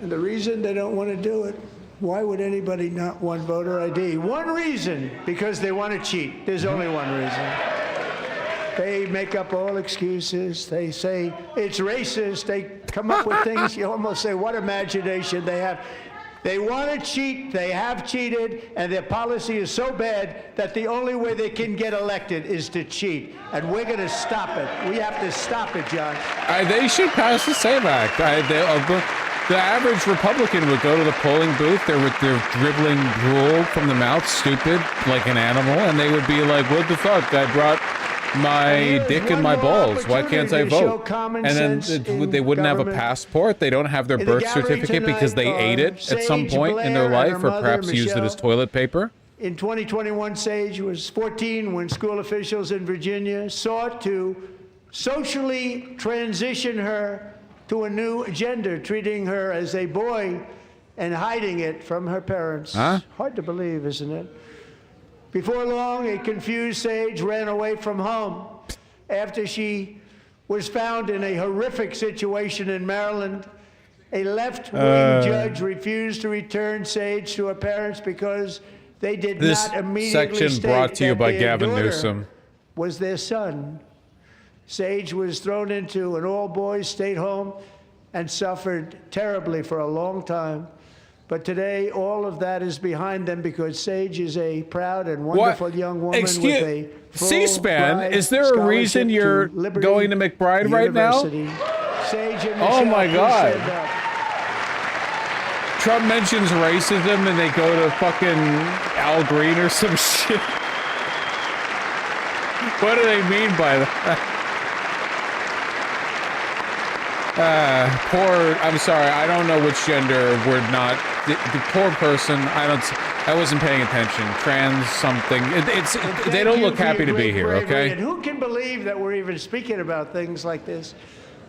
And the reason they don't want to do it, why would anybody not want voter ID? One reason, because they want to cheat. There's only one reason. They make up all excuses. They say it's racist. They come up with things. You almost say, what imagination they have. They want to cheat. They have cheated. And their policy is so bad that the only way they can get elected is to cheat. And we're going to stop it. We have to stop it, John. They should pass the SAVE Act. The average Republican would go to the polling booth. They're dribbling drool from the mouth, stupid, like an animal. And they would be like, what the fuck? I brought my dick and my balls. Why can't I vote? And then they wouldn't have a passport. They don't have their birth certificate because they ate it at some point in their life, or perhaps used it as toilet paper. In 2021, Sage was 14 when school officials in Virginia sought to socially transition her to a new gender, treating her as a boy and hiding it from her parents. Huh? Hard to believe, isn't it? Before long, a confused Sage ran away from home after she was found in a horrific situation in Maryland. A left-wing judge refused to return Sage to her parents because they did not immediately section state brought to you that by their Gavin daughter Newsom. was their son. Sage was thrown into an all-boys state home and suffered terribly for a long time. But today, all of that is behind them because Sage is a proud and wonderful young woman with a full C-SPAN, ride is there a reason scholarship you're to Liberty going to McBride right now? University. Sage and Oh Michelle, my please God. stand up. Trump mentions racism and they go to fucking Al Green or some shit. What do they mean by that? I'm sorry, I don't know which gender we're not. The poor person, I wasn't paying attention. Trans something. They don't look happy to be here, okay? And who can believe that we're even speaking about things like this?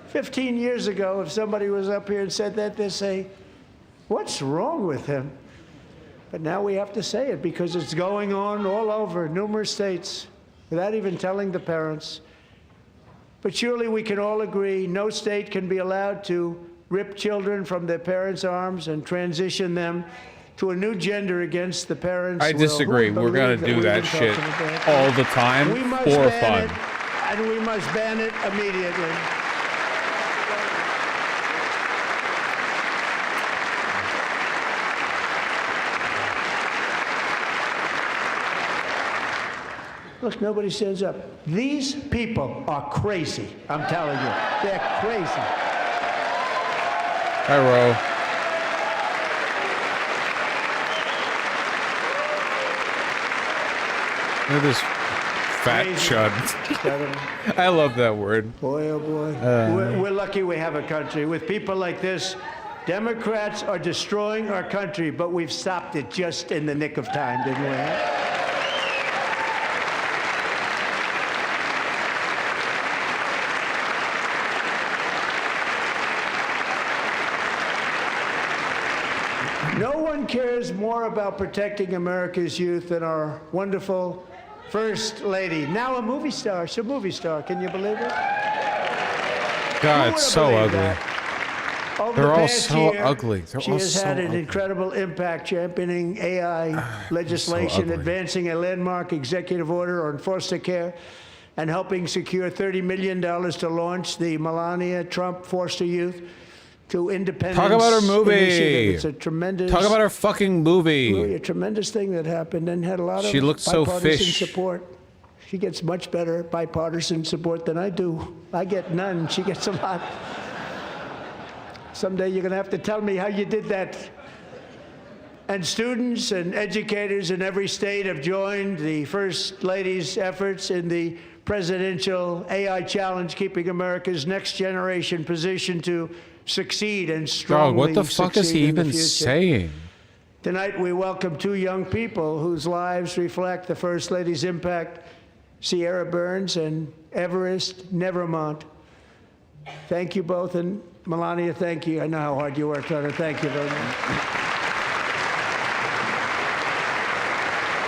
15 years ago, if somebody was up here and said that, they'd say, what's wrong with him? But now we have to say it because it's going on all over numerous states without even telling the parents. But surely we can all agree no state can be allowed to rip children from their parents' arms and transition them to a new gender against the parents' I disagree. We're going to do that shit all the time for fun. And we must ban it immediately. Look, nobody stands up. These people are crazy. I'm telling you, they're crazy. Hi, Ro. Look at this fat chud. I love that word. Boy, oh boy. We're lucky we have a country. With people like this, Democrats are destroying our country, but we've stopped it just in the nick of time, didn't we? No one cares more about protecting America's youth than our wonderful First Lady, now a movie star. She's a movie star. Can you believe it? God, it's so ugly. They're all so year, ugly. She has had an incredible impact championing AI legislation, advancing a landmark executive order on foster care, and helping secure $30 million to launch the Melania Trump Foster Youth to Independence. Talk about her movie. Initiative. It's a tremendous. Talk about her fucking movie. Really a tremendous thing that happened and had a lot of She looked so bipartisan fish. support. She gets much better bipartisan support than I do. I get none. She gets a lot. Someday you're going to have to tell me how you did that. And students and educators in every state have joined the First Lady's efforts in the presidential AI challenge, keeping America's next generation positioned to succeed and strongly Dog, what the fuck is he succeed in the even future. saying? Tonight we welcome two young people whose lives reflect the First Lady's impact, Sierra Burns and Everest Nevermont. Thank you both, and Melania, thank you. I know how hard you worked on it. Thank you very much.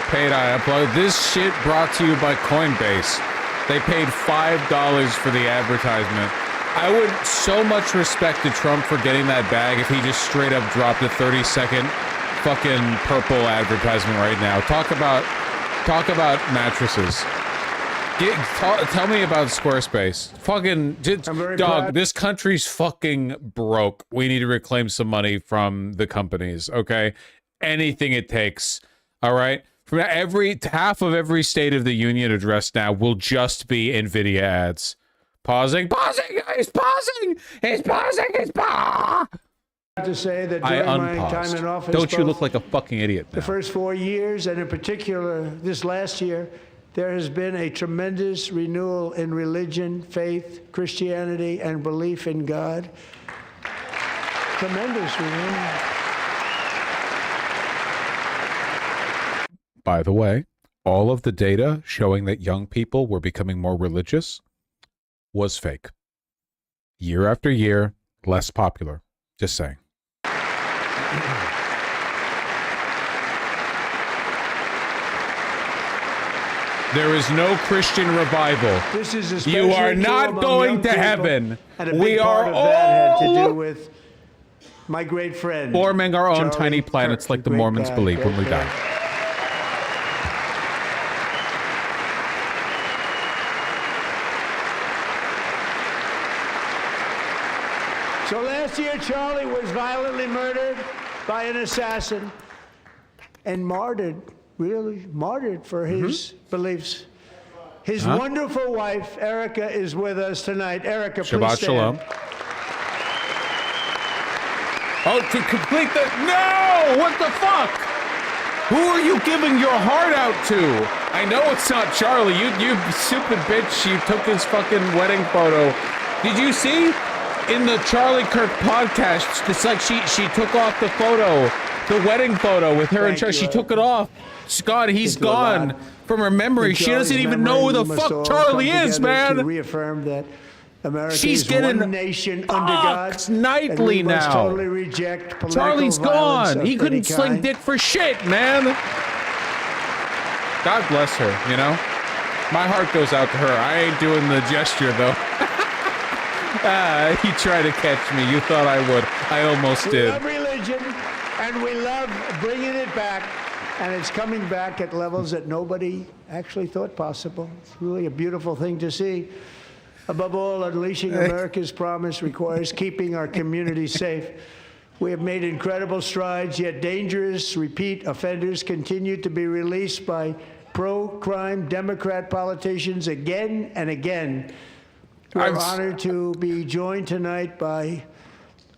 Paid I upload. This shit brought to you by Coinbase. They paid $5 for the advertisement. I would so much respect to Trump for getting that bag if he just straight up dropped a 30-second fucking purple advertisement right now. Talk about mattresses. Tell me about Squarespace. Fucking dog, proud. this country's fucking broke. We need to reclaim some money from the companies, okay? Anything it takes. All right? From half of every State of the Union address now will just be Nvidia ads. Pausing, he's pausing, To say that I during my time unpaused. in office, Don't you both look like a fucking idiot the now? first 4 years, and in particular this last year, there has been a tremendous renewal in religion, faith, Christianity, and belief in God. Tremendous renewal. By the way, all of the data showing that young people were becoming more religious was fake. Year after year, less popular. Just saying. There is no Christian revival. This is especially You are true not among going young to people, heaven. and a big We part are of that had to all do with my great friend forming our own Charlie tiny planets Kirk, like the great Mormons guy, believe when we great guy. die. So last year, Charlie was violently murdered by an assassin and martyred, really martyred for his beliefs. His wonderful wife, Erica, is with us tonight. Erica, please Shabbat stand. shalom. Oh, to complete the... No! What the fuck? Who are you giving your heart out to? I know it's not Charlie. You stupid bitch. You took his fucking wedding photo. Did you see? In the Charlie Kirk podcast, it's like she took off the photo, the wedding photo with her and Charlie. She took it off. Scott, he's gone from her memory. She doesn't even know who the fuck Charlie is, man. Reaffirm that America She's is getting one nation under God. nightly and we must now. totally reject political Charlie's violence gone. of He couldn't any sling kind. dick for shit, man. God bless her, you know? My heart goes out to her. I ain't doing the gesture, though. You tried to catch me. You thought I would. I almost We did. love religion, and we love bringing it back, and it's coming back at levels that nobody actually thought possible. It's really a beautiful thing to see. Above all, unleashing America's promise requires keeping our communities safe. We have made incredible strides, yet dangerous repeat offenders continue to be released by pro-crime Democrat politicians again and again. We're honored to be joined tonight by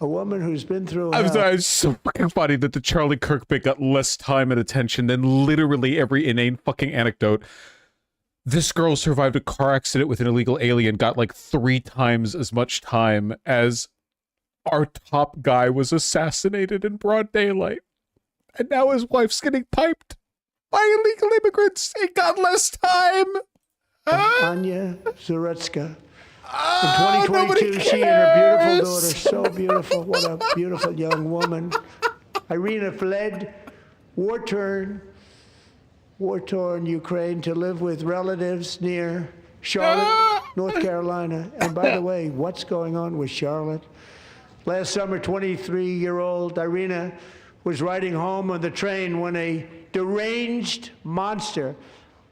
a woman who's been through hell. It's so fucking funny that the Charlie Kirk bit got less time and attention than literally every inane fucking anecdote. This girl survived a car accident with an illegal alien, got like 3 times as much time as our top guy was assassinated in broad daylight. And now his wife's getting piped by illegal immigrants. It got less time. Anya Zarutska. In 2022, she and her beautiful daughter, so beautiful, what a beautiful young woman, Irina fled war-torn Ukraine to live with relatives near Charlotte, North Carolina. And by the way, what's going on with Charlotte? Last summer, 23-year-old Irina was riding home on the train when a deranged monster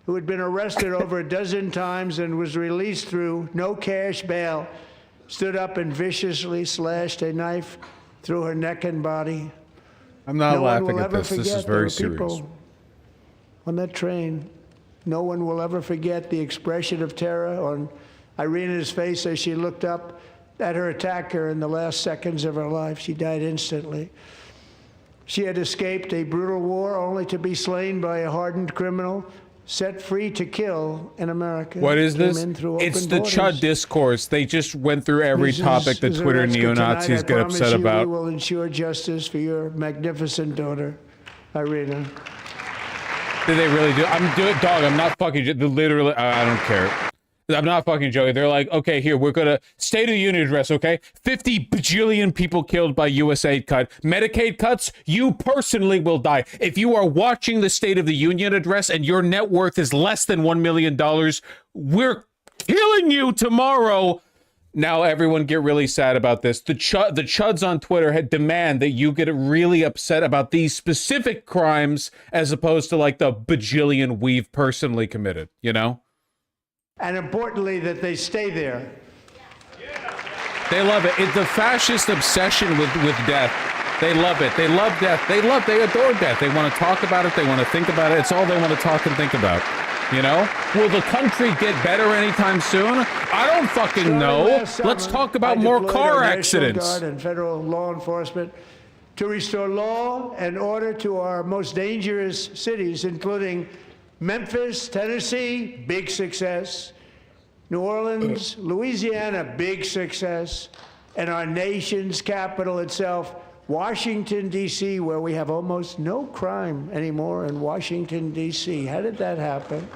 who had been arrested over a dozen times and was released through no cash bail stood up and viciously slashed a knife through her neck and body. I'm not No one laughing will at ever this. This is forget there were very serious. people on that train. No one will ever forget the expression of terror on Irina's face as she looked up at her attacker in the last seconds of her life. She died instantly. She had escaped a brutal war only to be slain by a hardened criminal set free to kill in America. What is Came this? in through It's open the borders. Chud discourse. They just went through every topic that Mrs. Twitter Zaretsky, neo-Nazis tonight, get I promise upset you about. We will ensure justice for your magnificent daughter, Irina. Did they really do? Dog. I'm not fucking. Literally, I don't care. I'm not fucking joking. They're like, okay, here, we're gonna State of the Union address, okay? 50 bajillion people killed by USAID cut. Medicaid cuts, you personally will die. If you are watching the State of the Union address and your net worth is less than $1 million, we're killing you tomorrow. Now everyone get really sad about this. The chuds on Twitter had demand that you get really upset about these specific crimes as opposed to like the bajillion we've personally committed, you know? And importantly, that they stay there. They love it. It's the fascist obsession with death. They love it. They love death. They adore death. They want to talk about it. They want to think about it. It's all they want to talk and think about. You know? Will the country get better anytime soon? I don't fucking know. Let's talk about more car accidents. National Guard and federal law enforcement to restore law and order to our most dangerous cities, including Memphis, Tennessee, big success. New Orleans, Louisiana, big success. And our nation's capital itself, Washington, D.C., where we have almost no crime anymore in Washington, D.C. How did that happen?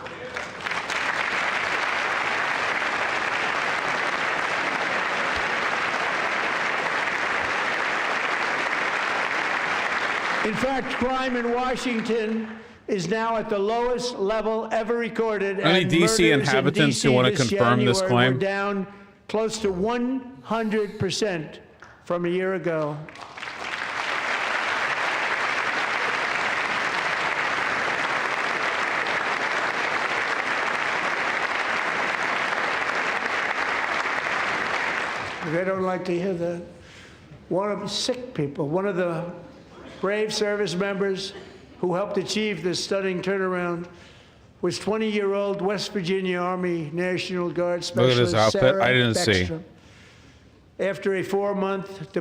In fact, crime in Washington is now at the lowest level ever recorded. Any DC inhabitants who want to confirm this claim? We're down close to 100% from a year ago. They don't like to hear that. One of the sick people, one of the brave service members who helped achieve this stunning turnaround was 20-year-old West Virginia Army National Guard Specialist Look at his outfit. Sarah I didn't see. Beckstrom. After a 4-month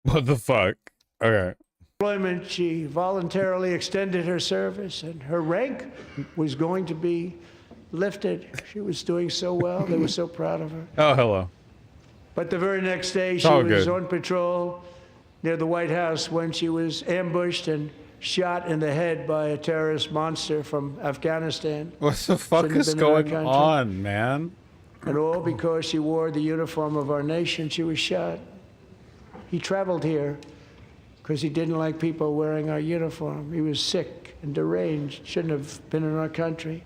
What the fuck? Okay. deployment, she voluntarily extended her service, and her rank was going to be lifted. She was doing so well. They were so proud of her. Oh, hello. But the very next day, she all was good. on patrol near the White House when she was ambushed and shot in the head by a terrorist monster from Afghanistan. What the fuck Shouldn't have is been in our going country. on, man? And all because she wore the uniform of our nation, she was shot. He traveled here because he didn't like people wearing our uniform. He was sick and deranged, shouldn't have been in our country.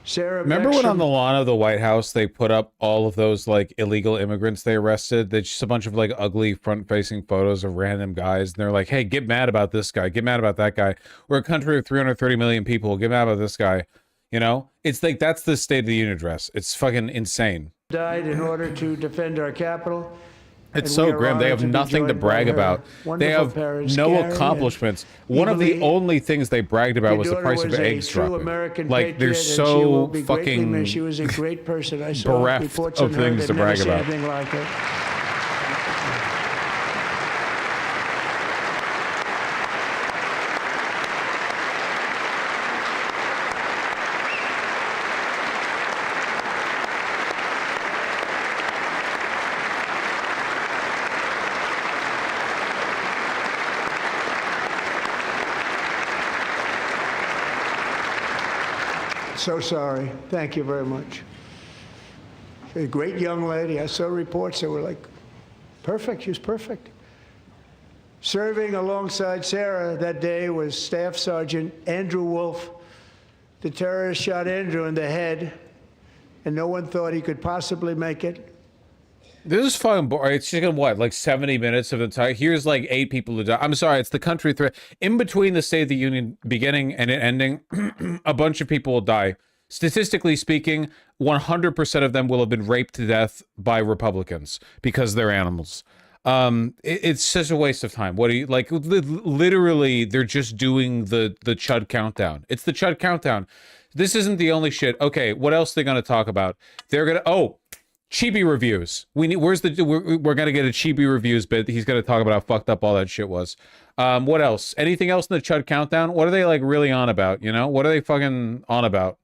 Sarah Remember when on Beckstrom- the lawn of the White House they put up all of those like illegal immigrants they arrested? They just a bunch of like ugly front-facing photos of random guys, and they're like, "Hey, get mad about this guy. Get mad about that guy. We're a country of 330 million people. Get mad about this guy." You know, it's like that's the State of the Union address. It's fucking insane. died in order to defend our capital. It's And so we are grim. They honored have to be nothing to joined by brag her about. They wonderful have parents, no Gary and accomplishments. One of the Evilly. only things they bragged about Your was the daughter price of was a eggs true dropping. American Like they're patriot, and she will so be greatly missed. She fucking was a great person. I saw bereft reports of on her. things They've to never brag seen about. anything like it. So sorry. Thank you very much. A great young lady. I saw reports that were like, perfect. She was perfect. Serving alongside Sarah that day was Staff Sergeant Andrew Wolf. The terrorist shot Andrew in the head, and no one thought he could possibly make it. This is fucking boring. It's just gonna, what, like 70 minutes of the time? Here's like 8 people who die. I'm sorry, it's the country threat. In between the State of the Union beginning and it ending, a bunch of people will die. Statistically speaking, 100% of them will have been raped to death by Republicans because they're animals. It's such a waste of time. What do you, like, literally, they're just doing the Chud countdown. It's the Chud countdown. This isn't the only shit. Okay, what else are they gonna talk about? They're gonna, oh, Chibi reviews. We need, where's the, we're gonna get a Chibi reviews bit. He's gonna talk about how fucked up all that shit was. What else? Anything else in the Chud countdown? What are they like really on about? You know, what are they fucking on about?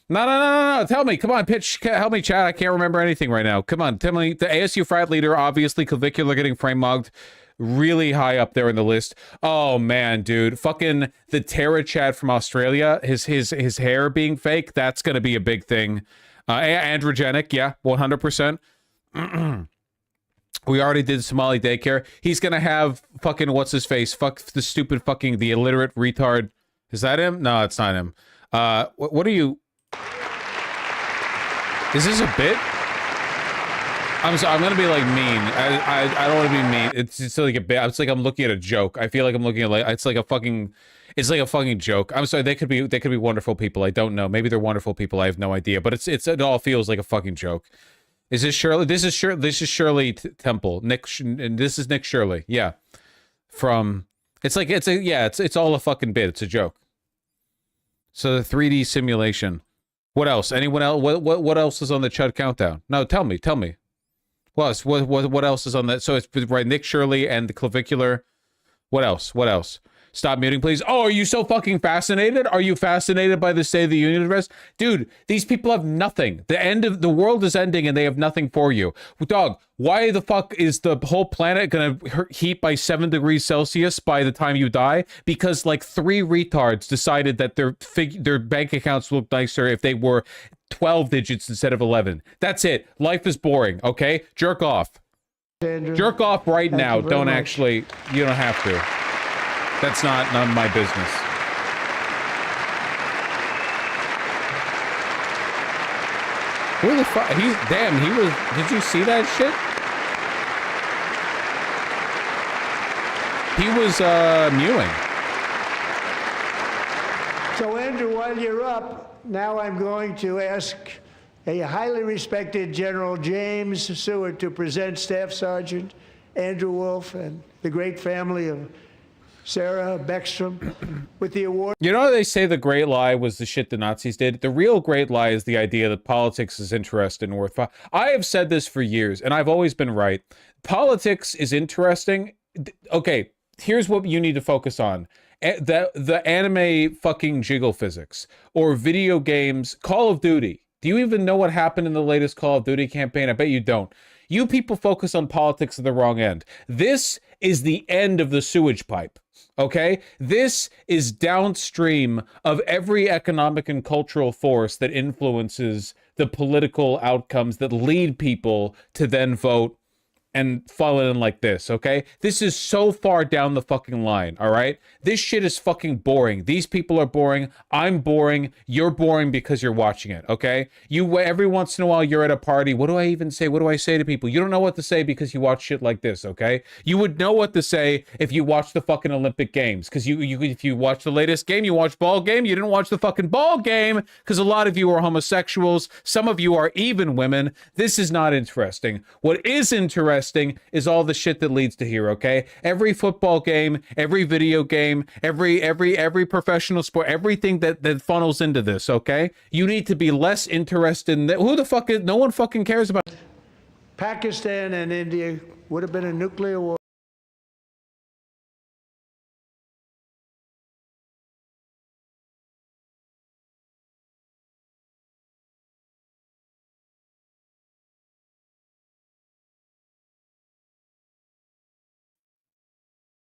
No. Tell me, come on, pitch, help me, chat. I can't remember anything right now. Come on, tell me. The ASU frat leader, obviously, clavicular getting frame mugged, really high up there in the list. Oh man, dude, fucking the Terra Chad from Australia, his hair being fake. That's gonna be a big thing. Androgenic, yeah, 100%. We already did Somali daycare. He's gonna have fucking what's his face? Fuck the stupid fucking the illiterate retard. Is that him? No, it's not him. What are you? Is this a bit? I'm sorry, I'm gonna be like mean. I don't want to be mean. It's like a bit. It's like I'm looking at a joke. I feel like I'm looking at like it's like a fucking joke. I'm sorry. They could be wonderful people. I don't know. Maybe they're wonderful people. I have no idea. But it all feels like a fucking joke. Is this Shirley? This is Shirley Temple. And this is Nick Shirley. Yeah. From it's all a fucking bit. It's a joke. So the 3D simulation. What else? Anyone else? What else is on the Chud countdown? No, tell me. What else is on that? So it's right, Nick Shirley and the clavicular. What else? Stop muting, please. Oh, are you so fucking fascinated? Are you fascinated by the State of the Union address? Dude, these people have nothing. The end of the world is ending and they have nothing for you. Dog, why the fuck is the whole planet gonna heat by 7 degrees Celsius by the time you die? Because like 3 retards decided that their bank accounts look nicer if they were 12 digits instead of 11. That's it. Life is boring, okay? Jerk off. Andrew, Jerk off right now. you very Don't much. actually, you don't have to. That's none of my business. Who the fuck? Did you see that shit? He was, mewing. So, Andrew, while you're up, now I'm going to ask a highly respected General James Seward to present Staff Sergeant Andrew Wolf and the great family of Sarah Beckstrom with the award. You know, they say the great lie was the shit the Nazis did. The real great lie is the idea that politics is interesting and worth. I have said this for years, and I've always been right. Politics is interesting. Okay, here's what you need to focus on. The anime fucking jiggle physics or video games, Call of Duty. Do you even know what happened in the latest Call of Duty campaign? I bet you don't. You people focus on politics at the wrong end. This is the end of the sewage pipe. Okay? This is downstream of every economic and cultural force that influences the political outcomes that lead people to then vote and fall in like this, okay? This is so far down the fucking line, all right? This shit is fucking boring. These people are boring. I'm boring. You're boring because you're watching it, okay? Every once in a while, you're at a party. What do I even say? What do I say to people? You don't know what to say because you watch shit like this, okay? You would know what to say if you watched the fucking Olympic Games, because if you watch the latest game, you watch ball game, you didn't watch the fucking ball game, because a lot of you are homosexuals. Some of you are even women. This is not interesting. What is interesting is all the shit that leads to here, okay? Every football game, every video game, every professional sport, everything that funnels into this, okay? You need to be less interested in who the fuck is, no one fucking cares about. Pakistan and India would have been a nuclear war.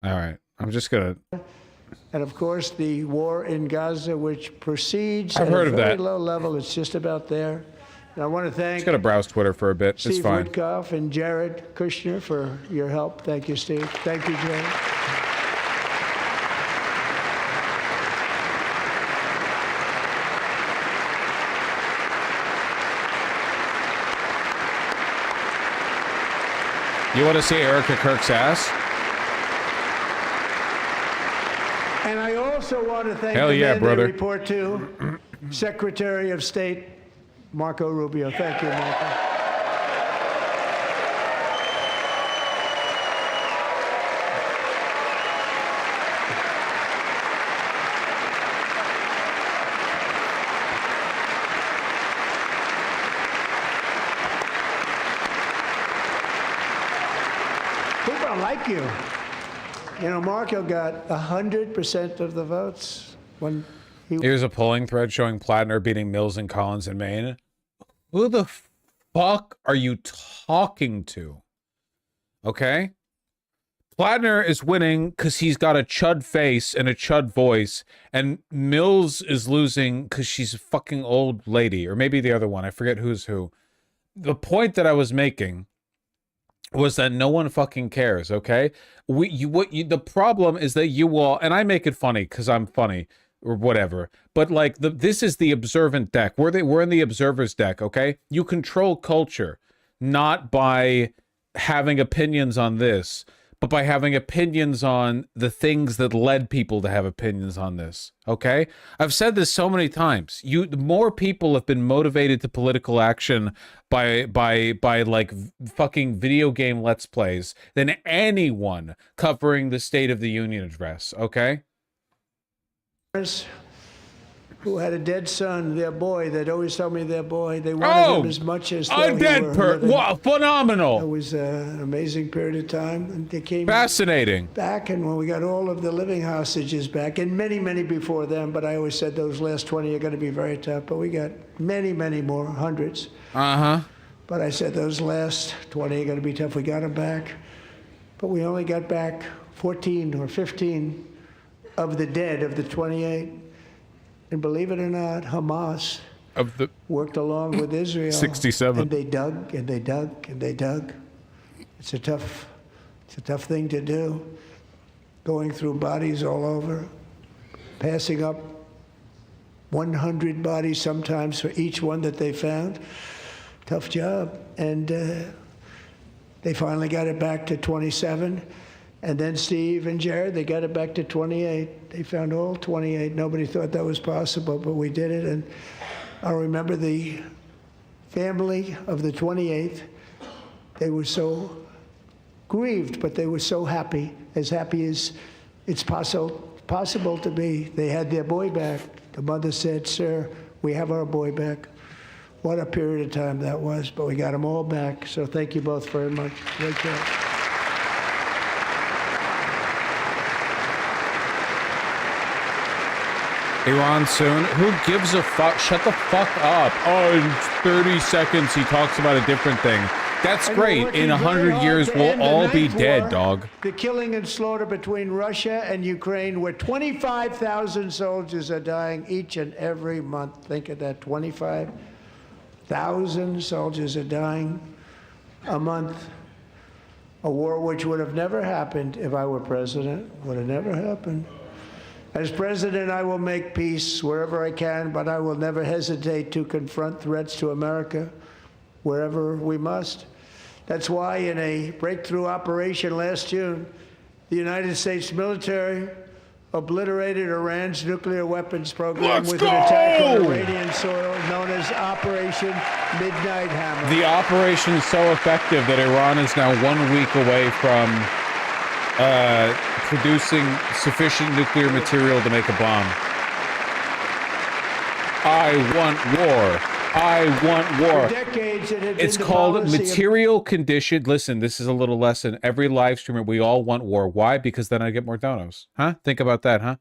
All right, I'm just gonna. And of course, the war in Gaza, which proceeds I've at heard a of very that. low level. It's just about there. And I want to thank Just gotta browse Twitter for a bit. It's Steve fine. Witkoff and Jared Kushner for your help. Thank you, Steve. Thank you, Jared. You want to see Erica Kirk's ass? And I also want to thank Hell the yeah, man brother. they report to, Secretary of State Marco Rubio. Thank you, Marco. People don't like you. You know, Marco got 100% of the votes when he... Here's a polling thread showing Plattner beating Mills and Collins in Maine. Who the fuck are you talking to? Okay? Plattner is winning because he's got a chud face and a chud voice, and Mills is losing because she's a fucking old lady, or maybe the other one. I forget who's who. The point that I was making was that no one fucking cares, okay? The problem is that you all, and I make it funny because I'm funny or whatever, but like this is the observant deck. We're in the observer's deck, okay? You control culture not by having opinions on this, but by having opinions on the things that led people to have opinions on this, okay? I've said this so many times. More people have been motivated to political action by like fucking video game Let's Plays than anyone covering the State of the Union address, okay? Who had a dead son, their boy, they'd always tell me their boy, they wanted him as much as though a dead person. Wow, phenomenal. It was an amazing period of time. And they came fascinating back, and when we got all of the living hostages back, and many, many before them, but I always said those last 20 are going to be very tough, but we got many, many more, hundreds. Uh-huh. But I said those last 20 are going to be tough. We got them back, but we only got back 14 or 15 of the dead of the 28. And believe it or not, Hamas worked along with Israel. 67. And they dug and they dug and they dug. It's a tough thing to do. Going through bodies all over, passing up 100 bodies sometimes for each one that they found. Tough job. And they finally got it back to 27. And then Steve and Jared, they got it back to 28. They found all 28. Nobody thought that was possible, but we did it. And I remember the family of the 28th. They were so grieved, but they were so happy as it's possible to be. They had their boy back. The mother said, "Sir, we have our boy back." What a period of time that was, but we got them all back. So thank you both very much. Great job. Iran soon. Who gives a fuck? Shut the fuck up. Oh, in 30 seconds he talks about a different thing. That's great. In 100 years we'll all be dead, dog. The killing and slaughter between Russia and Ukraine, where 25,000 soldiers are dying each and every month. Think of that, 25,000 soldiers are dying a month. A war which would have never happened if I were president. Would have never happened. As president, I will make peace wherever I can, but I will never hesitate to confront threats to America wherever we must. That's why in a breakthrough operation last June, the United States military obliterated Iran's nuclear weapons program with an attack on Iranian soil known as Operation Midnight Hammer. The operation is so effective that Iran is now 1 week away from producing sufficient nuclear material to make a bomb. I want war. I want war. For decades, it had It's been the called policy of material conditioned. Listen, this is a little lesson. Every live streamer, we all want war. Why? Because then I get more donos. Huh? Think about that, huh?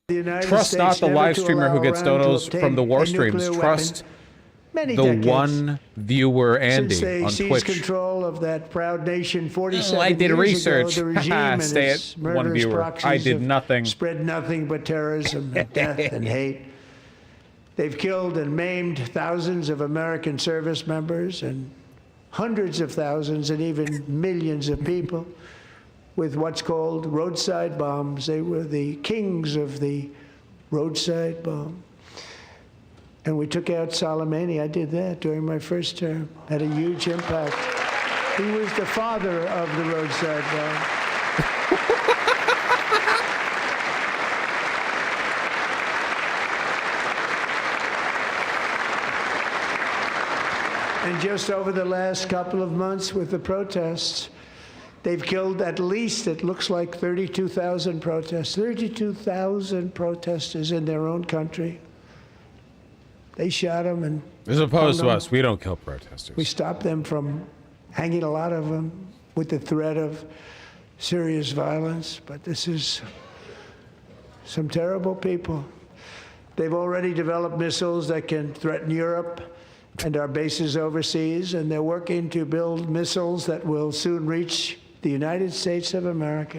the United Trust States not the never live to streamer who allow gets Iran to donos obtain from the war a streams. nuclear Trust weapon. Many the decades. one viewer, Andy, Since they on seized Twitch. control of that proud nation 47 I did years research. ago, the regime and Stay its at one murderous viewer. proxies I did have nothing. spread nothing but terrorism and death and hate. They've killed and maimed thousands of American service members and hundreds of thousands and even millions of people with what's called roadside bombs. They were the kings of the roadside bomb. And we took out Soleimani. I did that during my first term. Had a huge impact. He was the father of the roadside bomb. And just over the last couple of months with the protests, they've killed at least, it looks like 32,000 protests, 32,000 protesters in their own country. They shot them and as opposed to us, we don't kill protesters. we stopped them from hanging a lot of them with the threat of serious violence. But this is some terrible people. They've already developed missiles that can threaten Europe and our bases overseas, and they're working to build missiles that will soon reach the United States of America.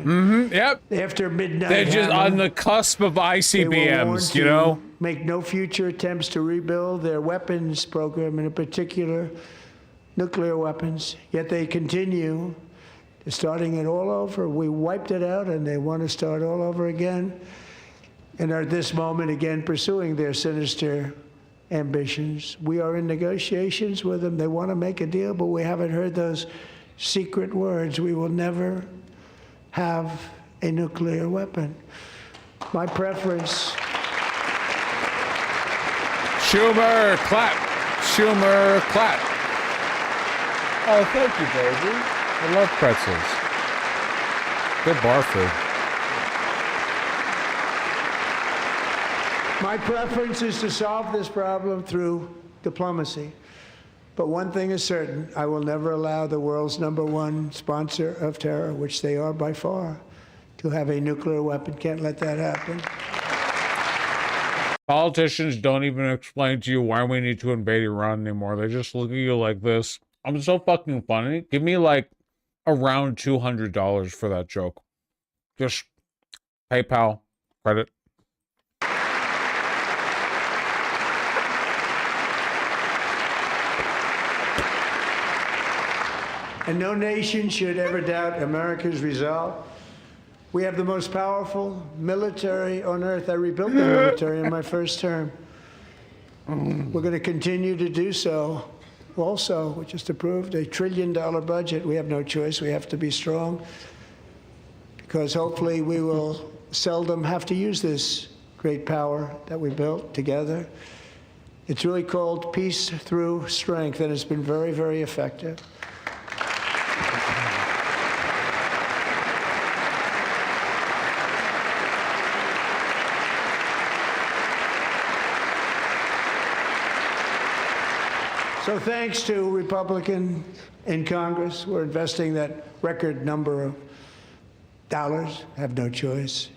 Yep. After midnight, They're just on the cusp of they were warned ICBMs, you to know? make no future attempts to rebuild their weapons program, and in particular, nuclear weapons. Yet they continue, starting it all over. We wiped it out, and they want to start all over again, and are at this moment again pursuing their sinister ambitions. We are in negotiations with them. They want to make a deal, but we haven't heard those secret words. We will never have a nuclear weapon. My preference. Schumer, clap. Schumer, clap. Oh, thank you, baby. I love pretzels. Good bar food. My preference is to solve this problem through diplomacy. But one thing is certain, I will never allow the world's #1 sponsor of terror, which they are by far, to have a nuclear weapon. Can't let that happen. Politicians don't even explain to you why we need to invade Iran anymore. They just look at you like this. I'm so fucking funny. Give me like around $200 for that joke. Just PayPal, credit. And no nation should ever doubt America's resolve. We have the most powerful military on earth. I rebuilt the military in my first term. We're going to continue to do so. Also, we just approved a $1 trillion budget. We have no choice. We have to be strong because hopefully we will seldom have to use this great power that we built together. It's really called peace through strength, and it's been very, very effective. So thanks to Republicans in Congress, we're investing that record number of dollars, have no choice,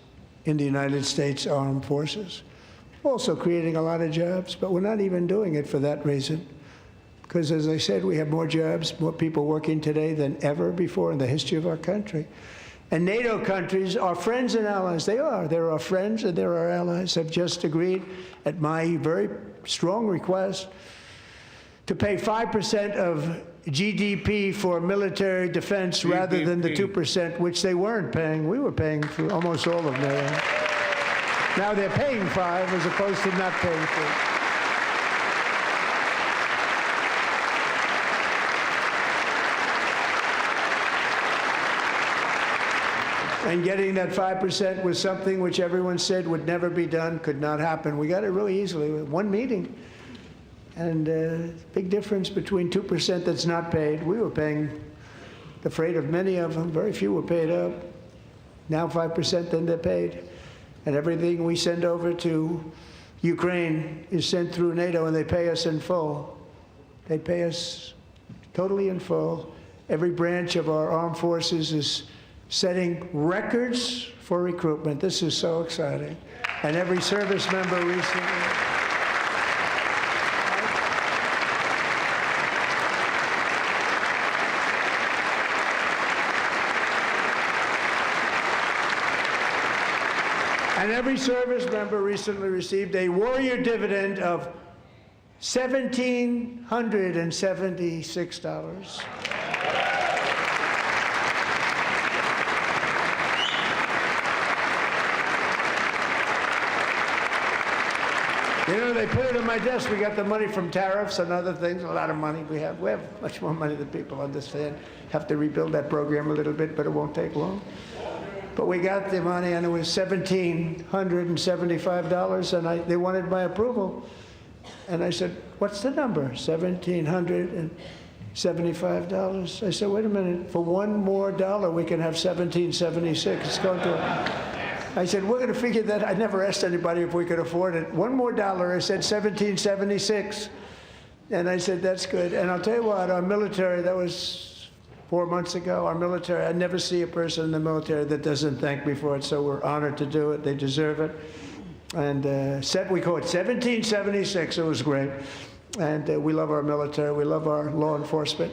in the United States Armed Forces. Also creating a lot of jobs, but we're not even doing it for that reason. Because as I said, we have more jobs, more people working today than ever before in the history of our country. And NATO countries are friends and allies. They are. They're our friends and they're our allies. Have just agreed at my very strong request to pay 5% of GDP for military defense rather than the 2%, which they weren't paying. We were paying for almost all of NATO. Now they're paying 5 as opposed to not paying 3. And getting that 5% was something which everyone said would never be done, could not happen. We got it really easily with one meeting. And big difference between 2% that's not paid. We were paying the freight of many of them. Very few were paid up. Now 5%, then they're paid. And everything we send over to Ukraine is sent through NATO, and they pay us in full. They pay us totally in full. Every branch of our armed forces is setting records for recruitment. This is so exciting. And every service member recently. And every service member recently received a warrior dividend of $1,776. You know, they put it on my desk. We got the money from tariffs and other things, a lot of money we have. We have much more money than people understand. Have to rebuild that program a little bit, but it won't take long. But we got the money, and it was $1,775, and they wanted my approval. And I said, what's the number? $1,775. I said, wait a minute, for one more dollar, we can have $1,776. It's going to... I said, we're going to figure that. I never asked anybody if we could afford it. One more dollar, I said $1,776. And I said, that's good. And I'll tell you what, our military, that was 4 months ago, our military, I never see a person in the military that doesn't thank me for it, so we're honored to do it. They deserve it. And we call it $1,776. It was great. And we love our military. We love our law enforcement.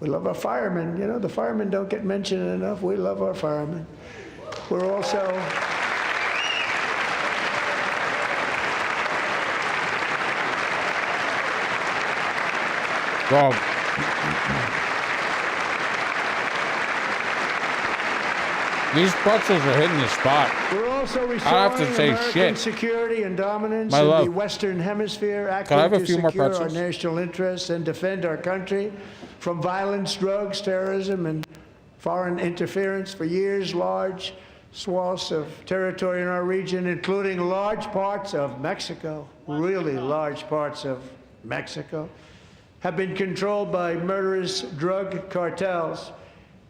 We love our firemen. You know, the firemen don't get mentioned enough. We love our firemen. We're also... Rob. These pretzels are hitting the spot. We're also I have to say American shit. security and dominance My in love. the Western Hemisphere, Can I have acting a to few more secure our pretzels? national interests and defend our country from violence, drugs, terrorism, and foreign interference. For years, large swaths of territory in our region, including large parts of Mexico, really large parts of Mexico, have been controlled by murderous drug cartels.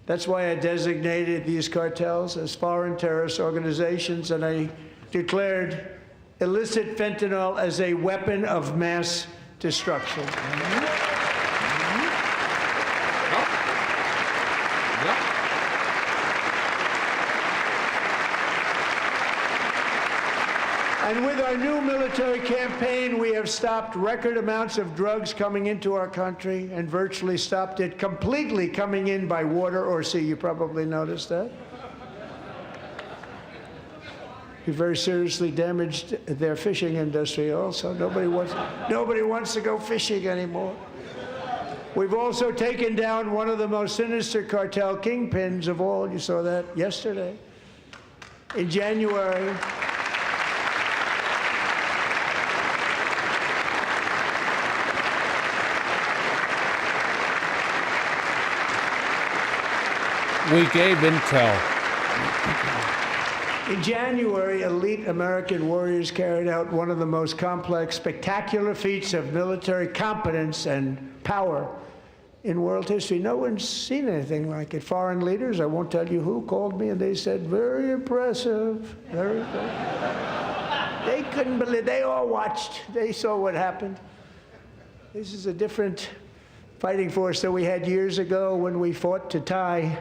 That's why I designated these cartels as foreign terrorist organizations, and I declared illicit fentanyl as a weapon of mass destruction. And with our new military campaign, we have stopped record amounts of drugs coming into our country and virtually stopped it completely coming in by water or sea. You probably noticed that. We very seriously damaged their fishing industry also. Nobody wants to go fishing anymore. We've also taken down one of the most sinister cartel kingpins of all. You saw that yesterday. In January, we gave intel. In January, elite American warriors carried out one of the most complex, spectacular feats of military competence and power in world history. No one's seen anything like it. Foreign leaders, I won't tell you who, called me and they said, very impressive, very impressive. They couldn't believe, they all watched, they saw what happened. This is a different fighting force that we had years ago when we fought to tie.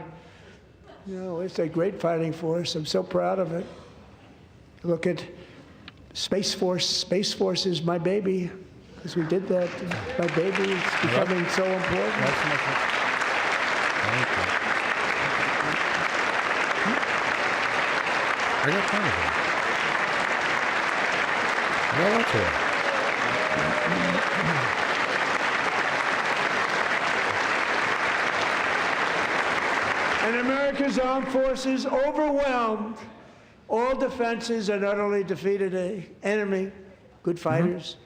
You know, it's a great fighting force. I'm so proud of it. Look at Space Force. Space Force is my baby, because we did that. My baby is becoming so important. Thank you. I got time of it. Yeah, that's it. And America's armed forces overwhelmed all defenses and utterly defeated an enemy, good fighters,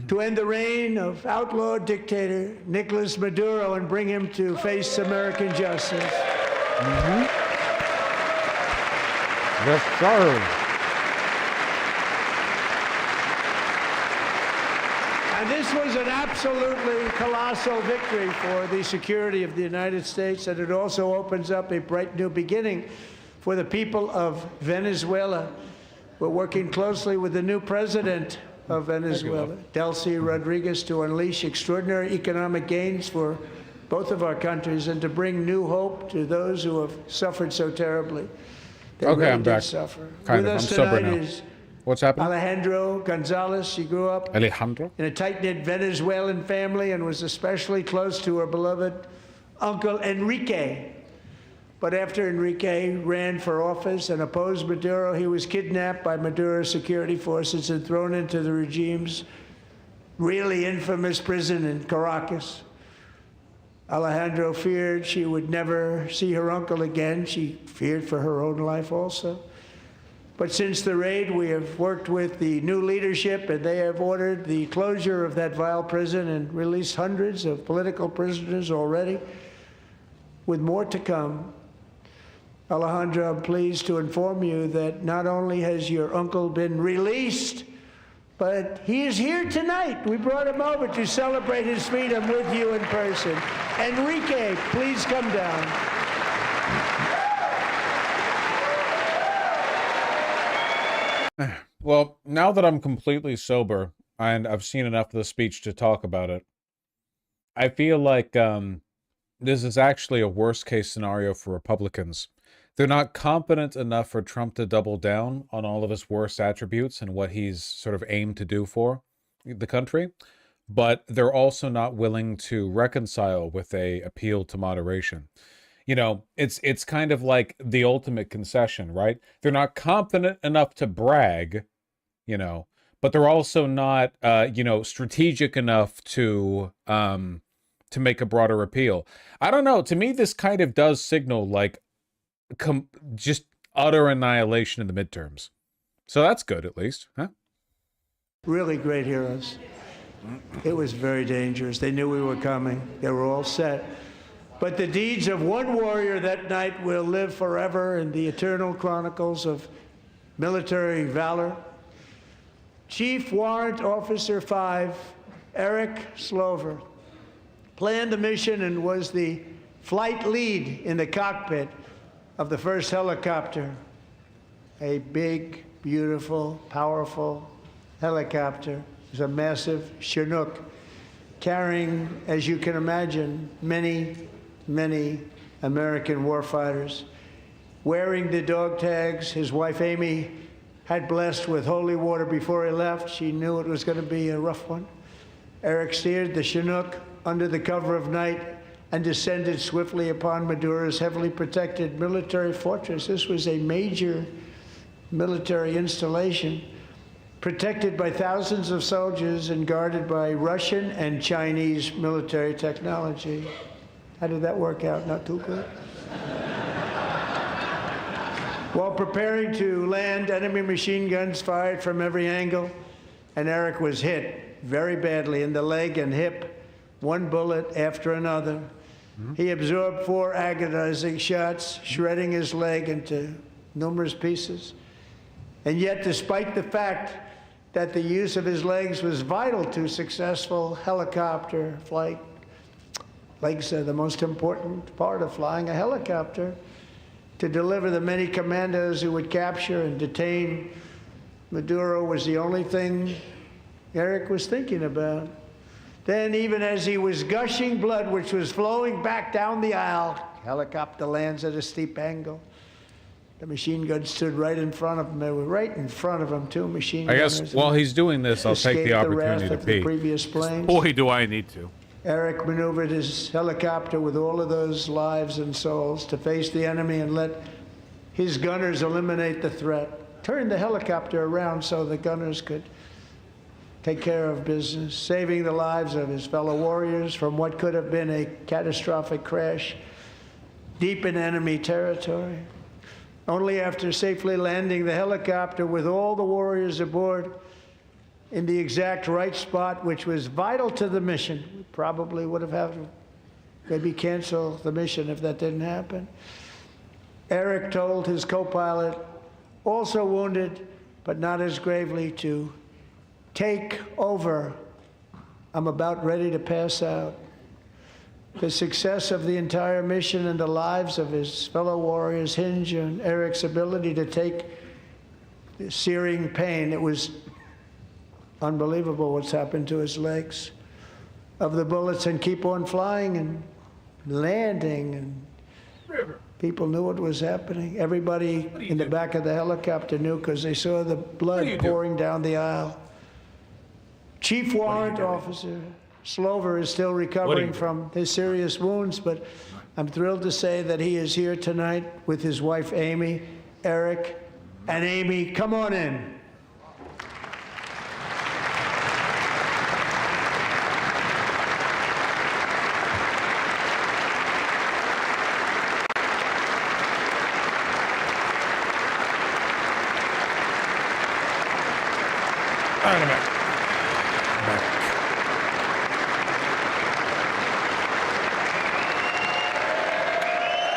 to end the reign of outlaw dictator Nicolas Maduro and bring him to face American justice. Yes, sir. And this was an absolutely colossal victory for the security of the United States, and it also opens up a bright new beginning for the people of Venezuela. We're working closely with the new president of Venezuela, Delcy Rodriguez, to unleash extraordinary economic gains for both of our countries and to bring new hope to those who have suffered so terribly. They Okay, really I'm did back. suffer. Kind With of. us I'm sober tonight now. is What's happening? Alejandro Gonzalez. She grew up Alejandro? in a tight-knit Venezuelan family and was especially close to her beloved uncle Enrique, But after Enrique ran for office and opposed Maduro, he was kidnapped by Maduro's security forces and thrown into the regime's really infamous prison in Caracas. Alejandro feared she would never see her uncle again. She feared for her own life also. But since the raid, we have worked with the new leadership, and they have ordered the closure of that vile prison and released hundreds of political prisoners already, with more to come. Alejandro, I'm pleased to inform you that not only has your uncle been released, but he is here tonight. We brought him over to celebrate his freedom with you in person. Enrique, please come down. Well, now that I'm completely sober and I've seen enough of the speech to talk about it, I feel like this is actually a worst case scenario for Republicans. They're not confident enough for Trump to double down on all of his worst attributes and what he's sort of aimed to do for the country, but they're also not willing to reconcile with a appeal to moderation. You know, it's kind of like the ultimate concession, right? They're not confident enough to brag, you know, but they're also not, strategic enough to make a broader appeal. I don't know. To me, this kind of does signal like just utter annihilation in the midterms. So that's good, at least, huh? Really great heroes. It was very dangerous. They knew we were coming. They were all set. But the deeds of one warrior that night will live forever in the eternal chronicles of military valor. Chief Warrant Officer 5, Eric Slover, planned the mission and was the flight lead in the cockpit of the first helicopter, a big, beautiful, powerful helicopter. It was a massive Chinook carrying, as you can imagine, many, many American warfighters. Wearing the dog tags, his wife Amy had blessed with holy water before he left. She knew it was going to be a rough one. Eric steered the Chinook under the cover of night and descended swiftly upon Maduro's heavily protected military fortress. This was a major military installation, protected by thousands of soldiers and guarded by Russian and Chinese military technology. How did that work out? Not too good. While preparing to land, enemy machine guns fired from every angle, and Eric was hit very badly in the leg and hip, one bullet after another. He absorbed 4 agonizing shots, shredding his leg into numerous pieces. And yet, despite the fact that the use of his legs was vital to successful helicopter flight, legs are the most important part of flying a helicopter, to deliver the many commandos who would capture and detain Maduro was the only thing Eric was thinking about. Then, even as he was gushing blood, which was flowing back down the aisle, helicopter lands at a steep angle. The machine guns stood right in front of him. They were right in front of him, too, machine gunners. I guess while he's doing this, I'll take the opportunity to pee. Previous planes. Boy, do I need to. Eric maneuvered his helicopter with all of those lives and souls to face the enemy and let his gunners eliminate the threat. Turned the helicopter around so the gunners could take care of business, saving the lives of his fellow warriors from what could have been a catastrophic crash deep in enemy territory. Only after safely landing the helicopter with all the warriors aboard in the exact right spot, which was vital to the mission. We probably would have had to maybe cancel the mission if that didn't happen. Eric told his co-pilot, also wounded, but not as gravely, to take over. I'm about ready to pass out. The success of the entire mission and the lives of his fellow warriors hinge on Eric's ability to take the searing pain. It was unbelievable what's happened to his legs of the bullets and keep on flying and landing, and people knew what was happening. Everybody in the back of the helicopter knew because they saw the blood pouring down the aisle. Chief Warrant Officer Slover is still recovering from his serious wounds, but I'm thrilled to say that he is here tonight with his wife, Amy, Eric, and Amy. Come on in.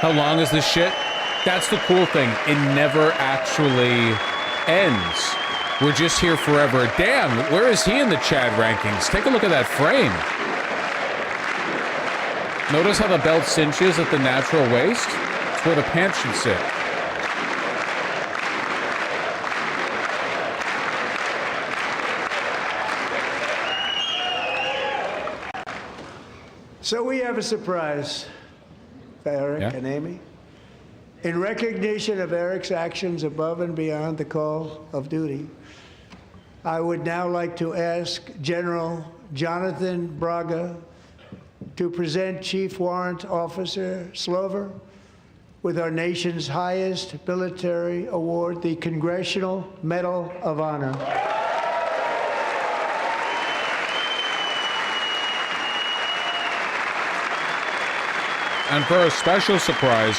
How long is this shit? That's the cool thing. It never actually ends. We're just here forever. Damn, where is he in the Chad rankings? Take a look at that frame. Notice how the belt cinches at the natural waist? It's where the pants should sit. So we have a surprise for Eric and Amy. In recognition of Eric's actions above and beyond the call of duty, I would now like to ask General Jonathan Braga to present Chief Warrant Officer Slover with our nation's highest military award, the Congressional Medal of Honor. And for a special surprise,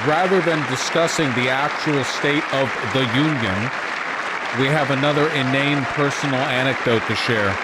rather than discussing the actual state of the Union, we have another inane personal anecdote to share.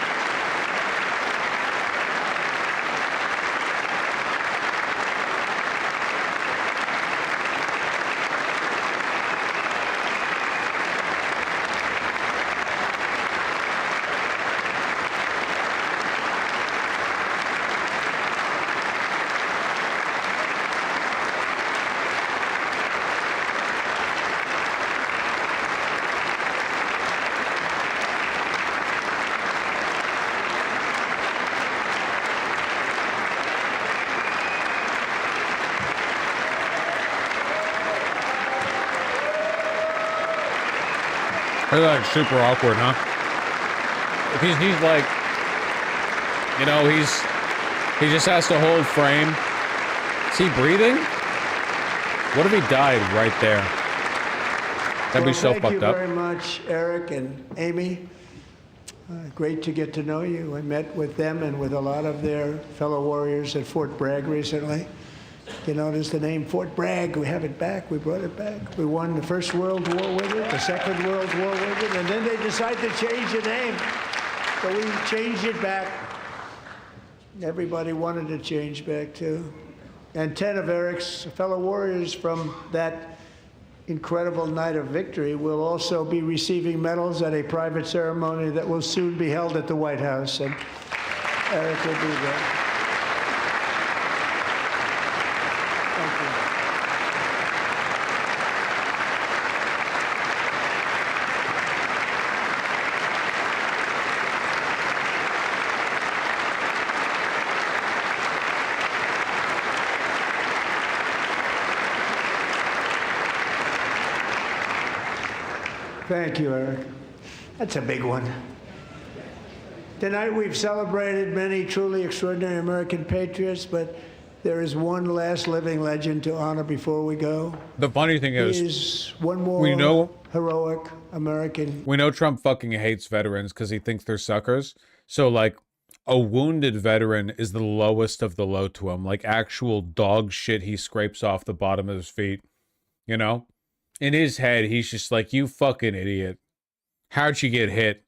It's like super awkward, huh? Because he's like, you know, he just has to hold frame. Is he breathing? What if he died right there? That'd be so fucked up. Thank you very much, Eric and Amy. Great to get to know you. I met with them and with a lot of their fellow warriors at Fort Bragg recently. You notice the name Fort Bragg, we have it back, we brought it back. We won the First World War with it, the Second World War with it, and then they decided to change the name. So we changed it back. Everybody wanted to change back too. And 10 of Eric's fellow warriors from that incredible night of victory will also be receiving medals at a private ceremony that will soon be held at the White House. And Eric will be there. Thank you, Eric. That's a big one. Tonight we've celebrated many truly extraordinary American patriots, but there is one last living legend to honor before we go. The funny thing is, He's one more heroic American. We know Trump fucking hates veterans because he thinks they're suckers. So, like, a wounded veteran is the lowest of the low to him. Like, actual dog shit he scrapes off the bottom of his feet. You know? In his head, he's just like, you fucking idiot. How'd you get hit?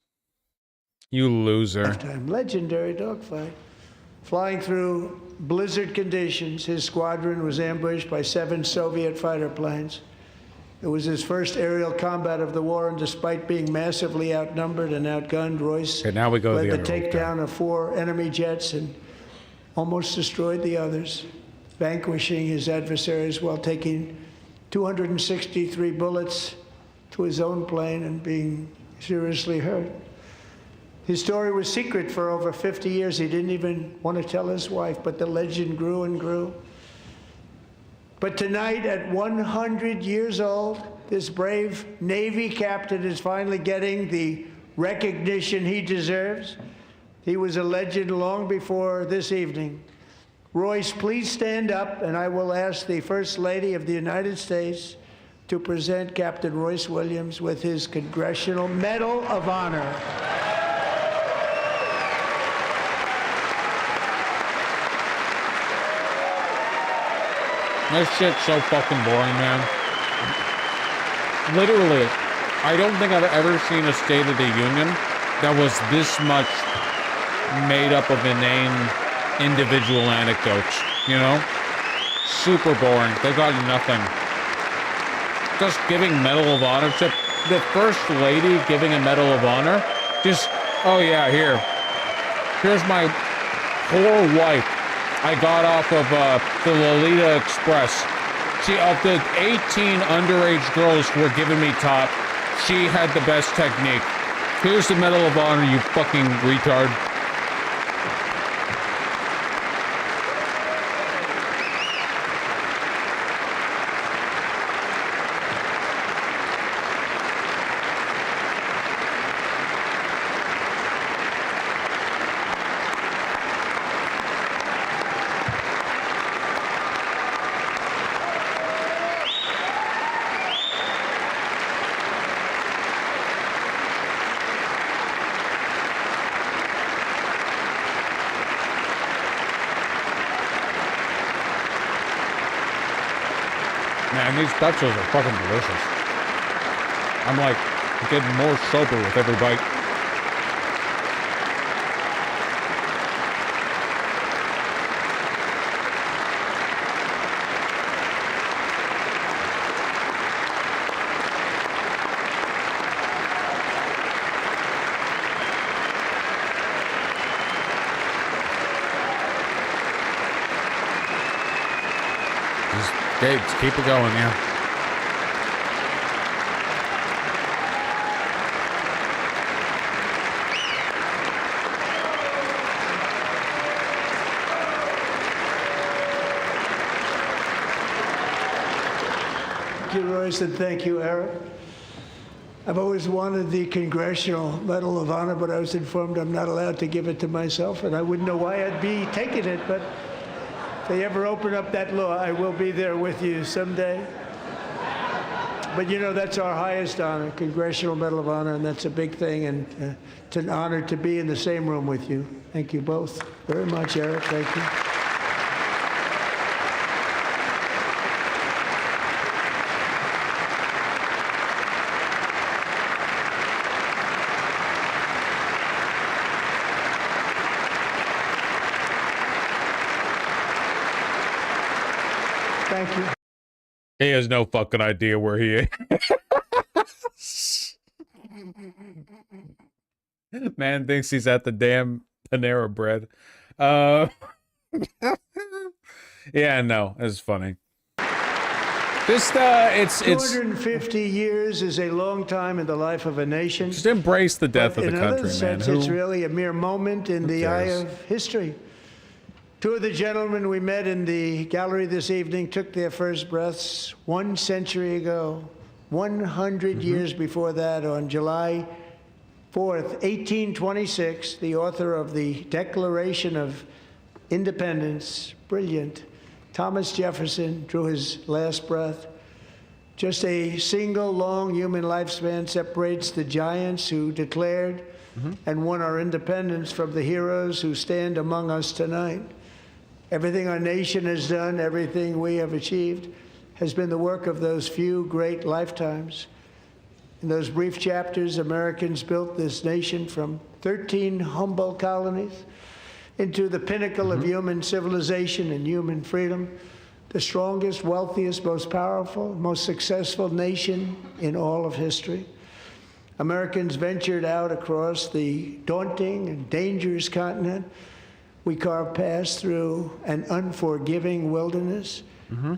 You loser. Legendary dogfight. Flying through blizzard conditions, his squadron was ambushed by 7 Soviet fighter planes. It was his first aerial combat of the war, and despite being massively outnumbered and outgunned, Royce now we go led the the takedown of 4 enemy jets and almost destroyed the others, vanquishing his adversaries while taking 263 bullets to his own plane and being seriously hurt. His story was secret for over 50 years. He didn't even want to tell his wife, but the legend grew and grew. But tonight, at 100 years old, this brave Navy captain is finally getting the recognition he deserves. He was a legend long before this evening. Royce, please stand up, and I will ask the First Lady of the United States to present Captain Royce Williams with his Congressional Medal of Honor. This shit's so fucking boring, man. Literally, I don't think I've ever seen a State of the Union that was this much made up of inane individual anecdotes, you know? Super boring. They got nothing. Just giving Medal of Honor to the First Lady giving a Medal of Honor? Just, oh yeah, here's my poor wife. I got off of the Lolita Express. See, of the 18 underage girls who were giving me top, she had the best technique. Here's the Medal of Honor, you fucking retard. Man, these pretzels are fucking delicious. I'm like getting more sober with every bite. Gates, keep it going, yeah. Thank you, Royce, and thank you, Eric. I've always wanted the Congressional Medal of Honor, but I was informed I'm not allowed to give it to myself, and I wouldn't know why I'd be taking it, but if they ever open up that law, I will be there with you someday. But you know, that's our highest honor, Congressional Medal of Honor, and that's a big thing, and it's an honor to be in the same room with you. Thank you both very much, Eric. Thank you. Thank you. He has no fucking idea where he is. Man thinks he's at the damn Panera Bread. Yeah, no, it's funny. This, it's 250 years is a long time in the life of a nation. Just embrace the death of the country, man. In another sense, it's really a mere moment in the eye of history. Two of the gentlemen we met in the gallery this evening took their first breaths 1 century ago, 100 years before that, on July 4th, 1826, the author of the Declaration of Independence, brilliant, Thomas Jefferson, drew his last breath. Just a single long human lifespan separates the giants who declared and won our independence from the heroes who stand among us tonight. Everything our nation has done, everything we have achieved, has been the work of those few great lifetimes. In those brief chapters, Americans built this nation from 13 humble colonies into the pinnacle of human civilization and human freedom, the strongest, wealthiest, most powerful, most successful nation in all of history. Americans ventured out across the daunting and dangerous continent. We carved paths through an unforgiving wilderness,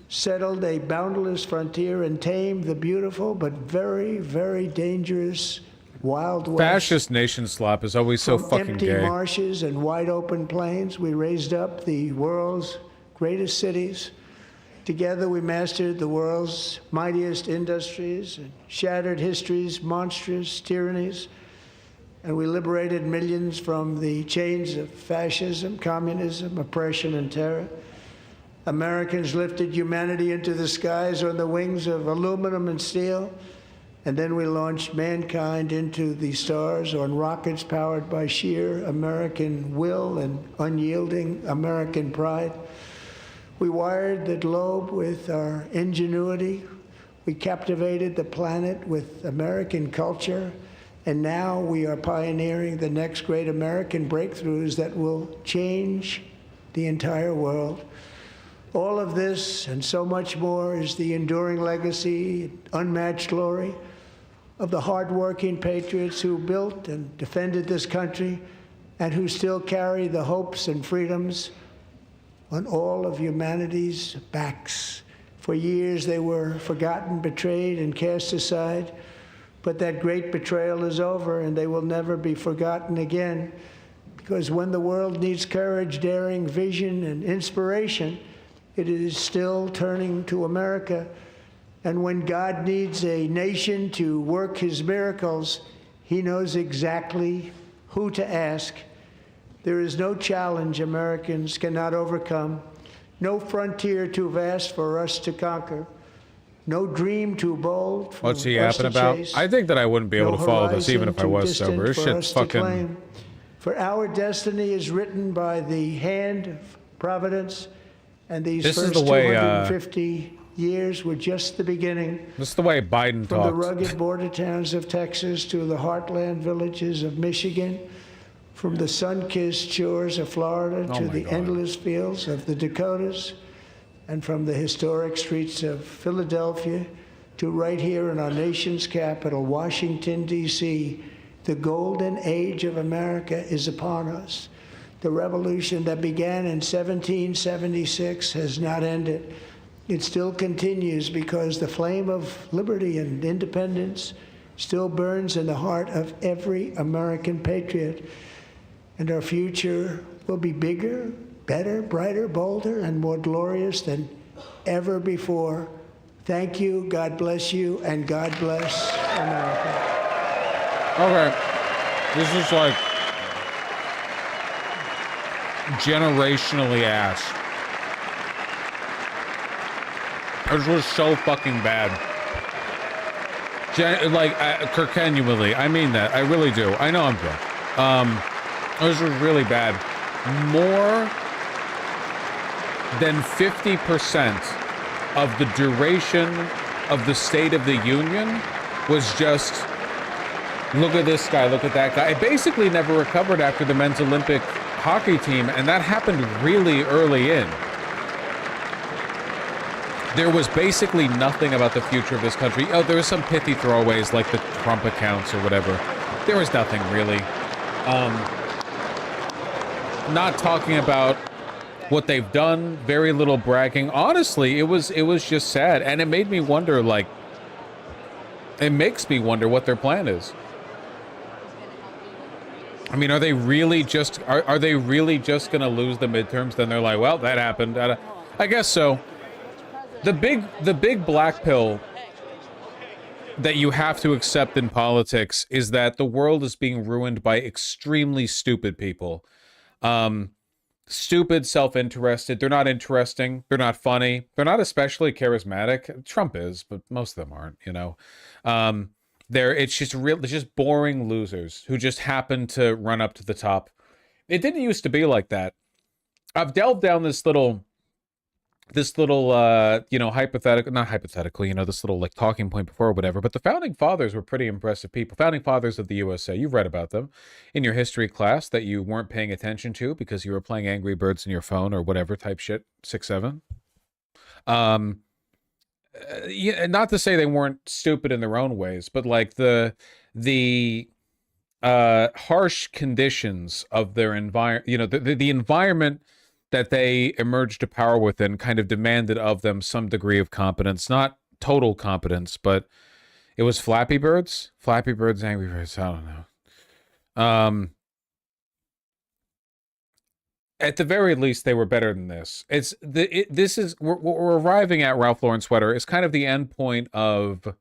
settled a boundless frontier, and tamed the beautiful but very, very dangerous Wild West. Fascist nation slap is always so fucking empty gay. Marshes and wide open plains, we raised up the world's greatest cities. Together we mastered the world's mightiest industries and shattered history's monstrous tyrannies. and we liberated millions from the chains of fascism, communism, oppression, and terror. Americans lifted humanity into the skies on the wings of aluminum and steel, and then we launched mankind into the stars on rockets powered by sheer American will and unyielding American pride. We wired the globe with our ingenuity. We captivated the planet with American culture. And now we are pioneering the next great American breakthroughs that will change the entire world. All of this and so much more is the enduring legacy, unmatched glory of the hardworking patriots who built and defended this country and who still carry the hopes and freedoms on all of humanity's backs. For years they were forgotten, betrayed, and cast aside. But that great betrayal is over, and they will never be forgotten again. Because when the world needs courage, daring, vision, and inspiration, it is still turning to America. And when God needs a nation to work his miracles, he knows exactly who to ask. There is no challenge Americans cannot overcome, no frontier too vast for us to conquer. No dream too bold for What's he us yapping to about? chase. I think that I wouldn't be able No to follow this even horizon if I too was distant sober. This for shit's us to fucking... claim. For our destiny is written by the hand of providence, and these This is first the way, 250 years were just the beginning. This is the way Biden From the talks. rugged border towns of Texas to the heartland villages of Michigan, from the sun-kissed shores of Florida Oh to my the God. endless fields of the Dakotas, and from the historic streets of Philadelphia to right here in our nation's capital, Washington, D.C., the golden age of America is upon us. The revolution that began in 1776 has not ended. It still continues because the flame of liberty and independence still burns in the heart of every American patriot. And our future will be bigger, better, brighter, bolder, and more glorious than ever before. Thank you, God bless you, and God bless America. Okay. This is like generationally ass. This was so fucking bad. Genuinely, I mean that. I really do. I know I'm drunk. This was really bad. More than 50% of the duration of the State of the Union was just, look at this guy, look at that guy. It basically never recovered after the men's Olympic hockey team, and that happened really early in. There was basically nothing about the future of this country. Oh, there was some pithy throwaways like the Trump accounts or whatever. There was nothing really. Not talking about what they've done, very little bragging. Honestly, it was just sad, and it made me wonder, like, it makes me wonder what their plan is. I mean, are they really just are they really just gonna lose the midterms? Then they're like, well, that happened. I guess so. The big black pill that you have to accept in politics is that the world is being ruined by extremely stupid people. Stupid, self-interested. They're not interesting. They're not funny. They're not especially charismatic. Trump is, but most of them aren't, you know. It's just boring losers who just happen to run up to the top. It didn't used to be like that. I've delved down this little hypothetical, not hypothetical, this little like talking point before or whatever, but the founding fathers were pretty impressive people. Founding fathers of the USA. You've read about them in your history class that you weren't paying attention to because you were playing Angry Birds in your phone or whatever type shit, 6-7. Not to say they weren't stupid in their own ways, but like the harsh conditions of their environment, the environment that they emerged to power within kind of demanded of them some degree of competence, not total competence, but it was Flappy Birds, Angry Birds, I don't know. At the very least, they were better than this. We're arriving at Ralph Lauren sweater is kind of the end point of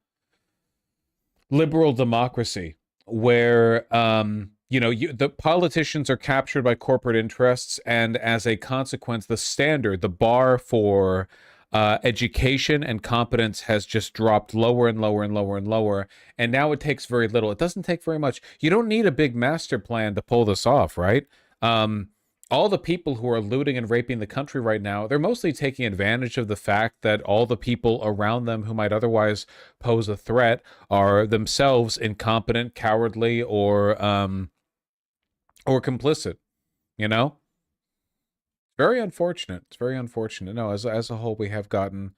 liberal democracy where the politicians are captured by corporate interests, and as a consequence, the standard, the bar for education and competence has just dropped lower and lower and lower and lower. And now it takes very little. It doesn't take very much. You don't need a big master plan to pull this off, right? All the people who are looting and raping the country right now, they're mostly taking advantage of the fact that all the people around them who might otherwise pose a threat are themselves incompetent, cowardly, or complicit. You know, very unfortunate. It's very unfortunate. No, as a whole, we have gotten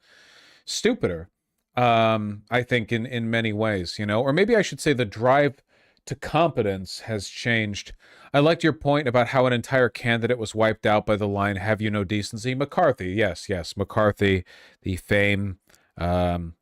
stupider. I think in many ways. Or maybe I should say the drive to competence has changed. I liked your point about how an entire candidate was wiped out by the line, "Have you no decency?" McCarthy, yes, McCarthy, the famed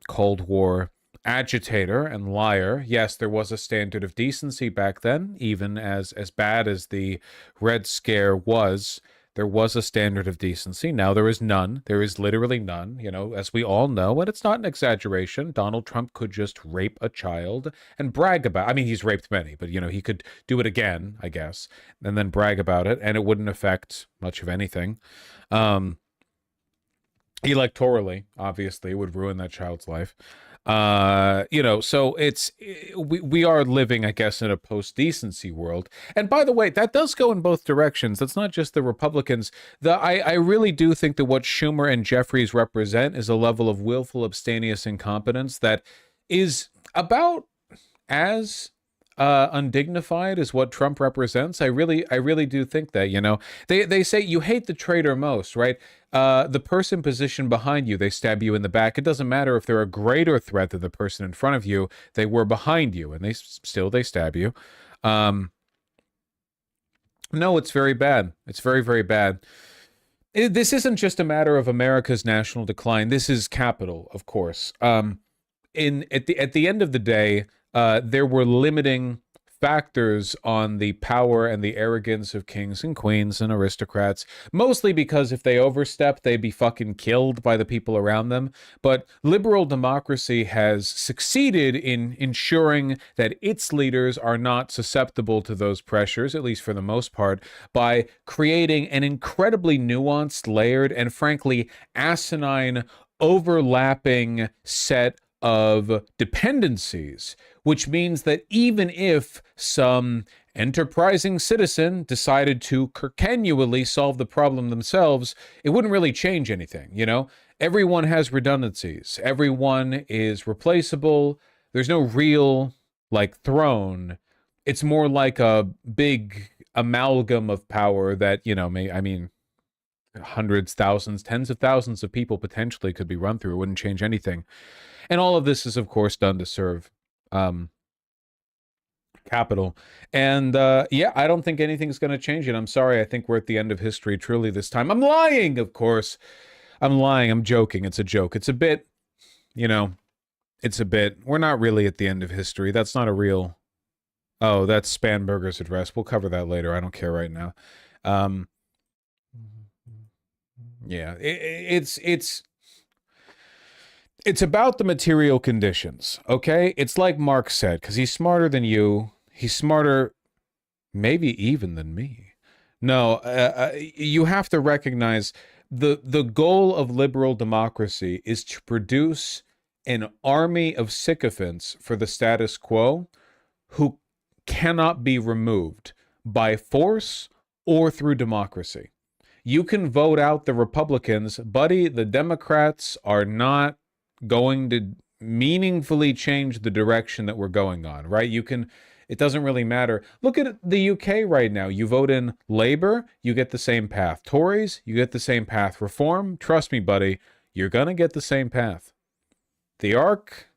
Cold War agitator and liar. Yes, there was a standard of decency back then, even as bad as the Red Scare was. There was a standard of decency. Now there is none. There is literally none, as we all know, and it's not an exaggeration. Donald Trump could just rape a child and brag about it. I mean, he's raped many, but, he could do it again, I guess, and then brag about it, and it wouldn't affect much of anything. Electorally, obviously, it would ruin that child's life. So we are living, I guess, in a post-decency world. And by the way, that does go in both directions. That's not just the Republicans. I really do think that what Schumer and Jeffries represent is a level of willful, abstemious incompetence that is about as undignified as what Trump represents. I really do think that, they say you hate the traitor most, right? The person positioned behind you, they stab you in the back. It doesn't matter if they're a greater threat than the person in front of you. They were behind you, and they stab you. No, it's very bad. It's very, very bad. This isn't just a matter of America's national decline. This is capital, of course. At the end of the day, there were limiting factors on the power and the arrogance of kings and queens and aristocrats, mostly because if they overstep, they'd be fucking killed by the people around them. But liberal democracy has succeeded in ensuring that its leaders are not susceptible to those pressures, at least for the most part, by creating an incredibly nuanced, layered, and frankly asinine overlapping set of dependencies, which means that even if some enterprising citizen decided to continually solve the problem themselves, it wouldn't really change anything. Everyone has redundancies. Everyone is replaceable. There's no real throne. It's more like a big amalgam of power that, hundreds, thousands, tens of thousands of people potentially could be run through. It wouldn't change anything. And all of this is, of course, done to serve capital. And I don't think anything's going to change it. I'm sorry. I think we're at the end of history truly this time. I'm lying, of course. I'm lying. I'm joking. It's a joke. It's a bit, it's a bit. We're not really at the end of history. That's not a real. Oh, that's Spanberger's address. We'll cover that later. I don't care right now. It's about the material conditions, okay? It's like Mark said, because he's smarter than you. He's smarter, maybe even than me. No, you have to recognize the goal of liberal democracy is to produce an army of sycophants for the status quo who cannot be removed by force or through democracy. You can vote out the Republicans, buddy. The Democrats are not going to meaningfully change the direction that we're going on, right? It doesn't really matter. Look at the UK right now. You vote in Labour, you get the same path. Tories, you get the same path. Reform, trust me, buddy, you're going to get the same path. The arc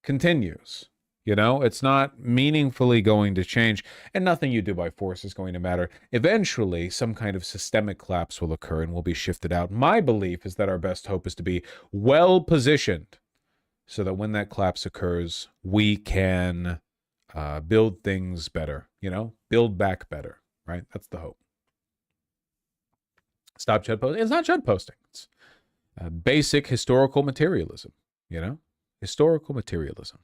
continues. It's not meaningfully going to change, and nothing you do by force is going to matter. Eventually, some kind of systemic collapse will occur and will be shifted out. My belief is that our best hope is to be well positioned so that when that collapse occurs, we can build things better, build back better, right? That's the hope. Stop Chud posting. It's not Chud posting. It's basic historical materialism, historical materialism.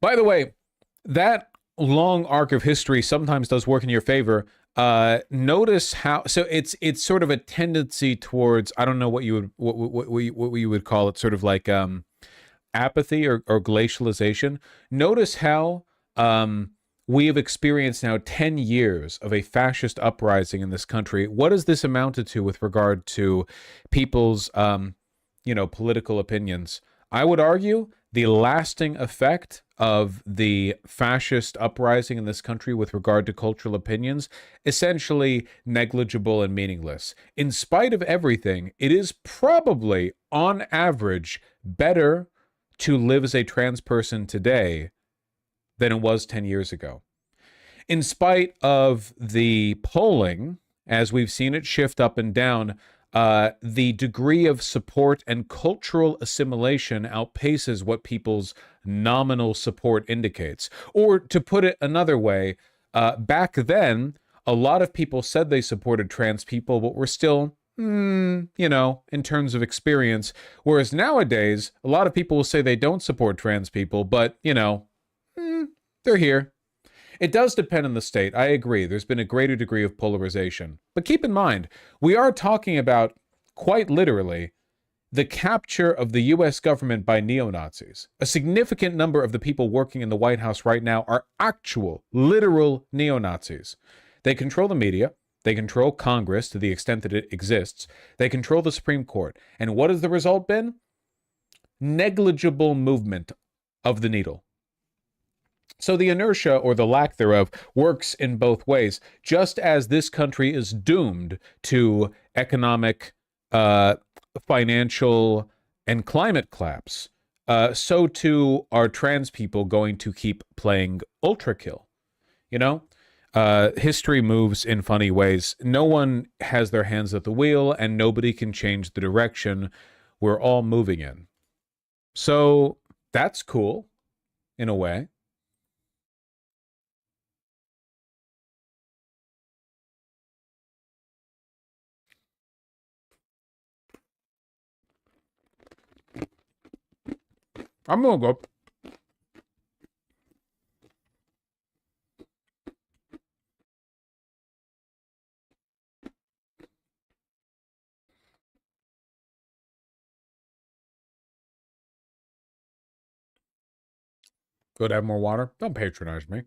By the way, that long arc of history sometimes does work in your favor. Notice how it's sort of a tendency towards, I don't know what you would what you would call it, sort of like apathy or glacialization. Notice how we have experienced now 10 years of a fascist uprising in this country. What has this amounted to with regard to people's political opinions? I would argue the lasting effect of the fascist uprising in this country with regard to cultural opinions, essentially negligible and meaningless. In spite of everything, it is probably, on average, better to live as a trans person today than it was 10 years ago. In spite of the polling, as we've seen it shift up and down, the degree of support and cultural assimilation outpaces what people's nominal support indicates. Or to put it another way, back then, a lot of people said they supported trans people, but were still, in terms of experience. Whereas nowadays, a lot of people will say they don't support trans people, but, they're here. It does depend on the state. I agree. There's been a greater degree of polarization. But keep in mind, we are talking about, quite literally, the capture of the U.S. government by neo-Nazis. A significant number of the people working in the White House right now are actual, literal neo-Nazis. They control the media. They control Congress to the extent that it exists. They control the Supreme Court. And what has the result been? Negligible movement of the needle. So the inertia, or the lack thereof, works in both ways. Just as this country is doomed to economic, financial, and climate collapse, so too are trans people going to keep playing ultra kill. History moves in funny ways. No one has their hands at the wheel, and nobody can change the direction we're all moving in. So that's cool, in a way. I'm gonna go. Go to have more water. Don't patronize me.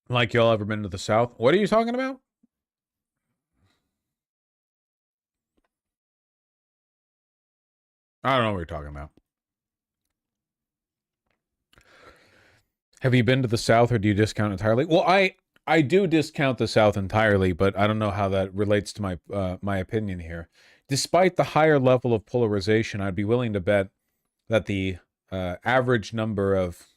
Like y'all ever been to the South? What are you talking about? I don't know what you're talking about. Have you been to the South, or do you discount entirely? Well, I do discount the South entirely, but I don't know how that relates to my opinion here. Despite the higher level of polarization, I'd be willing to bet that the average number of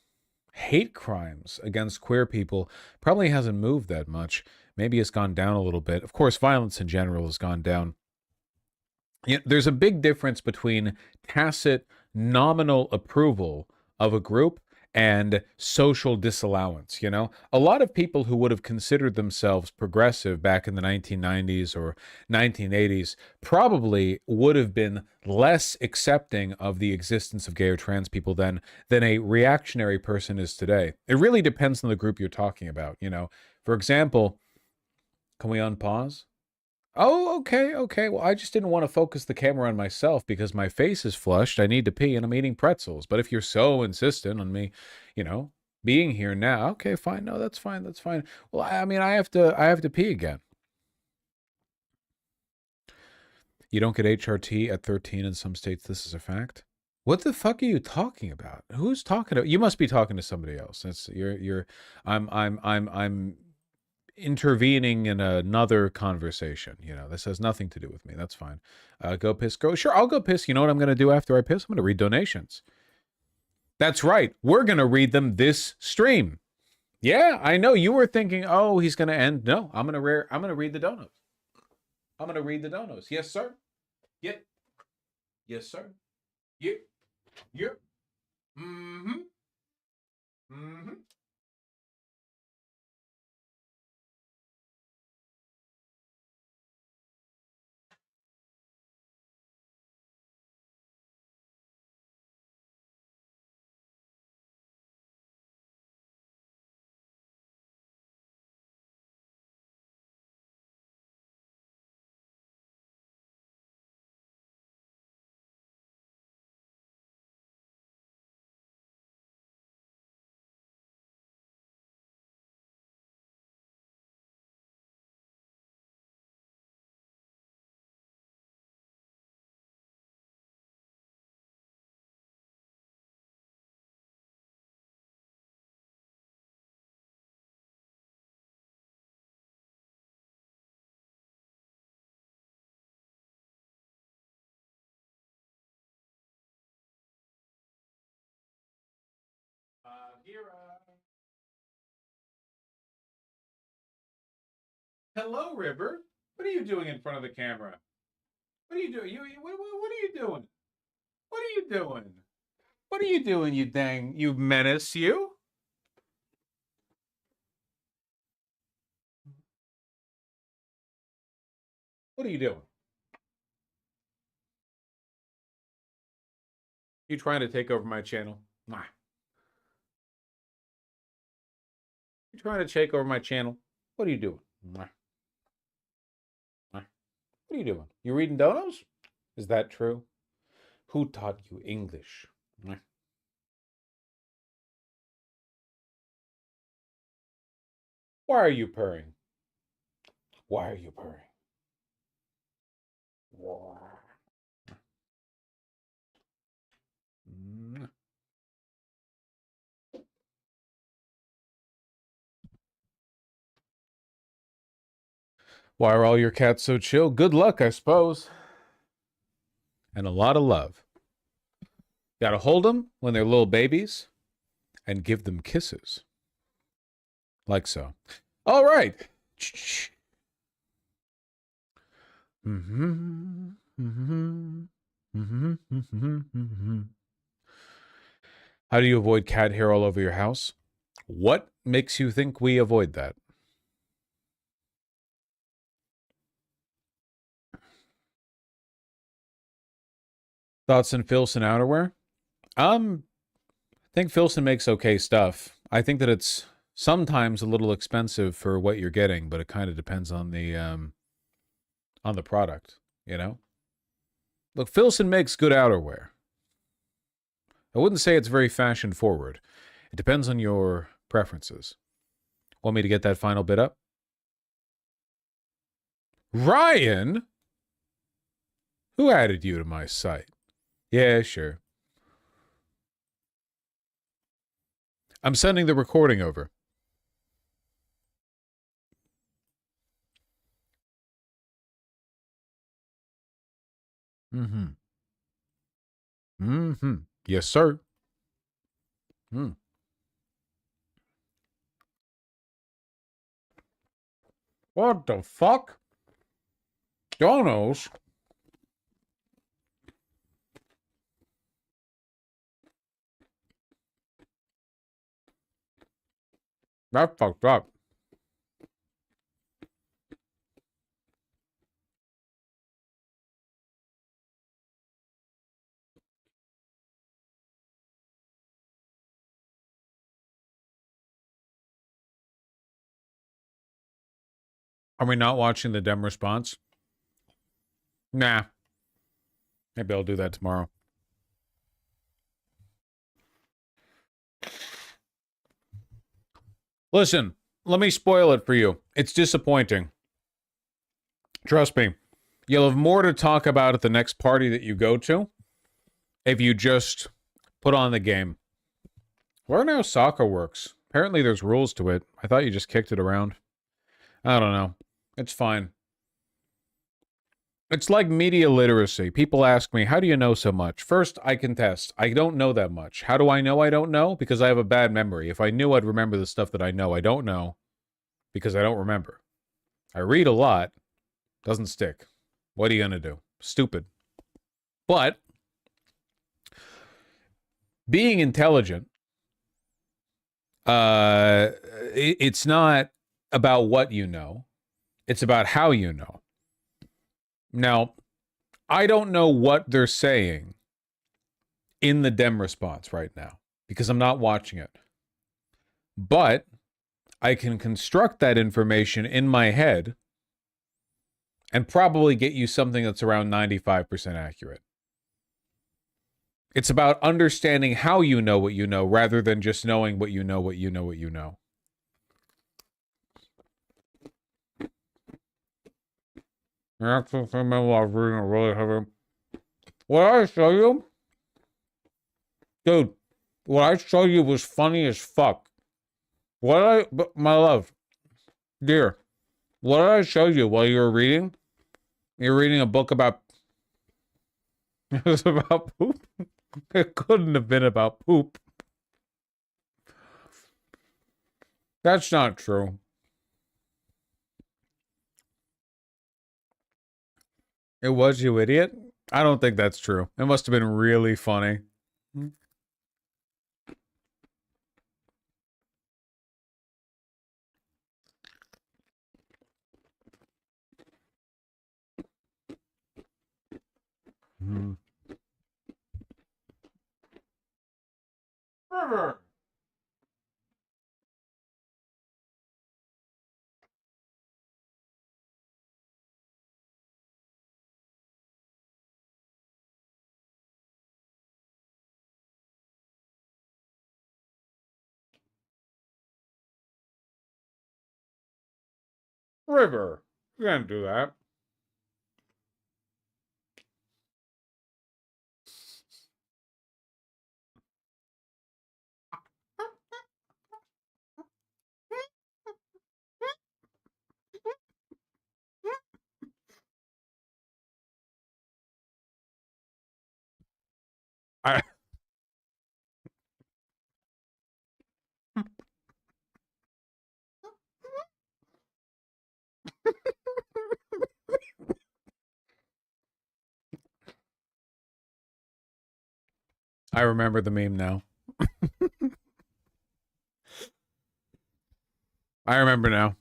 hate crimes against queer people probably hasn't moved that much. Maybe it's gone down a little bit. Of course, violence in general has gone down. There's a big difference between tacit, nominal approval of a group and social disallowance. A lot of people who would have considered themselves progressive back in the 1990s or 1980s probably would have been less accepting of the existence of gay or trans people then than a reactionary person is today. It really depends on the group you're talking about. For example, can we unpause? Oh, okay. Well, I just didn't want to focus the camera on myself because my face is flushed. I need to pee and I'm eating pretzels. But if you're so insistent on me, being here now, okay, fine. No, that's fine. That's fine. Well, I mean, I have to pee again. You don't get HRT at 13 in some states. This is a fact. What the fuck are you talking about? Who's talking to you? Must be talking to somebody else. I'm intervening in another conversation. This has nothing to do with me. That's fine. Go piss. Go. Sure, I'll go piss. You know what I'm going to do after I piss? I'm going to read donations. That's right. We're going to read them this stream. Yeah, I know. You were thinking, oh, he's going to end. No, I'm going to read the donos. I'm going to read the donos. Yes, sir. Yep. Yes, sir. Yep. Yep. Mm-hmm. Mm-hmm. Hello, River. What are you doing in front of the camera? What are you doing? What are you doing? What are you doing? What are you doing, you menace, you? What are you doing? You trying to take over my channel? Mwah. You trying to take over my channel? What are you doing? Mwah. Mwah. What are you doing? You reading donos? Is that true? Who taught you English? Mwah. Why are you purring? Why are you purring? Mwah. Why are all your cats so chill? Good luck, I suppose. And a lot of love. Gotta hold them when they're little babies and give them kisses. Like so. All right. How do you avoid cat hair all over your house? What makes you think we avoid that? Thoughts on Filson outerwear? I think Filson makes okay stuff. I think that it's sometimes a little expensive for what you're getting, but it kind of depends on the product, you know? Look, Filson makes good outerwear. I wouldn't say it's very fashion forward. It depends on your preferences. Want me to get that final bit up? Ryan? Who added you to my site? Yeah, sure. I'm sending the recording over. Yes, sir. What the fuck? Donos? That fucked up. Are we not watching the Dem response? Nah. Maybe I'll do that tomorrow. Listen, let me spoil it for you. It's disappointing. Trust me. You'll have more to talk about at the next party that you go to if you just put on the game. Learn how soccer works. Apparently there's rules to it. I thought you just kicked it around. I don't know. It's fine. It's like media literacy. People ask me, how do you know so much? First, I contest. I don't know that much. How do I know I don't know? Because I have a bad memory. If I knew, I'd remember the stuff that I know. I don't know because I don't remember. I read a lot. Doesn't stick. What are you going to do? Stupid. But being intelligent, it's not about what you know. It's about how you know. Now, I don't know what they're saying in the Dem response right now because I'm not watching it. But I can construct that information in my head and probably get you something that's around 95% accurate. It's about understanding how you know what you know rather than just knowing what you know, what you know, what you know. Actually, remember I was reading a really heavy. What I show you? Dude, what I showed you was funny as fuck. But my love, dear, what did I show you while you were reading? You're reading a book about... It was about poop? It couldn't have been about poop. That's not true. It was, you idiot? I don't think that's true. It must have been really funny. Hmm. River. You can't do that. I I remember the meme now. I remember now.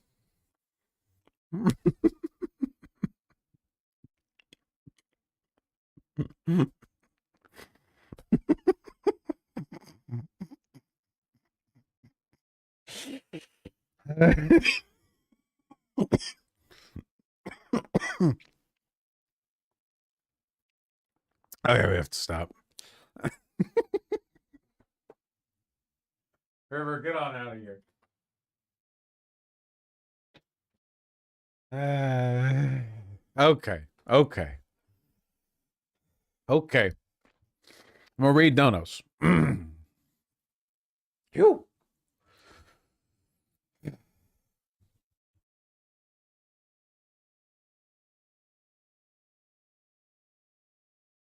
Okay, we have to stop. River, get on out of here. Okay. Okay. Okay. Marie Donos. You.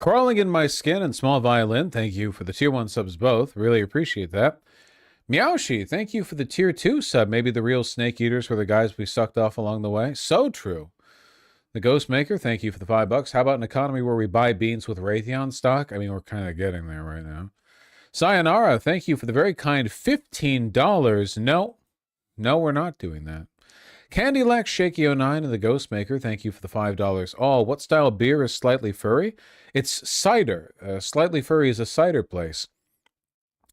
Crawling in my skin and small violin. Thank you for the tier 1 subs both. Really appreciate that. Meowshi, thank you for the tier 2 sub. Maybe the real snake eaters were the guys we sucked off along the way. So true. The Ghost Maker, thank you for the $5. How about an economy where we buy beans with Raytheon stock? I mean, we're kind of getting there right now. Sayonara, thank you for the very kind $15. No, we're not doing that. Candy Lax Shaky 09 and the Ghost Maker, thank you for the $5 all. What style beer is slightly furry? It's cider. Slightly Furry is a cider place.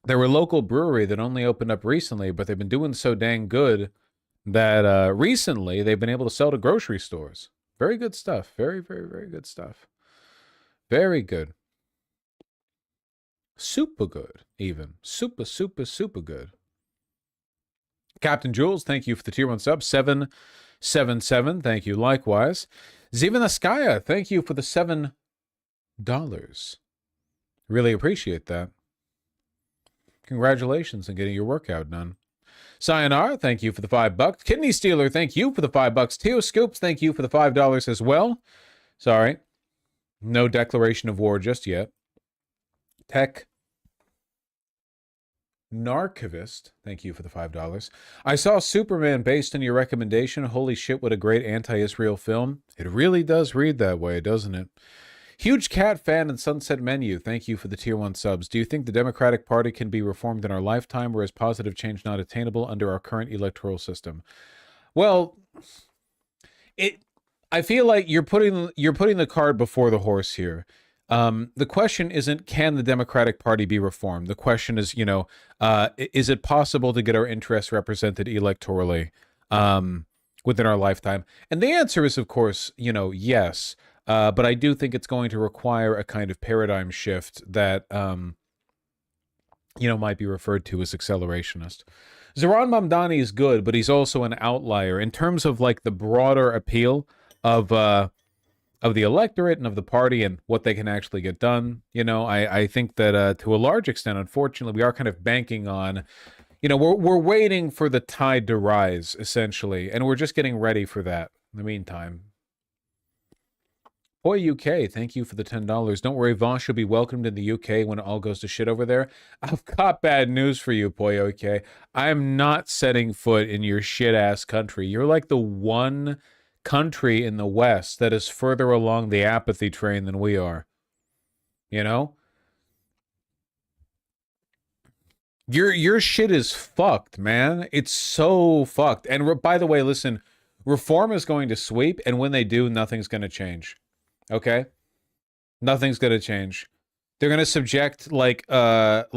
They're a local brewery that only opened up recently, but they've been doing so dang good that recently they've been able to sell to grocery stores. Very good stuff. Very, very, very good stuff. Very good. Super good, even. Super, super, super good. Captain Jules, thank you for the tier 1 sub. 777, thank you likewise. Zivanaskaya, thank you for the $7. Really appreciate that. Congratulations on getting your workout done. Sayonara, thank you for the $5. Kidney Stealer, thank you for the $5. Teo Scoops, thank you for the $5 as well. Sorry. No declaration of war just yet. Tech Narcovist, thank you for the $5. I saw Superman based on your recommendation. Holy shit, what a great anti-Israel film. It really does read that way, doesn't it? Huge Cat Fan and Sunset Menu, thank you for the tier 1 subs. Do you think the Democratic Party can be reformed in our lifetime, or is positive change not attainable under our current electoral system? Well, I feel like you're putting the cart before the horse here. The question isn't, can the Democratic Party be reformed? The question is, is it possible to get our interests represented electorally within our lifetime? And the answer is, of course, yes. But I do think it's going to require a kind of paradigm shift that, might be referred to as accelerationist. Zoran Mamdani is good, but he's also an outlier in terms of like the broader appeal of the electorate and of the party and what they can actually get done. I think that to a large extent, unfortunately, we are kind of banking on, we're waiting for the tide to rise, essentially, and we're just getting ready for that in the meantime. Boy UK, thank you for the $10. Don't worry, Vosh will be welcomed in the UK when it all goes to shit over there. I've got bad news for you, Boy UK. I'm not setting foot in your shit-ass country. You're like the one country in the West that is further along the apathy train than we are. You know? Your shit is fucked, man. It's so fucked. And by the way, listen, reform is going to sweep, and when they do, nothing's going to change. Okay? Nothing's going to change. They're going to subject like a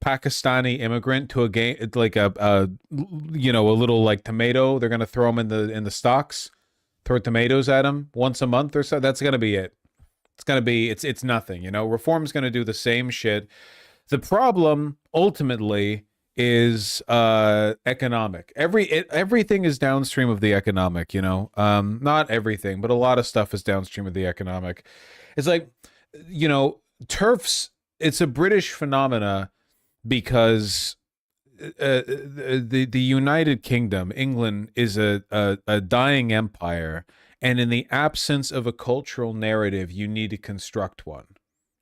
Pakistani immigrant to a game, like a little like tomato. They're going to throw them in the stocks, throw tomatoes at them once a month or so. That's going to be it. It's going to be it's nothing, you know. Reform's going to do the same shit. The problem ultimately is economic. Everything is downstream of the economic, you know. Not everything, but a lot of stuff is downstream of the economic. It's like, you know, TERFs, it's a British phenomena because the United Kingdom, England, is a dying empire, and in the absence of a cultural narrative, you need to construct one.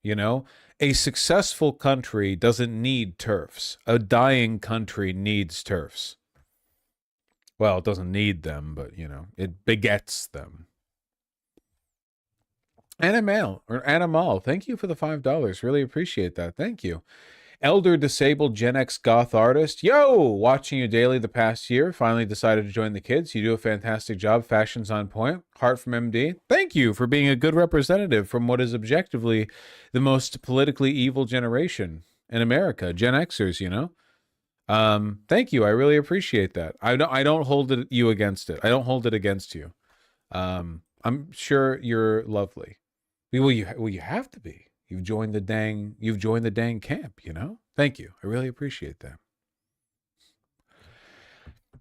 You know, a successful country doesn't need TERFs. A dying country needs TERFs. Well, it doesn't need them, but, you know, it begets them. Animal, thank you for the $5. Really appreciate that. Thank you. Elder Disabled Gen X Goth Artist. Yo! Watching you daily the past year. Finally decided to join the kids. You do a fantastic job. Fashion's on point. Heart from MD. Thank you for being a good representative from what is objectively the most politically evil generation in America. Gen Xers, you know? Thank you. I really appreciate that. I don't hold you against it. I don't hold it against you. I'm sure you're lovely. Well, you have to be. You've joined the dang camp, you know? Thank you. I really appreciate that.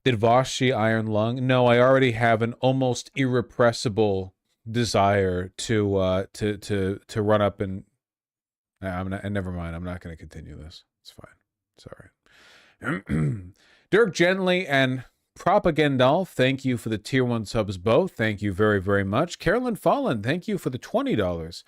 Did Vashi Iron Lung? No, I already have an almost irrepressible desire to run up and never mind. I'm not going to continue this. It's fine. It's all right. Dirk Gently and Propagandal, thank you for the tier 1 subs both. Thank you very, very much. Carolyn Fallen, thank you for the $20.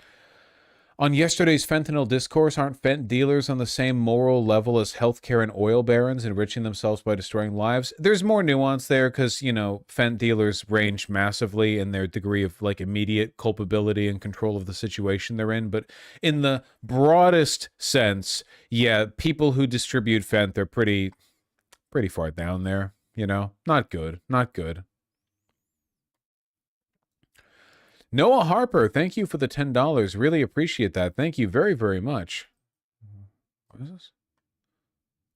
On yesterday's fentanyl discourse, aren't fent dealers on the same moral level as healthcare and oil barons, enriching themselves by destroying lives? There's more nuance there because, you know, fent dealers range massively in their degree of, like, immediate culpability and control of the situation they're in. But in the broadest sense, yeah, people who distribute fent, they're pretty far down there, you know? Not good. Not good. Noah Harper, thank you for the $10. Really appreciate that. Thank you very, very much. What is this?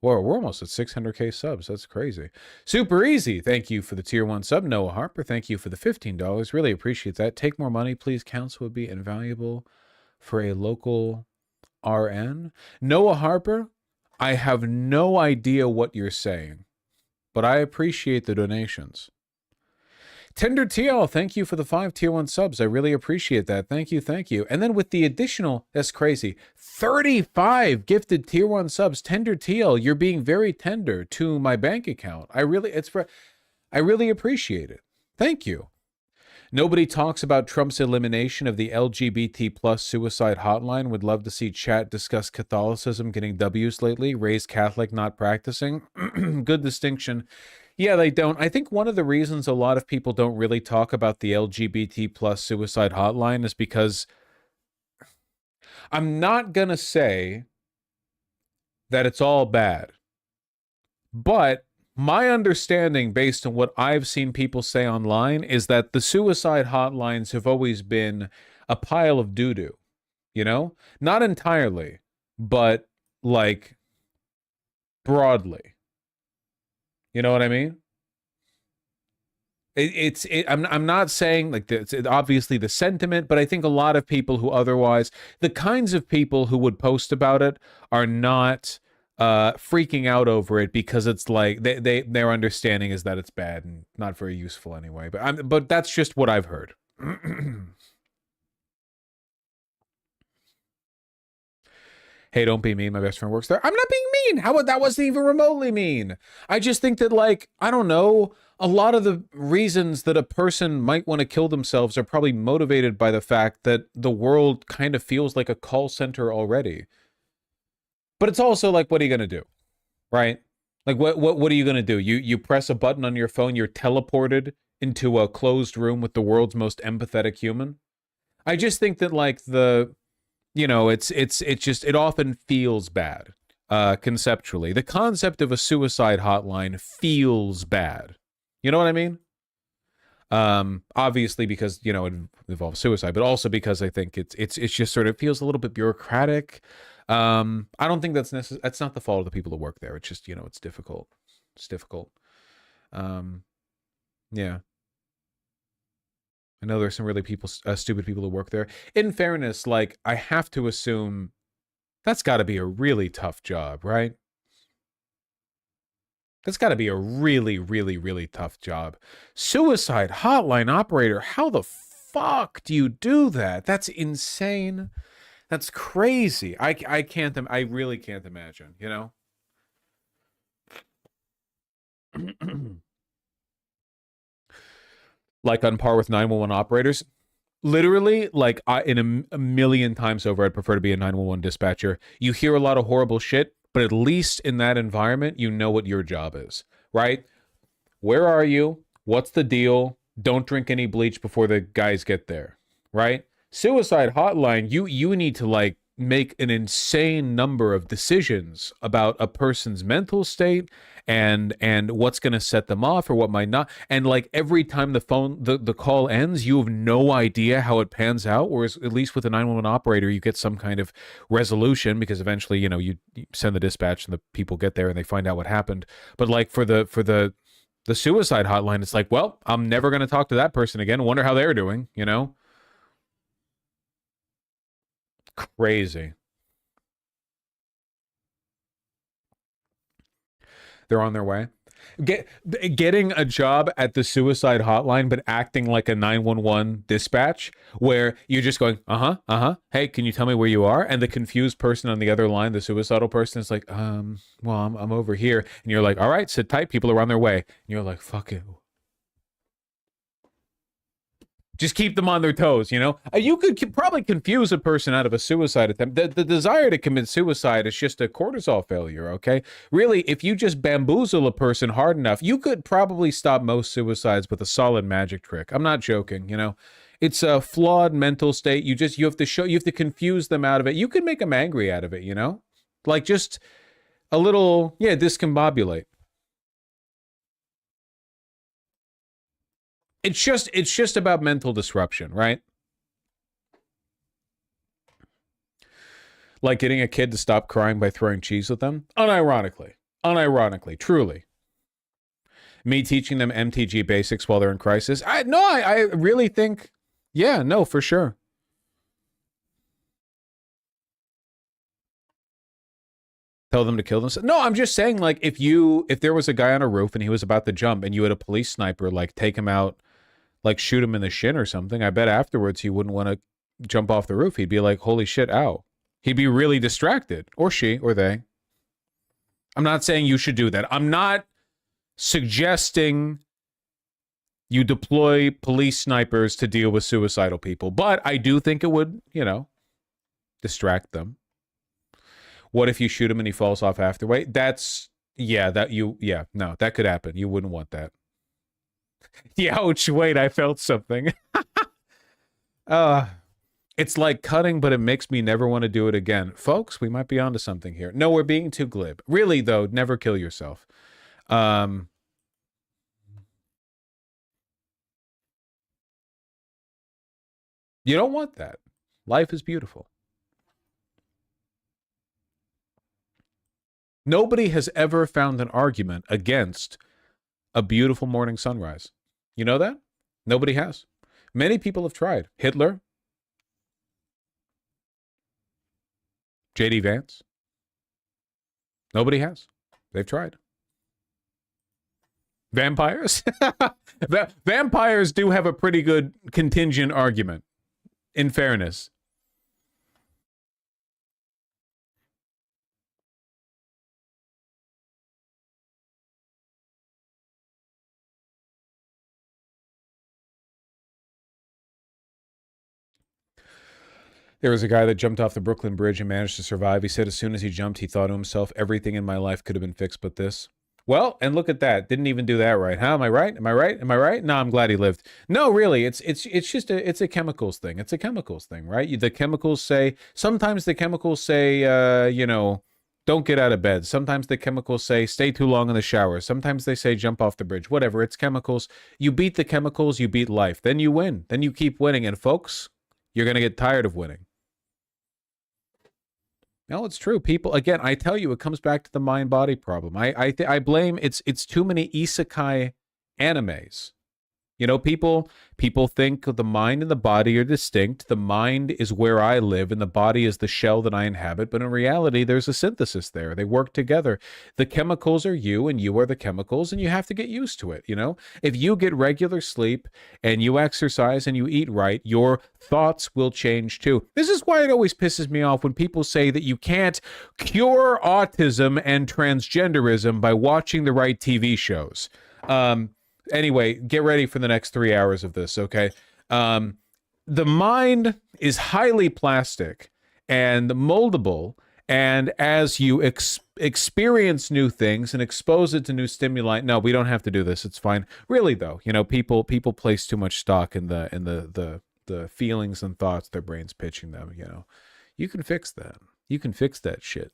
Well, we're almost at 600K subs. That's crazy. Super easy. Thank you for the tier 1 sub. Noah Harper, thank you for the $15. Really appreciate that. Take more money, please. Counsel would be invaluable for a local RN. Noah Harper, I have no idea what you're saying, but I appreciate the donations. Tender TL, thank you for the 5 tier 1 subs. I really appreciate that. Thank you, thank you. And then with the additional, that's crazy, 35 gifted tier 1 subs. Tender TL, you're being very tender to my bank account. I really appreciate it. Thank you. Nobody talks about Trump's elimination of the LGBT plus suicide hotline. Would love to see chat discuss Catholicism getting W's lately. Raised Catholic, not practicing. Good distinction. Yeah, they don't. I think one of the reasons a lot of people don't really talk about the LGBT plus suicide hotline is because I'm not going to say that it's all bad, but my understanding based on what I've seen people say online is that the suicide hotlines have always been a pile of doo-doo, you know? Not entirely, but like broadly. You know what I mean? I'm not saying like it's obviously the sentiment, but I think a lot of people who otherwise, the kinds of people who would post about it are not freaking out over it because it's like their understanding is that it's bad and not very useful anyway. But that's just what I've heard. Hey, don't be mean. My best friend works there. I'm not being mean. That wasn't even remotely mean. I just think that, like, I don't know, a lot of the reasons that a person might want to kill themselves are probably motivated by the fact that the world kind of feels like a call center already. But it's also like, what are you going to do? Right? Like, what are you going to do? You press a button on your phone, you're teleported into a closed room with the world's most empathetic human? I just think that, like, it often feels bad, conceptually. The concept of a suicide hotline feels bad. You know what I mean? Obviously because, it involves suicide, but also because I think it's just sort of feels a little bit bureaucratic. I don't think that's not the fault of the people who work there. It's just, it's difficult. It's difficult. Yeah. I know there's some really stupid people who work there. In fairness, like, I have to assume that's got to be a really tough job, right? That's got to be a really, really, really tough job. Suicide hotline operator, how the fuck do you do that? That's insane. That's crazy. I really can't imagine, Like, on par with 911 operators. Literally, like, a million times over, I'd prefer to be a 911 dispatcher. You hear a lot of horrible shit, but at least in that environment, you know what your job is, right? Where are you? What's the deal? Don't drink any bleach before the guys get there, right? Suicide hotline, you need to, like, make an insane number of decisions about a person's mental state and what's going to set them off or what might not. And, like, every time the call ends, you have no idea how it pans out. Whereas at least with a 911 operator, you get some kind of resolution because eventually, you send the dispatch and the people get there and they find out what happened. But, like, for the suicide hotline, it's like, well, I'm never going to talk to that person again. I wonder how they're doing, Crazy. They're on their way. Getting a job at the suicide hotline, but acting like a 911 dispatch, where you're just going, hey, can you tell me where you are? And the confused person on the other line, the suicidal person, is like, well, I'm over here. And you're like, all right, sit tight. People are on their way. And you're like, fuck it. Just keep them on their toes, You could probably confuse a person out of a suicide attempt. The desire to commit suicide is just a cortisol failure, okay? Really, if you just bamboozle a person hard enough, you could probably stop most suicides with a solid magic trick. I'm not joking, It's a flawed mental state. You have to confuse them out of it. You could make them angry out of it, Like, just a little, discombobulate. It's just about mental disruption, right? Like getting a kid to stop crying by throwing cheese at them. Unironically, truly. Me teaching them MTG basics while they're in crisis. I really think, for sure. Tell them to kill themselves. No, I'm just saying, like, if there was a guy on a roof and he was about to jump and you had a police sniper, like, take him out, like, shoot him in the shin or something, I bet afterwards he wouldn't want to jump off the roof. He'd be like, holy shit, ow. He'd be really distracted. Or she, or they. I'm not saying you should do that. I'm not suggesting you deploy police snipers to deal with suicidal people. But I do think it would, distract them. What if you shoot him and he falls off afterward? No, that could happen. You wouldn't want that. Ouch, wait, I felt something. It's like cutting, but it makes me never want to do it again. Folks, we might be onto something here. No, we're being too glib. Really, though, never kill yourself. You don't want that. Life is beautiful. Nobody has ever found an argument against a beautiful morning sunrise. You know that? Nobody has. Many people have tried. Hitler, J.D. Vance. Nobody has. They've tried. Vampires? Vampires do have a pretty good contingent argument, in fairness. There was a guy that jumped off the Brooklyn Bridge and managed to survive. He said as soon as he jumped, he thought to himself, everything in my life could have been fixed but this. Well, and look at that. Didn't even do that right. Huh? Am I right? Am I right? Am I right? No, I'm glad he lived. No, really, it's just a chemicals thing. It's a chemicals thing, right? The chemicals say, sometimes the chemicals say don't get out of bed. Sometimes the chemicals say stay too long in the shower. Sometimes they say jump off the bridge. Whatever, it's chemicals. You beat the chemicals, you beat life. Then you win. Then you keep winning. And folks, you're going to get tired of winning. No, it's true. People, again, I tell you, it comes back to the mind-body problem. I blame it's too many isekai animes. You know, people think the mind and the body are distinct. The mind is where I live, and the body is the shell that I inhabit. But in reality, there's a synthesis there. They work together. The chemicals are you, and you are the chemicals, and you have to get used to it. You know, if you get regular sleep and you exercise and you eat right, your thoughts will change too. This is why it always pisses me off when people say that you can't cure autism and transgenderism by watching the right TV shows. Anyway, get ready for the next 3 hours of this, okay? The mind is highly plastic and moldable, and as you experience new things and expose it to new stimuli, no, we don't have to do this. It's fine. Really, though, you know, people place too much stock in the feelings and thoughts their brain's pitching them. You know, you can fix that. You can fix that shit.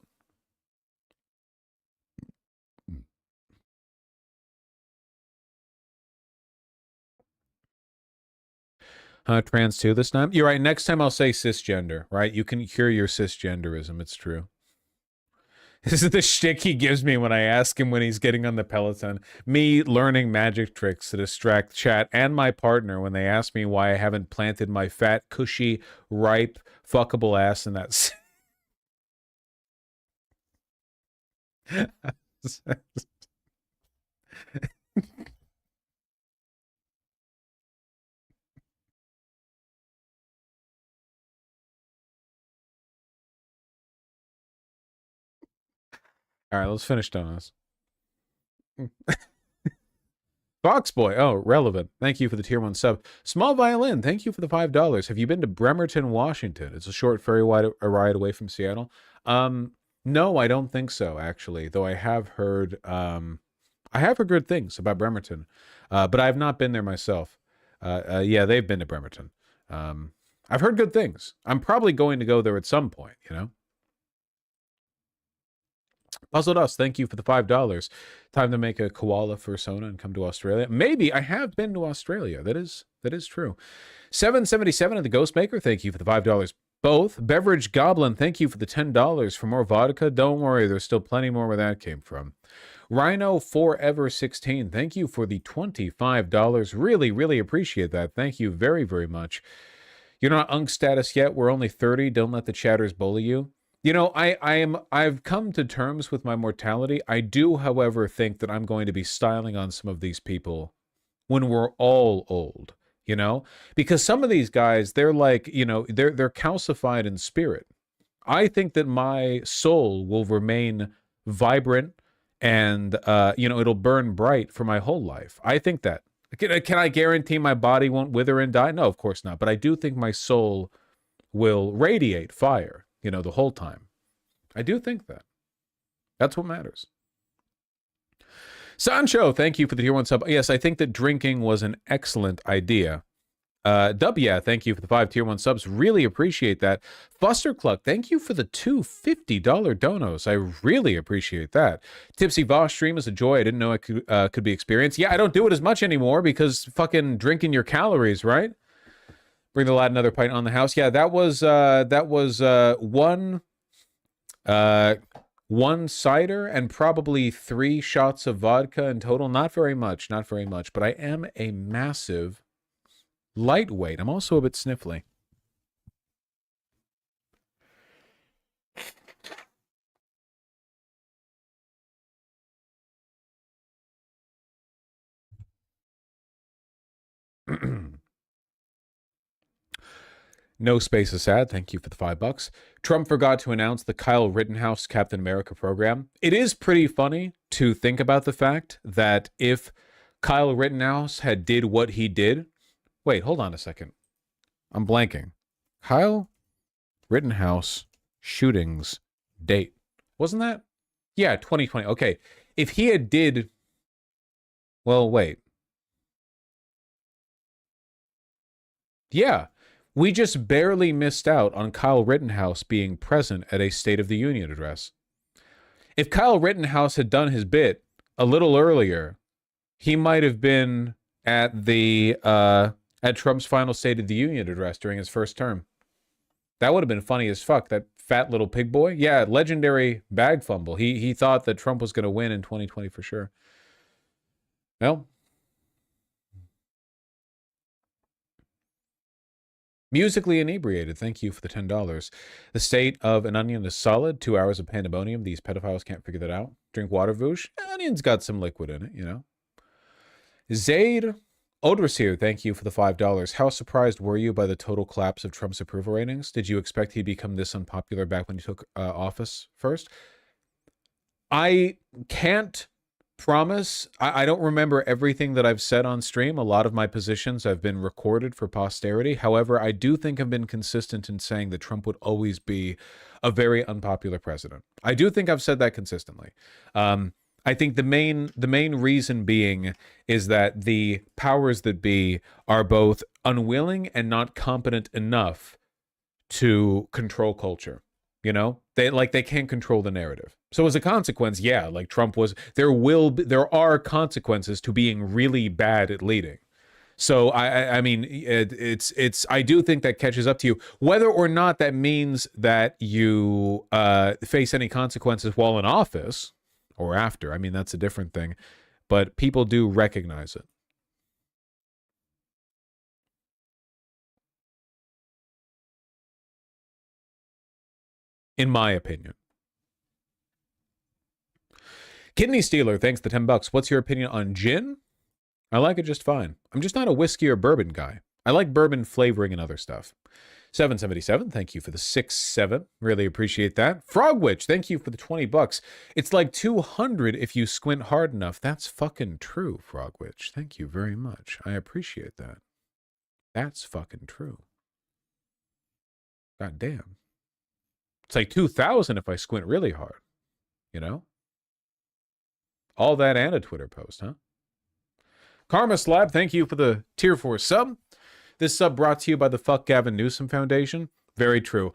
Trans too this time? You're right. Next time I'll say cisgender, right? You can cure your cisgenderism. It's true. This is the shtick he gives me when I ask him when he's getting on the Peloton. Me learning magic tricks to distract chat and my partner when they ask me why I haven't planted my fat, cushy, ripe, fuckable ass in that... All right, let's finish on this. Foxboy, oh, relevant. Thank you for the tier 1 sub. Small Violin, thank you for the $5. Have you been to Bremerton, Washington? It's a short ferry ride away from Seattle. No, I don't think so, actually, though I have heard good things about Bremerton, but I have not been there myself. Yeah, they've been to Bremerton. I've heard good things. I'm probably going to go there at some point, you know? Puzzled Us, thank you for the $5. Time to make a koala fursona and come to Australia. Maybe I have been to Australia. That is true. 777 of the Ghostmaker, thank you for the $5 both. Beverage Goblin, thank you for the $10 for more vodka. Don't worry, there's still plenty more where that came from. Rhino Forever 16, thank you for the $25. Really, really appreciate that. Thank you very, very much. You're not unk status yet. We're only 30. Don't let the chatters bully you. You know, I've come to terms with my mortality. I do, however, think that I'm going to be styling on some of these people when we're all old, you know? Because some of these guys, they're like, you know, they're calcified in spirit. I think that my soul will remain vibrant and, you know, it'll burn bright for my whole life. I think that. Can I guarantee my body won't wither and die? No, of course not. But I do think my soul will radiate fire, you know, the whole time. I do think that. That's what matters. Sancho, thank you for the tier 1 sub. Yes, I think that drinking was an excellent idea. Yeah, thank you for the 5 tier 1 subs. Really appreciate that. Buster Cluck, thank you for the $2 $50 donos. I really appreciate that. Tipsy Voss stream is a joy. I didn't know it could be experienced. Yeah, I don't do it as much anymore because fucking drinking your calories, right? Bring the lad another pint on the house. Yeah, that was one cider and probably 3 shots of vodka in total. Not very much, but I am a massive lightweight. I'm also a bit sniffly. No Space is Sad, thank you for the $5. Trump forgot to announce the Kyle Rittenhouse Captain America program. It is pretty funny to think about the fact that if Kyle Rittenhouse had did what he did... Wait, hold on a second. I'm blanking. Kyle Rittenhouse shootings date. Wasn't that? Yeah, 2020. Okay. if he had did, well, wait. Yeah, we just barely missed out on Kyle Rittenhouse being present at a State of the Union address. If Kyle Rittenhouse had done his bit a little earlier, he might have been at the at Trump's final State of the Union address during his first term. That would have been funny as fuck. That fat little pig boy. Yeah, legendary bag fumble. He thought that Trump was going to win in 2020 for sure. Well, musically inebriated. Thank you for the $10. The state of an onion is solid. 2 hours of pandemonium. These pedophiles can't figure that out. Drink water, Voosh. Onion's got some liquid in it, you know. Zaid Odris here. Thank you for the $5. How surprised were you by the total collapse of Trump's approval ratings? Did you expect he'd become this unpopular back when he took office first? I can't promise. I don't remember everything that I've said on stream. A lot of my positions have been recorded for posterity. However, I do think I've been consistent in saying that Trump would always be a very unpopular president. I do think I've said that consistently. I think the main reason being is that the powers that be are both unwilling and not competent enough to control culture. You know, they can't control the narrative. So as a consequence, yeah, like Trump was, there are consequences to being really bad at leading. So I mean, I do think that catches up to you, whether or not that means that you face any consequences while in office or after. I mean, that's a different thing, but people do recognize it. In my opinion. Kidney Stealer, thanks the $10. What's your opinion on gin? I like it just fine. I'm just not a whiskey or bourbon guy. I like bourbon flavoring and other stuff. 777, thank you for the 6-7. Really appreciate that. Frogwitch, thank you for the $20. It's like 200 if you squint hard enough. That's fucking true, Frogwitch. Thank you very much. I appreciate that. That's fucking true. God damn. It's like 2,000 if I squint really hard. You know? All that and a Twitter post, huh? Karma Slab, thank you for the tier 4 sub. This sub brought to you by the Fuck Gavin Newsom Foundation. Very true.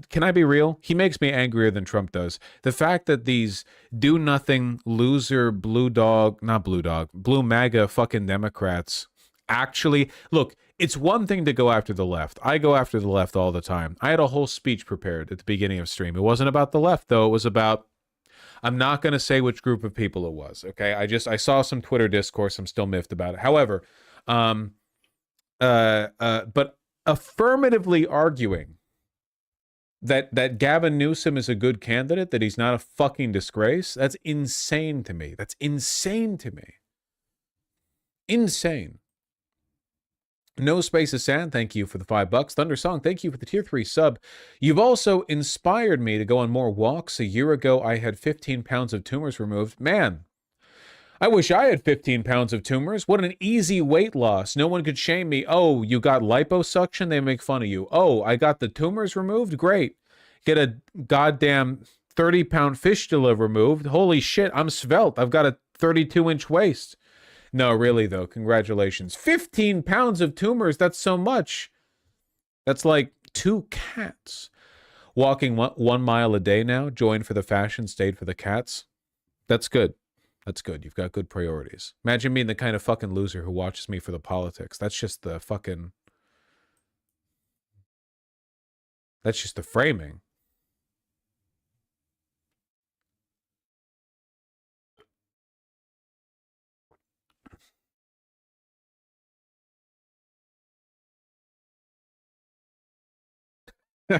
Can I be real? He makes me angrier than Trump does. The fact that these do-nothing loser blue MAGA fucking Democrats actually... Look, it's one thing to go after the left. I go after the left all the time. I had a whole speech prepared at the beginning of stream. It wasn't about the left, though. It was about... I'm not going to say which group of people it was, okay? I saw some Twitter discourse. I'm still miffed about it. However, but affirmatively arguing that Gavin Newsom is a good candidate, that he's not a fucking disgrace, that's insane to me. That's insane to me. Insane. No Space of Sand, thank you for the $5. Thunder Song, thank you for the tier 3 sub. You've also inspired me to go on more walks. A year ago, I had 15 pounds of tumors removed. Man, I wish I had 15 pounds of tumors. What an easy weight loss. No one could shame me. Oh, you got liposuction? They make fun of you. Oh, I got the tumors removed? Great. Get a goddamn 30-pound fistula removed. Holy shit, I'm svelte. I've got a 32-inch waist. No, really, though. Congratulations. 15 pounds of tumors. That's so much. That's like 2 cats. Walking 1 mile a day now. Joined for the fashion, stayed for the cats. That's good. That's good. You've got good priorities. Imagine being the kind of fucking loser who watches me for the politics. That's just the fucking... That's just the framing.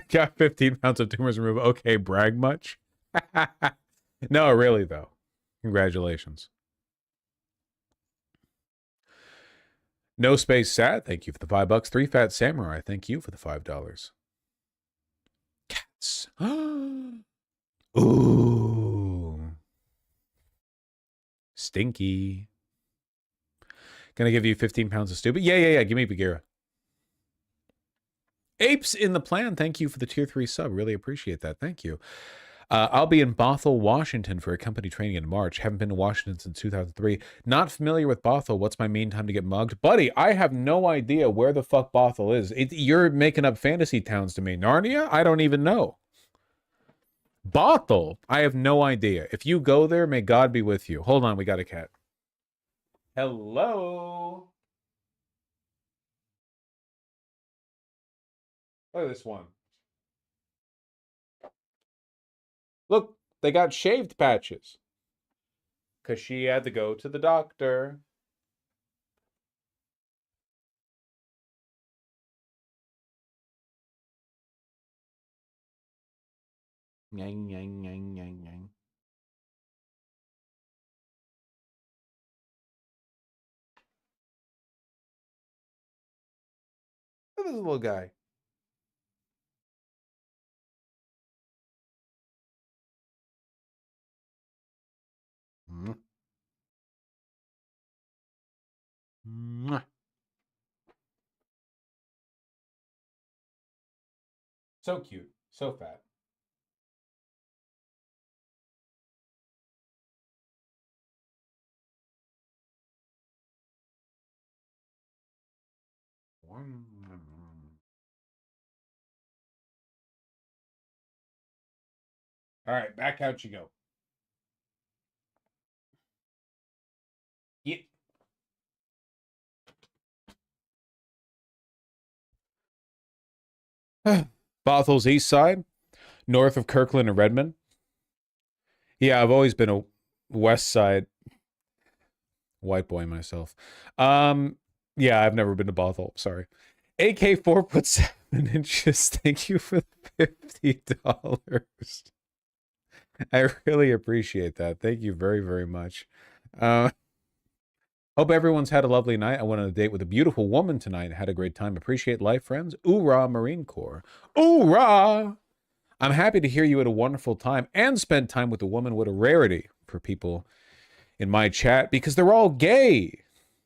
Got 15 pounds of tumors removed. Okay, brag much? No, really, though. Congratulations. No Space Sad, thank you for the $5. 3 Fat Samurai, thank you for the $5. Cats. Ooh. Stinky. Gonna give you 15 pounds of stupid? Yeah. Give me Bagheera. Apes in the Plan, thank you for the tier 3 sub. Really appreciate that. Thank you. I'll be in Bothell, Washington for a company training in March. Haven't been to Washington since 2003. Not familiar with Bothell. What's my mean time to get mugged? Buddy, I have no idea where the fuck Bothell is. You're making up fantasy towns to me. Narnia? I don't even know. Bothell? I have no idea. If you go there, may God be with you. Hold on, we got a cat. Hello? Look at this one. Look, they got shaved patches. Because she had to go to the doctor. Yang, yang, yang, yang, yang. Look at this little guy. Mwah. So cute. So fat. All right, back out you go. Yep. Bothell's east side, north of Kirkland and Redmond. Yeah, I've always been a west side white boy myself. Yeah, I've never been to Bothell. Sorry. AK 4'7". Thank you for the $50. I really appreciate that. Thank you very, very much. Hope everyone's had a lovely night. I went on a date with a beautiful woman tonight. Had a great time. Appreciate life, friends. Oorah, Marine Corps. Oorah! I'm happy to hear you had a wonderful time and spent time with a woman. What a rarity for people in my chat, because they're all gay.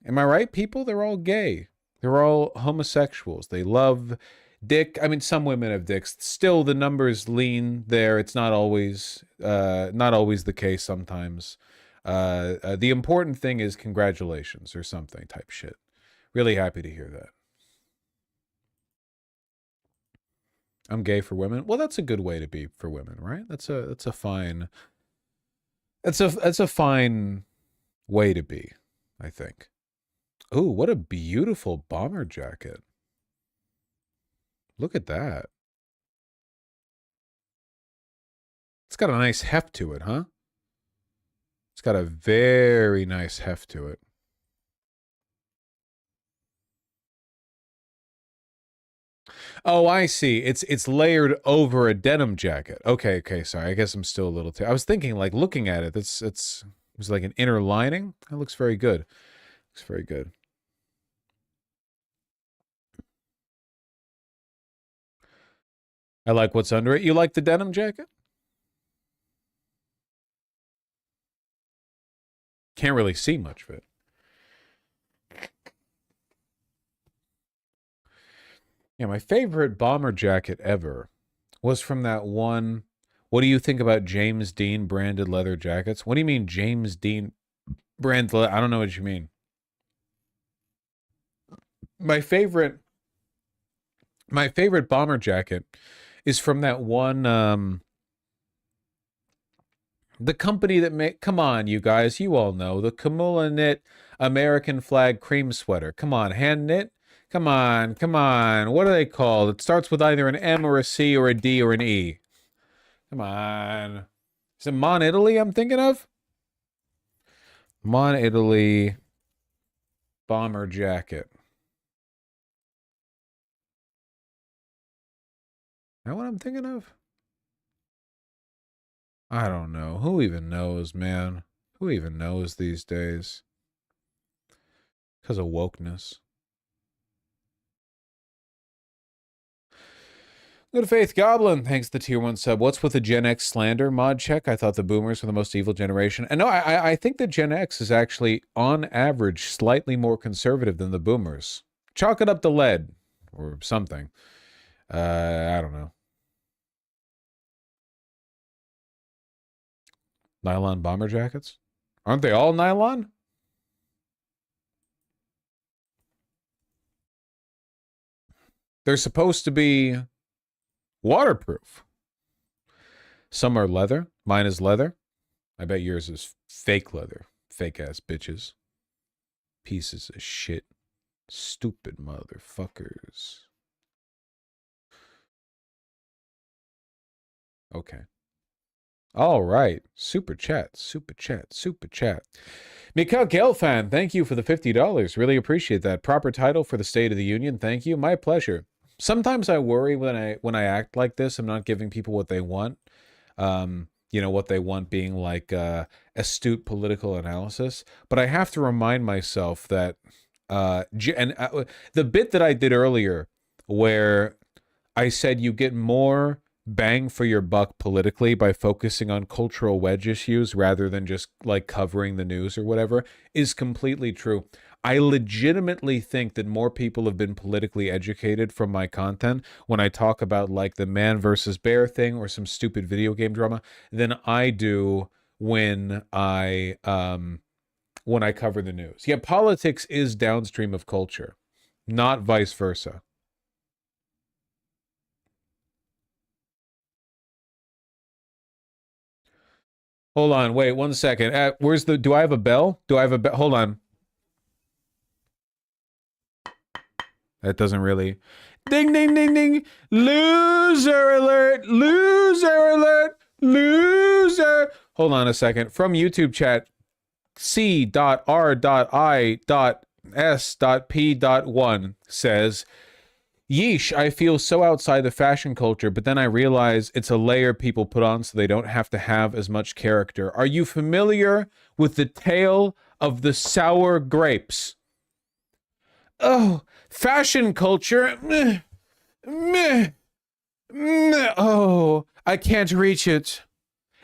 Am I right, people? They're all gay. They're all homosexuals. They love dick. I mean, some women have dicks. Still, the numbers lean there. It's not always the case sometimes. The important thing is congratulations or something type shit. Really happy to hear that. I'm gay for women. Well, that's a good way to be for women, right? That's a fine way to be, I think. Ooh, what a beautiful bomber jacket. Look at that. It's got a nice heft to it, huh? It's got a very nice heft to it. Oh, I see. It's layered over a denim jacket. Okay, sorry. I guess I'm still a little I was thinking, like, looking at it, it's like an inner lining. That looks very good. Looks very good. I like what's under it. You like the denim jacket? Can't really see much of it. Yeah, my favorite bomber jacket ever was from that one. What do you think about James Dean branded leather jackets? What do you mean James Dean branded leather? I don't know what you mean. My favorite bomber jacket is from that one the company that make, come on, you guys, you all know, the Kamula Knit American flag cream sweater. Come on, hand knit. Come on. What are they called? It starts with either an M or a C or a D or an E. Come on. Is it Mon Italy I'm thinking of? Mon Italy bomber jacket. Is that what I'm thinking of? I don't know. Who even knows, man? Who even knows these days? Because of wokeness. Good Faith Goblin, thanks to the tier 1 sub. What's with the Gen X slander mod check? I thought the boomers were the most evil generation. And no, I think that Gen X is actually, on average, slightly more conservative than the boomers. Chalk it up to lead or something. I don't know. Nylon bomber jackets? Aren't they all nylon? They're supposed to be waterproof. Some are leather. Mine is leather. I bet yours is fake leather. Fake ass bitches. Pieces of shit. Stupid motherfuckers. Okay. All right. Super chat. Super chat. Super chat. Mikhail Gelfan, thank you for the $50. Really appreciate that. Proper title for the State of the Union. Thank you. My pleasure. Sometimes I worry when I act like this, I'm not giving people what they want. You know, what they want being like astute political analysis. But I have to remind myself that the bit that I did earlier where I said you get more bang for your buck politically by focusing on cultural wedge issues rather than just like covering the news or whatever is completely true. I legitimately think that more people have been politically educated from my content when I talk about like the man versus bear thing or some stupid video game drama than I do when I cover the news. Yeah, politics is downstream of culture, not vice versa. Hold on, wait 1 second. Do I have a bell? Do I have a bell? Hold on. That doesn't really. Ding, ding, ding, ding. Loser alert. Loser alert. Loser. Hold on a second. From YouTube chat, C.R.I.S.P.1 says, yeesh, I feel so outside the fashion culture, but then I realize it's a layer people put on so they don't have to have as much character. Are you familiar with the tale of the sour grapes? Oh, fashion culture. Meh, meh, meh. Oh, I can't reach it.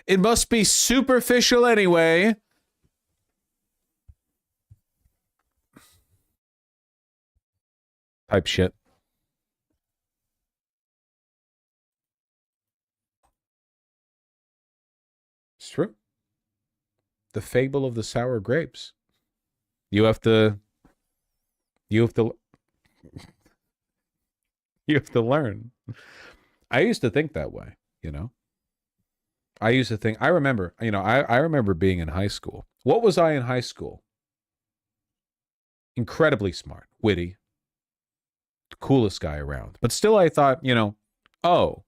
It must be superficial anyway. Type shit. It's true. The fable of the sour grapes. You have to learn. I used to think that way, you know. I remember, you know, I remember being in high school. What was I in high school? Incredibly smart, witty, coolest guy around. But still I thought, you know, oh,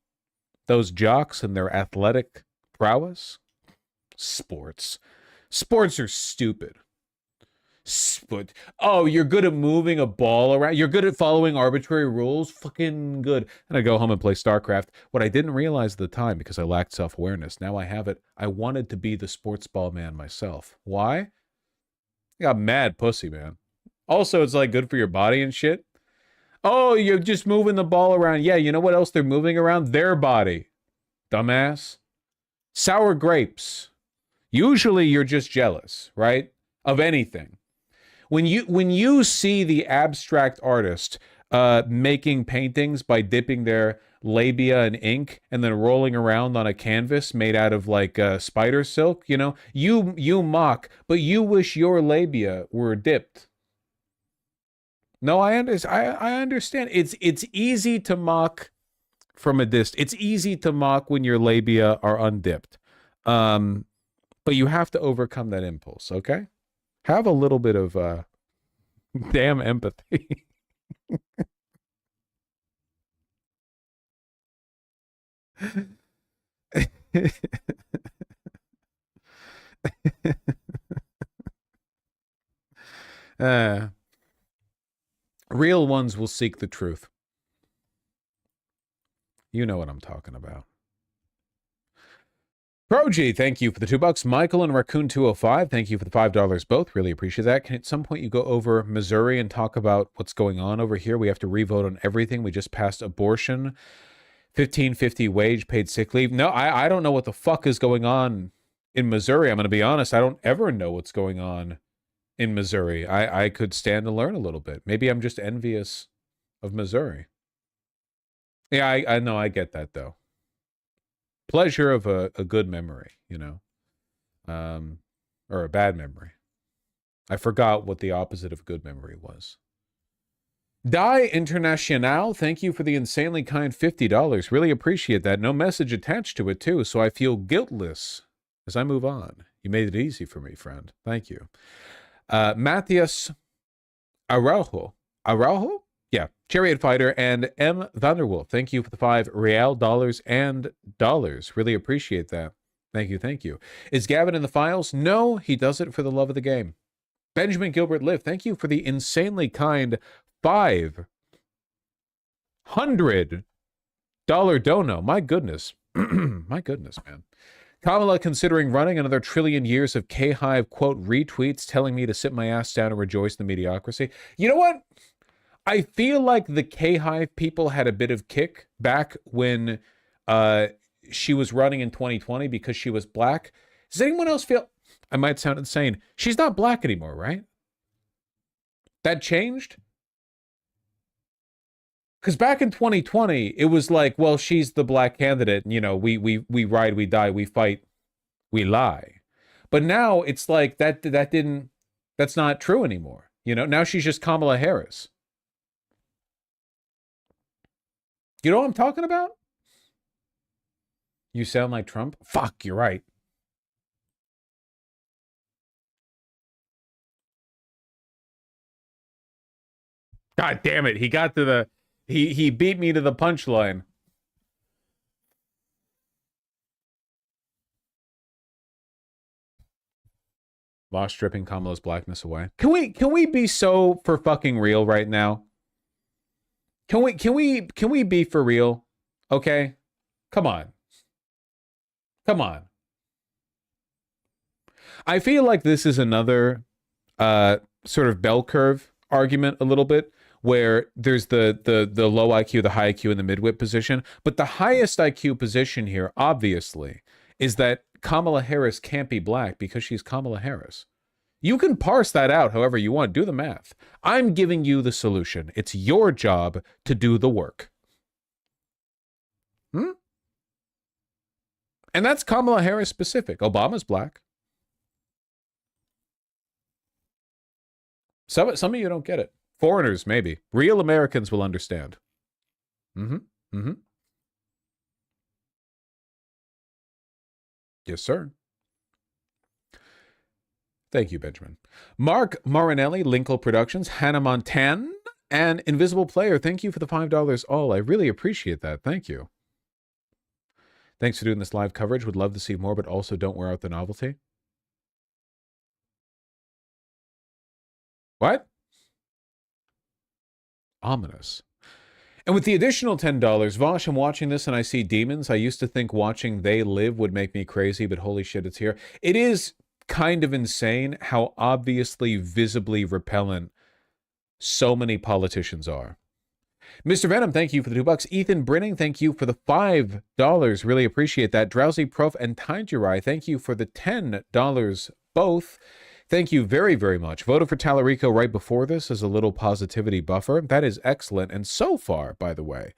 those jocks and their athletic prowess? Sports are stupid. Oh, you're good at moving a ball around. You're good at following arbitrary rules. Fucking good. And I go home and play StarCraft. What I didn't realize at the time, because I lacked self-awareness, now I have it. I wanted to be the sports ball man myself. Why? I got mad pussy, man. Also, it's like good for your body and shit. Oh, you're just moving the ball around. Yeah, you know what else they're moving around? Their body. Dumbass. Sour grapes. Usually you're just jealous, right? Of anything. When you see the abstract artist making paintings by dipping their labia in ink and then rolling around on a canvas made out of like spider silk, you know, you mock, but you wish your labia were dipped. No, I understand. It's easy to mock from a distance. It's easy to mock when your labia are undipped. But you have to overcome that impulse, okay? Have a little bit of damn empathy. Real ones will seek the truth. You know what I'm talking about. Proji, thank you for the $2. Michael and Raccoon205, thank you for the $5 both. Really appreciate that. Can at some point you go over Missouri and talk about what's going on over here? We have to revote on everything. We just passed abortion, $15.50 wage, paid sick leave. No, I don't know what the fuck is going on in Missouri. I'm going to be honest. I don't ever know what's going on in Missouri. I could stand to learn a little bit. Maybe I'm just envious of Missouri. Yeah, I know. I get that, though. Pleasure of a good memory, you know. or a bad memory. I forgot what the opposite of good memory was. Die International, thank you for the insanely kind $50. Really appreciate that. No message attached to it, too, so I feel guiltless as I move on. You made it easy for me, friend. Thank you. Matthias Araujo. Araujo? Yeah. Chariot Fighter and M. Vanderwolf. Thank you for the $5 dollars and dollars. Really appreciate that. Thank you, thank you. Is Gavin in the files? No, he does it for the love of the game. Benjamin Gilbert Live, thank you for the insanely kind $500 dono. My goodness. My goodness, man. Kamala considering running another trillion years of K-Hive, quote, retweets telling me to sit my ass down and rejoice in the mediocrity. You know what? I feel like the K-Hive people had a bit of kick back when she was running in 2020 because she was black. Does anyone else feel... I might sound insane. She's not black anymore, right? That changed? Because back in 2020, it was like, well, she's the black candidate. You know, we ride, we die, we fight, we lie. But now it's like that's not true anymore. You know, now she's just Kamala Harris. You know what I'm talking about? You sound like Trump? Fuck, you're right. God damn it. He got to the... He beat me to the punchline. Lost stripping Kamala's blackness away. Can we be so for fucking real right now? Can we be for real? Okay? Come on. Come on. I feel like this is another sort of bell curve argument a little bit, where there's the low IQ, the high IQ, and the mid-wit position. But the highest IQ position here, obviously, is that Kamala Harris can't be black because she's Kamala Harris. You can parse that out however you want. Do the math. I'm giving you the solution. It's your job to do the work. And that's Kamala Harris specific. Obama's black. Some of you don't get it. Foreigners, maybe. Real Americans will understand. Yes, sir. Thank you, Benjamin. Mark Marinelli, Linkle Productions, Hannah Montan, and Invisible Player. Thank you for the $5 all. I really appreciate that. Thank you. Thanks for doing this live coverage. Would love to see more, but also don't wear out the novelty. What? Ominous. And with the additional $10, Vosh, I'm watching this and I see demons. I used to think watching They Live would make me crazy, but holy shit, it's here. It is kind of insane how obviously, visibly repellent so many politicians are. Mr. Venom, thank you for the $2. Ethan Brinning, thank you for the $5. Really appreciate that. Drowsy Prof and Tijurai, thank you for the $10 both. Thank you very, very much. Voted for Tallarico right before this as a little positivity buffer. That is excellent. And so far, by the way,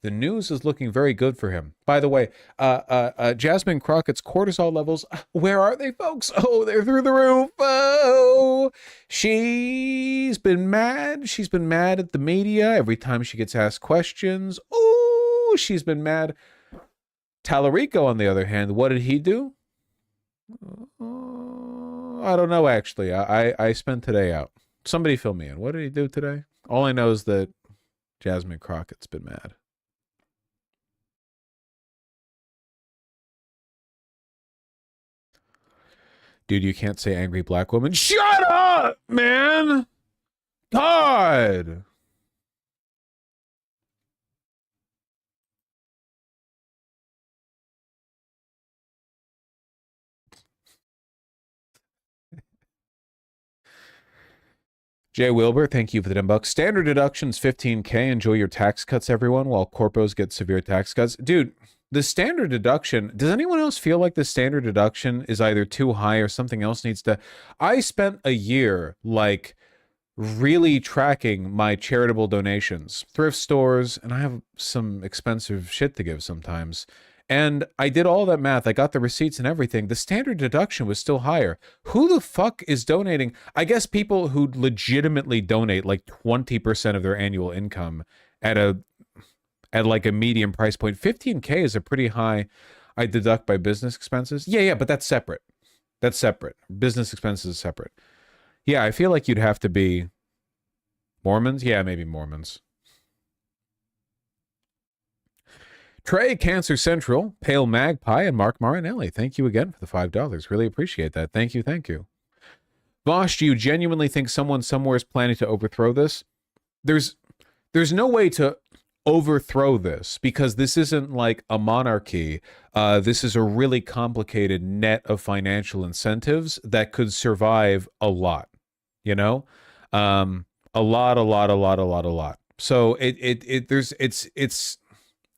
the news is looking very good for him. By the way, Jasmine Crockett's cortisol levels, where are they, folks? Oh, they're through the roof. Oh, she's been mad. She's been mad at the media every time she gets asked questions. Oh, she's been mad. Tallarico, on the other hand, what did he do? I don't know, actually. I spent today out. Somebody fill me in. What did he do today? All I know is that Jasmine Crockett's been mad. Dude, you can't say angry black woman. Shut up, man! God! Jay Wilbur, thank you for the $10. Standard deductions, $15K. Enjoy your tax cuts, everyone, while corpos get severe tax cuts. Dude, the standard deduction, does anyone else feel like the standard deduction is either too high or something else needs to... I spent a year, like, really tracking my charitable donations. Thrift stores, and I have some expensive shit to give sometimes. And I did all that math. I got the receipts and everything. The standard deduction was still higher. Who the fuck is donating? I guess people who legitimately donate like 20% of their annual income at like a medium price point. 15K is a pretty high. I deduct by business expenses. Yeah, but that's separate. That's separate. Business expenses is separate. Yeah, I feel like you'd have to be Mormons. Yeah, maybe Mormons. Trey, Cancer Central, Pale Magpie, and Mark Marinelli. Thank you again for the $5. Really appreciate that. Thank you. Vosh, do you genuinely think someone somewhere is planning to overthrow this? There's no way to overthrow this because this isn't like a monarchy. This is a really complicated net of financial incentives that could survive a lot, you know? A lot. So it's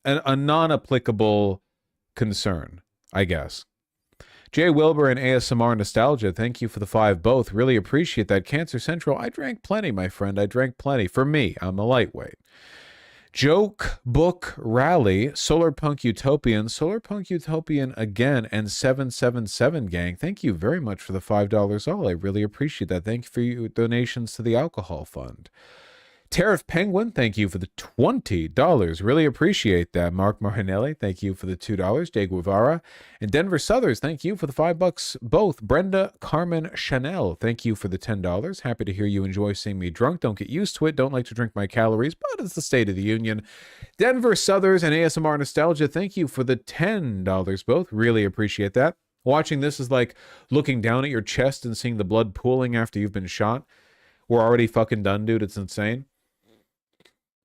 a non-applicable concern, I guess. Jay Wilbur and ASMR Nostalgia, thank you for the 5 both. Really appreciate that. Cancer Central, I drank plenty, my friend. I drank plenty. For me, I'm a lightweight. Joke Book Rally, Solar Punk Utopian again, and 777 Gang. Thank you very much for the $5 all. I really appreciate that. Thank you for your donations to the Alcohol Fund. Tariff Penguin, thank you for the $20. Really appreciate that. Mark Marinelli, thank you for the $2. De Guevara. And Denver Southers, thank you for the $5 both. Brenda Carmen Chanel, thank you for the $10. Happy to hear you enjoy seeing me drunk. Don't get used to it. Don't like to drink my calories, but it's the State of the Union. Denver Southers and ASMR Nostalgia, thank you for the $10 both. Really appreciate that. Watching this is like looking down at your chest and seeing the blood pooling after you've been shot. We're already fucking done, dude. It's insane.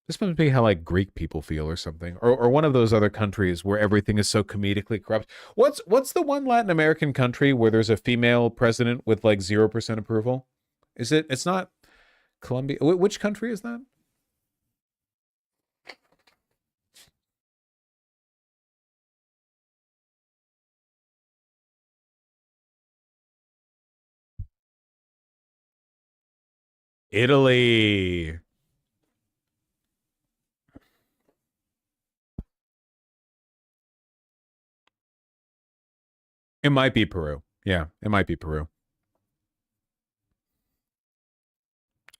This must be how like Greek people feel or something, or one of those other countries where everything is so comedically corrupt. What's the one Latin American country where there's a female president with like 0% approval? Is it? It's not Colombia. Which country is that? Italy. It might be Peru. Yeah, it might be Peru.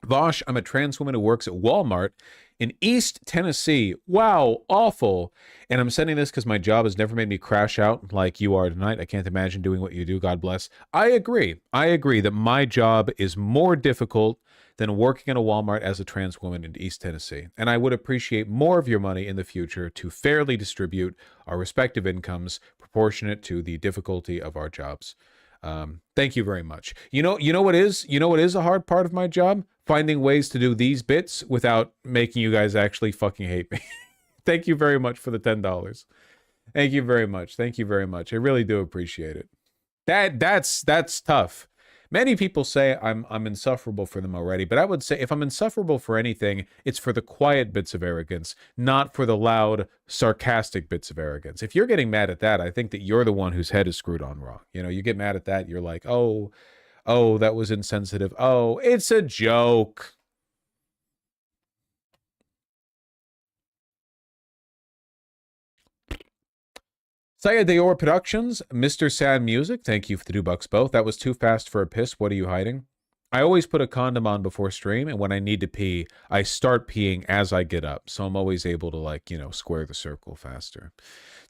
Vosh, I'm a trans woman who works at Walmart in East Tennessee. Wow, awful. And I'm sending this because my job has never made me crash out like you are tonight. I can't imagine doing what you do. God bless. I agree that my job is more difficult than working at a Walmart as a trans woman in East Tennessee. And I would appreciate more of your money in the future to fairly distribute our respective incomes proportionate to the difficulty of our jobs. Thank you very much. You know what is a hard part of my job? Finding ways to do these bits without making you guys actually fucking hate me. Thank you very much for the $10. Thank you very much. I really do appreciate it. That's tough. Many people say I'm insufferable for them already, but I would say if I'm insufferable for anything, it's for the quiet bits of arrogance, not for the loud, sarcastic bits of arrogance. If you're getting mad at that, I think that you're the one whose head is screwed on wrong. You know, you get mad at that, you're like, oh, that was insensitive. Oh, it's a joke. Saya Deor Productions, Mr. Sad Music, thank you for the $2 both. That was too fast for a piss. What are you hiding? I always put a condom on before stream, and when I need to pee, I start peeing as I get up. So I'm always able to, like, you know, square the circle faster.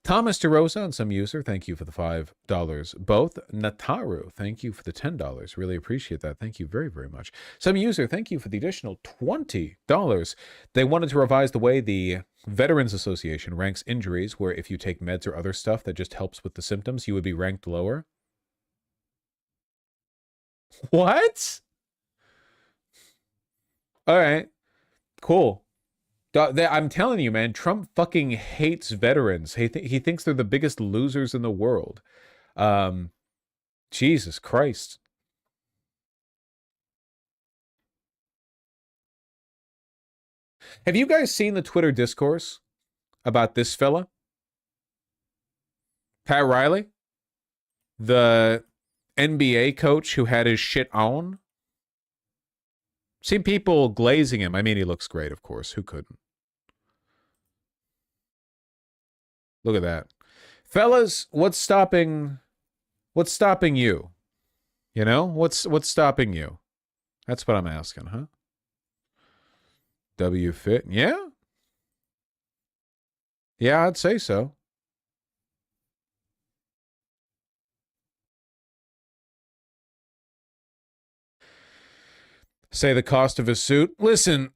Thomas DeRosa and Some User, thank you for the $5 both. Nataru, thank you for the $10. Really appreciate that. Thank you very, very much. Some User, thank you for the additional $20. They wanted to revise the way the Veterans Association ranks injuries, where if you take meds or other stuff that just helps with the symptoms, you would be ranked lower. What? All right, cool. I'm telling you, man, Trump fucking hates veterans. He thinks they're the biggest losers in the world. Jesus Christ. Have you guys seen the Twitter discourse about this fella? Pat Riley? The NBA coach who had his shit on? Seen people glazing him. I mean, he looks great, of course. Who couldn't? Look at that. Fellas, what's stopping you? You know, what's stopping you? That's what I'm asking, huh? W fit? Yeah. Yeah, I'd say so. Say the cost of a suit. Listen,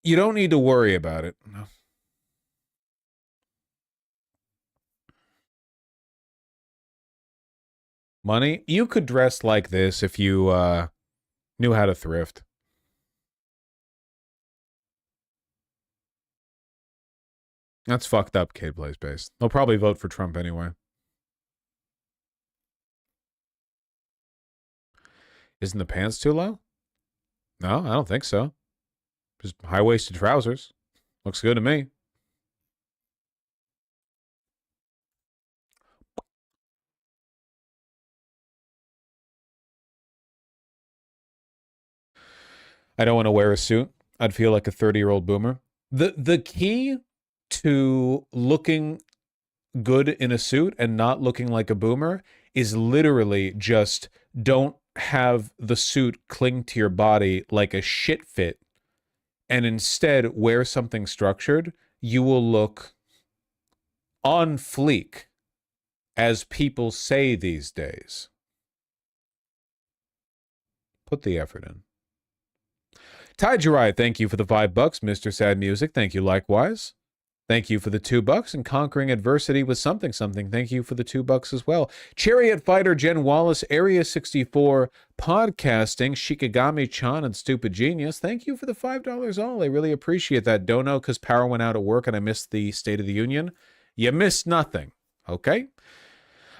you don't need to worry about it. No. Money? You could dress like this if you knew how to thrift. That's fucked up, Cade Plays Base. They'll probably vote for Trump anyway. Isn't the pants too low? No, I don't think so. Just high-waisted trousers. Looks good to me. I don't want to wear a suit. I'd feel like a 30-year-old boomer. The key to looking good in a suit and not looking like a boomer is literally just don't have the suit cling to your body like a shit fit, and instead wear something structured. You will look on fleek, as people say these days. Put the effort in. Ty Jirai, thank you for the $5. Mr. Sad Music, thank you likewise. Thank you for the $2. And Conquering Adversity with something. Thank you for the $2 as well. Chariot Fighter, Jen Wallace, Area 64, Podcasting, Shikigami-chan, and Stupid Genius. Thank you for the $5 all. I really appreciate that. Don't know because power went out at work and I missed the State of the Union. You missed nothing. Okay?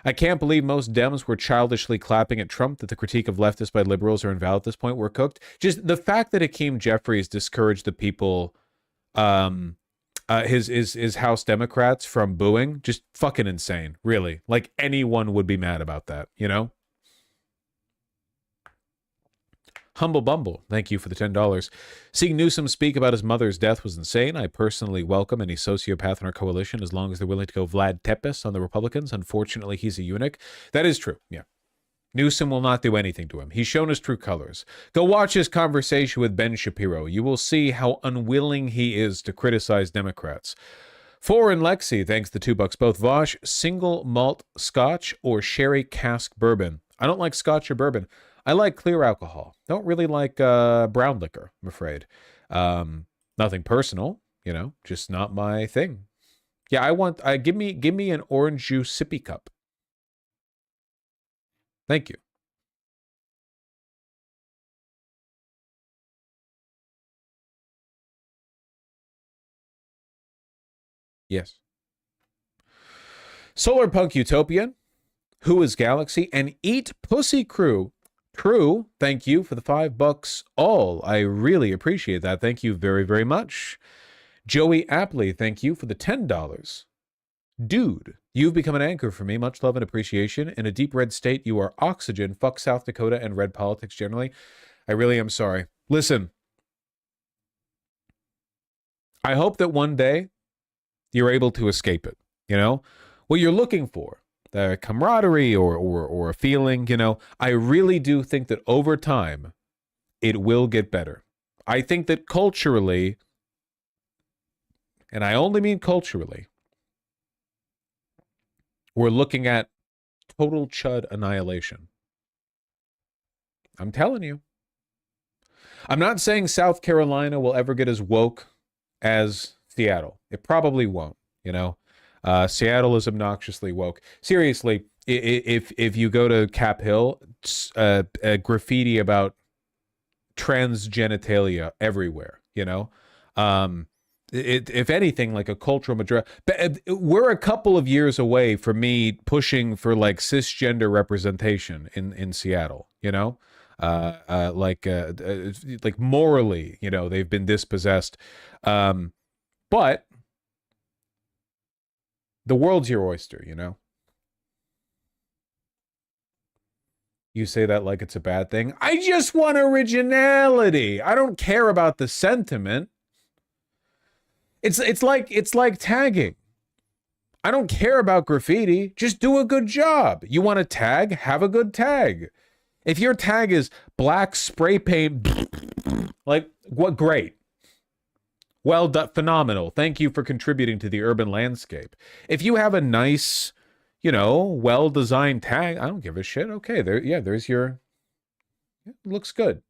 I can't believe most Dems were childishly clapping at Trump that the critique of leftists by liberals are invalid at this point. We're cooked. Just the fact that Hakeem Jeffries discouraged the people, his House Democrats from booing, just fucking insane, really. Like, anyone would be mad about that, you know? Humble Bumble, thank you for the $10. Seeing Newsom speak about his mother's death was insane. I personally welcome any sociopath in our coalition as long as they're willing to go Vlad Tepes on the Republicans. Unfortunately, he's a eunuch. That is true, yeah. Newsom will not do anything to him. He's shown his true colors. Go watch his conversation with Ben Shapiro. You will see how unwilling he is to criticize Democrats. Foreign Lexi, thanks the $2 both. Vosh, single malt scotch or sherry cask bourbon? I don't like scotch or bourbon. I like clear alcohol. Don't really like brown liquor, I'm afraid. Nothing personal, you know, just not my thing. Yeah, give me an orange juice sippy cup. Thank you. Yes. Solar Punk Utopian, Who is Galaxy, and Eat Pussy Crew. True, thank you for the $5 all. I really appreciate that. Thank you very, very much. Joey Apley, thank you for the $10. Dude, you've become an anchor for me. Much love and appreciation. In a deep red state, you are oxygen. Fuck South Dakota and red politics generally. I really am sorry. Listen, I hope that one day you're able to escape it. You know, what you're looking for, the camaraderie or a feeling, you know, I really do think that over time it will get better. I think that culturally, and I only mean culturally, we're looking at total chud annihilation. I'm telling you. I'm not saying South Carolina will ever get as woke as Seattle. It probably won't, you know. Seattle is obnoxiously woke. Seriously, if you go to Cap Hill, a graffiti about trans genitalia everywhere, you know. If anything, like a cultural majority. But we're a couple of years away from me pushing for like cisgender representation in Seattle, you know. Like morally, you know, they've been dispossessed. But the world's your oyster, you know? You say that like it's a bad thing. I just want originality. I don't care about the sentiment. It's like tagging. I don't care about graffiti. Just do a good job. You want a tag? Have a good tag. If your tag is black spray paint, like, what? Great. Well done. Phenomenal. Thank you for contributing to the urban landscape. If you have a nice, you know, well-designed tag, I don't give a shit. Okay, there's your, looks good.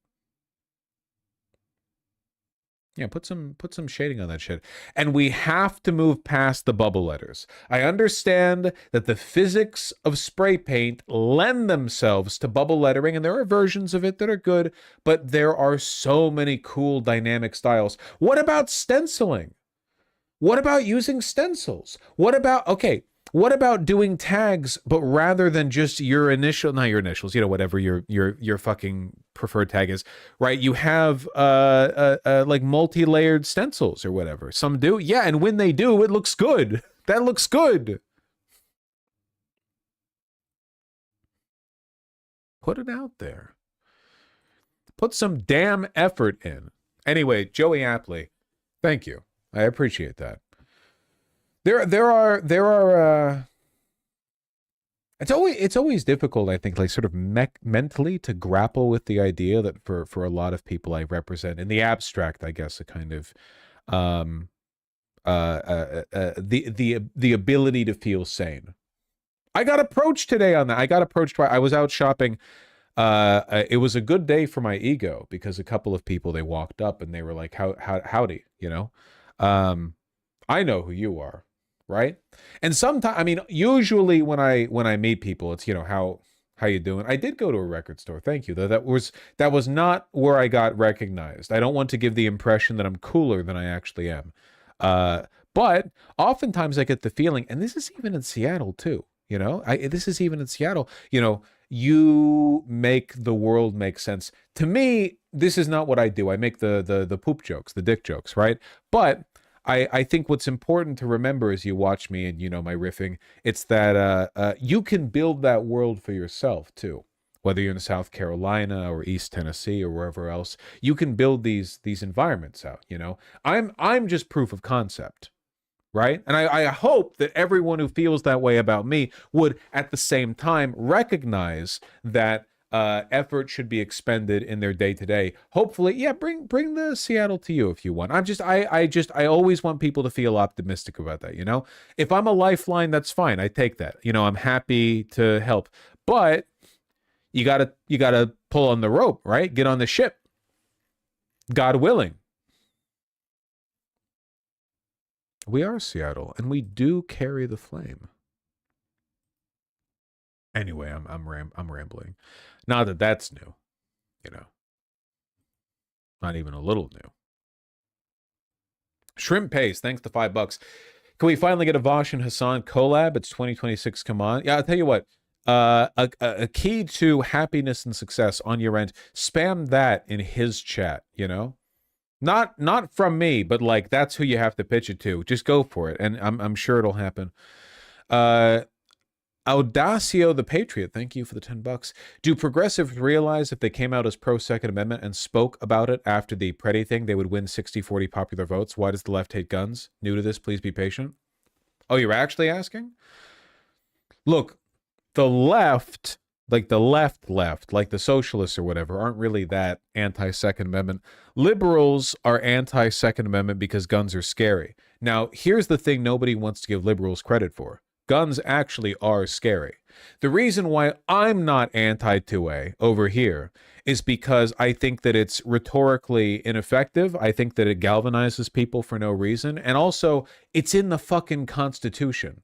Yeah, put some shading on that shit. And we have to move past the bubble letters. I understand that the physics of spray paint lend themselves to bubble lettering, and there are versions of it that are good, but there are so many cool dynamic styles. What about stenciling? What about using stencils? What about doing tags, but rather than just your initials, you know, whatever your fucking preferred tag is, right? You have like multi-layered stencils or whatever. Some do. Yeah, and when they do, it looks good. That looks good. Put it out there. Put some damn effort in. Anyway, Joey Apley, thank you. I appreciate that. There are it's always difficult, I think, like sort of mentally to grapple with the idea that for a lot of people I represent in the abstract, I guess, a kind of the ability to feel sane. I got approached today on that. I was out shopping. It was a good day for my ego because a couple of people, they walked up and they were like, howdy, you know? I know who you are, right? And sometimes, I mean, usually when I meet people, it's, you know, how you doing? I did go to a record store. Thank you. Though that was not where I got recognized. I don't want to give the impression that I'm cooler than I actually am. But oftentimes I get the feeling, and this is even in Seattle too, you know, this is even in Seattle, you know, you make the world make sense. To me, this is not what I do. I make the poop jokes, the dick jokes, right? But I think what's important to remember as you watch me and, you know, my riffing, it's that you can build that world for yourself too. Whether you're in South Carolina or East Tennessee or wherever else, you can build these environments out, you know? I'm just proof of concept, right? And I hope that everyone who feels that way about me would at the same time recognize that effort should be expended in their day-to-day. Hopefully, yeah, bring the Seattle to you if you want. I always want people to feel optimistic about that, you know? If I'm a lifeline, that's fine. I take that. You know, I'm happy to help. But you gotta pull on the rope, right? Get on the ship. God willing. We are Seattle, and we do carry the flame. Anyway, I'm rambling. Not that that's new, you know. Not even a little new. Shrimp Paste, thanks to $5. Can we finally get a Vosh and Hassan collab? It's 2026. Come on. Yeah, I'll tell you what. A key to happiness and success on your end. Spam that in his chat. You know, not from me, but like that's who you have to pitch it to. Just go for it, and I'm sure it'll happen. Audacio the Patriot, thank you for the $10. Do progressives realize if they came out as pro-Second Amendment and spoke about it after the Preddy thing, they would win 60-40 popular votes? Why does the left hate guns? New to this, please be patient. Oh, you're actually asking? Look, the left, like the left, like the socialists or whatever, aren't really that anti-Second Amendment. Liberals are anti-Second Amendment because guns are scary. Now, here's the thing nobody wants to give liberals credit for. Guns actually are scary. The reason why I'm not anti-2A over here is because I think that it's rhetorically ineffective. I think that it galvanizes people for no reason. And also, it's in the fucking Constitution.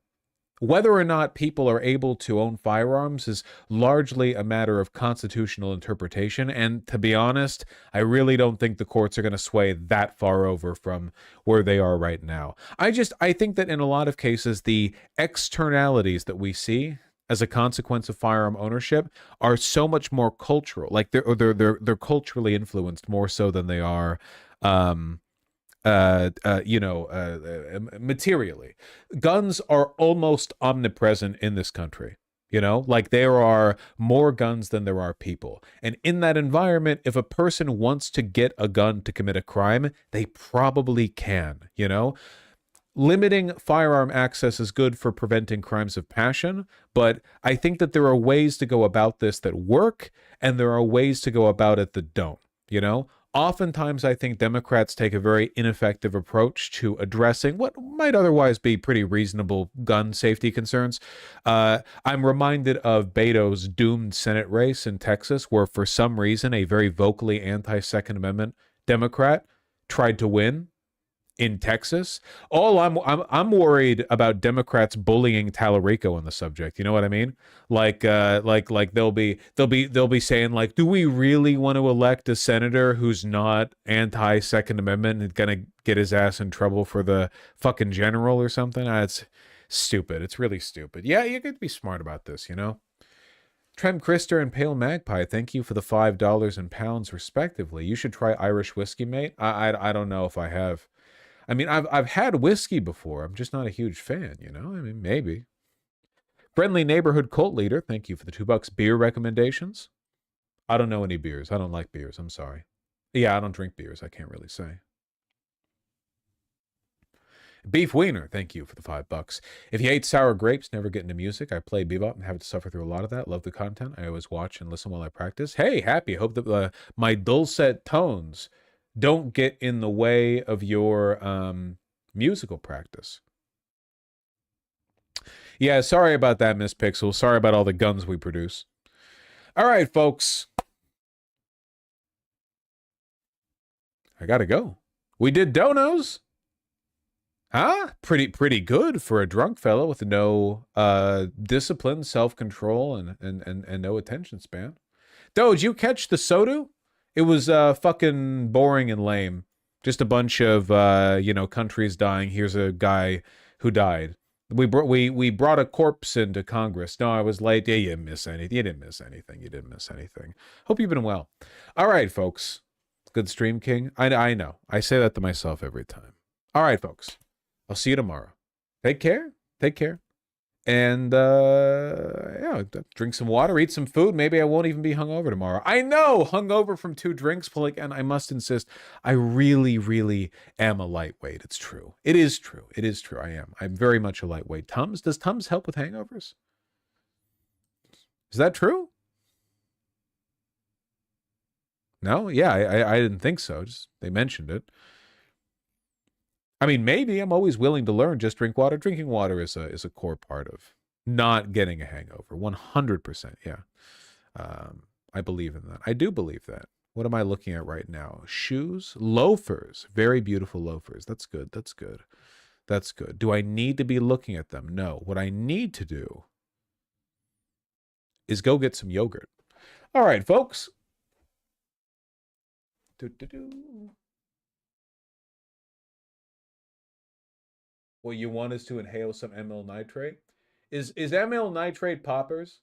Whether or not people are able to own firearms is largely a matter of constitutional interpretation. And to be honest, I really don't think the courts are going to sway that far over from where they are right now. I think that in a lot of cases, the externalities that we see as a consequence of firearm ownership are so much more cultural. Like they're culturally influenced more so than they are materially. Guns are almost omnipresent in this country. You know, like there are more guns than there are people. And in that environment, if a person wants to get a gun to commit a crime, they probably can, you know? limiting firearm access is good for preventing crimes of passion, but I think that there are ways to go about this that work, and there are ways to go about it that don't, you know? Oftentimes, I think Democrats take a very ineffective approach to addressing what might otherwise be pretty reasonable gun safety concerns. I'm reminded of Beto's doomed Senate race in Texas, where for some reason a very vocally anti-Second Amendment Democrat tried to win in Texas. I'm worried about Democrats bullying Tallarico on the subject. You know what I mean? Like they'll be saying like, do we really want to elect a senator who's not anti-Second Amendment and gonna get his ass in trouble for the fucking general or something? It's stupid. It's really stupid. Yeah, you could be smart about this, you know? Trem Krister and Pale Magpie, thank you for the $5 and pounds respectively. You should try Irish whiskey, mate. I don't know if I have. I mean, I've had whiskey before. I'm just not a huge fan, you know? I mean, maybe. Friendly Neighborhood Cult Leader, thank you for the $2. Beer recommendations? I don't know any beers. I don't like beers. I'm sorry. Yeah, I don't drink beers. I can't really say. Beef Wiener, thank you for the $5. If you hate sour grapes, never get into music. I play bebop and have to suffer through a lot of that. Love the content. I always watch and listen while I practice. Hey, happy. Hope that my dulcet tones don't get in the way of your musical practice. Yeah, sorry about that, Miss Pixel. Sorry about all the guns we produce. All right, folks. I gotta go. We did donos. Huh? Pretty good for a drunk fellow with no discipline, self-control, and no attention span. Did you catch the Sodu? It was fucking boring and lame. Just a bunch of countries dying. Here's a guy who died. We brought a corpse into Congress. No, I was late. Yeah, you didn't miss anything. You didn't miss anything. You didn't miss anything. Hope you've been well. All right, folks. Good stream, King. I know. I say that to myself every time. All right, folks. I'll see you tomorrow. Take care. Take care. And, yeah, drink some water, eat some food. Maybe I won't even be hungover tomorrow. I know, hungover from 2 drinks. But, like, and I must insist, I really, really am a lightweight. It's true. It is true. It is true. I am. I'm very much a lightweight. Tums? Does Tums help with hangovers? Is that true? No? Yeah, I didn't think so. Just they mentioned it. I mean, maybe. I'm always willing to learn. Just drink water. Drinking water is a core part of not getting a hangover. 100%. Yeah. I believe in that. I do believe that. What am I looking at right now? Shoes? Loafers. Very beautiful loafers. That's good. That's good. That's good. Do I need to be looking at them? No. What I need to do is go get some yogurt. All right, folks. What you want is to inhale some amyl nitrate. Is amyl nitrate poppers?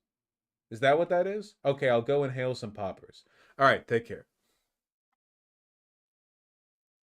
Is that what that is? Okay, I'll go inhale some poppers. All right, take care.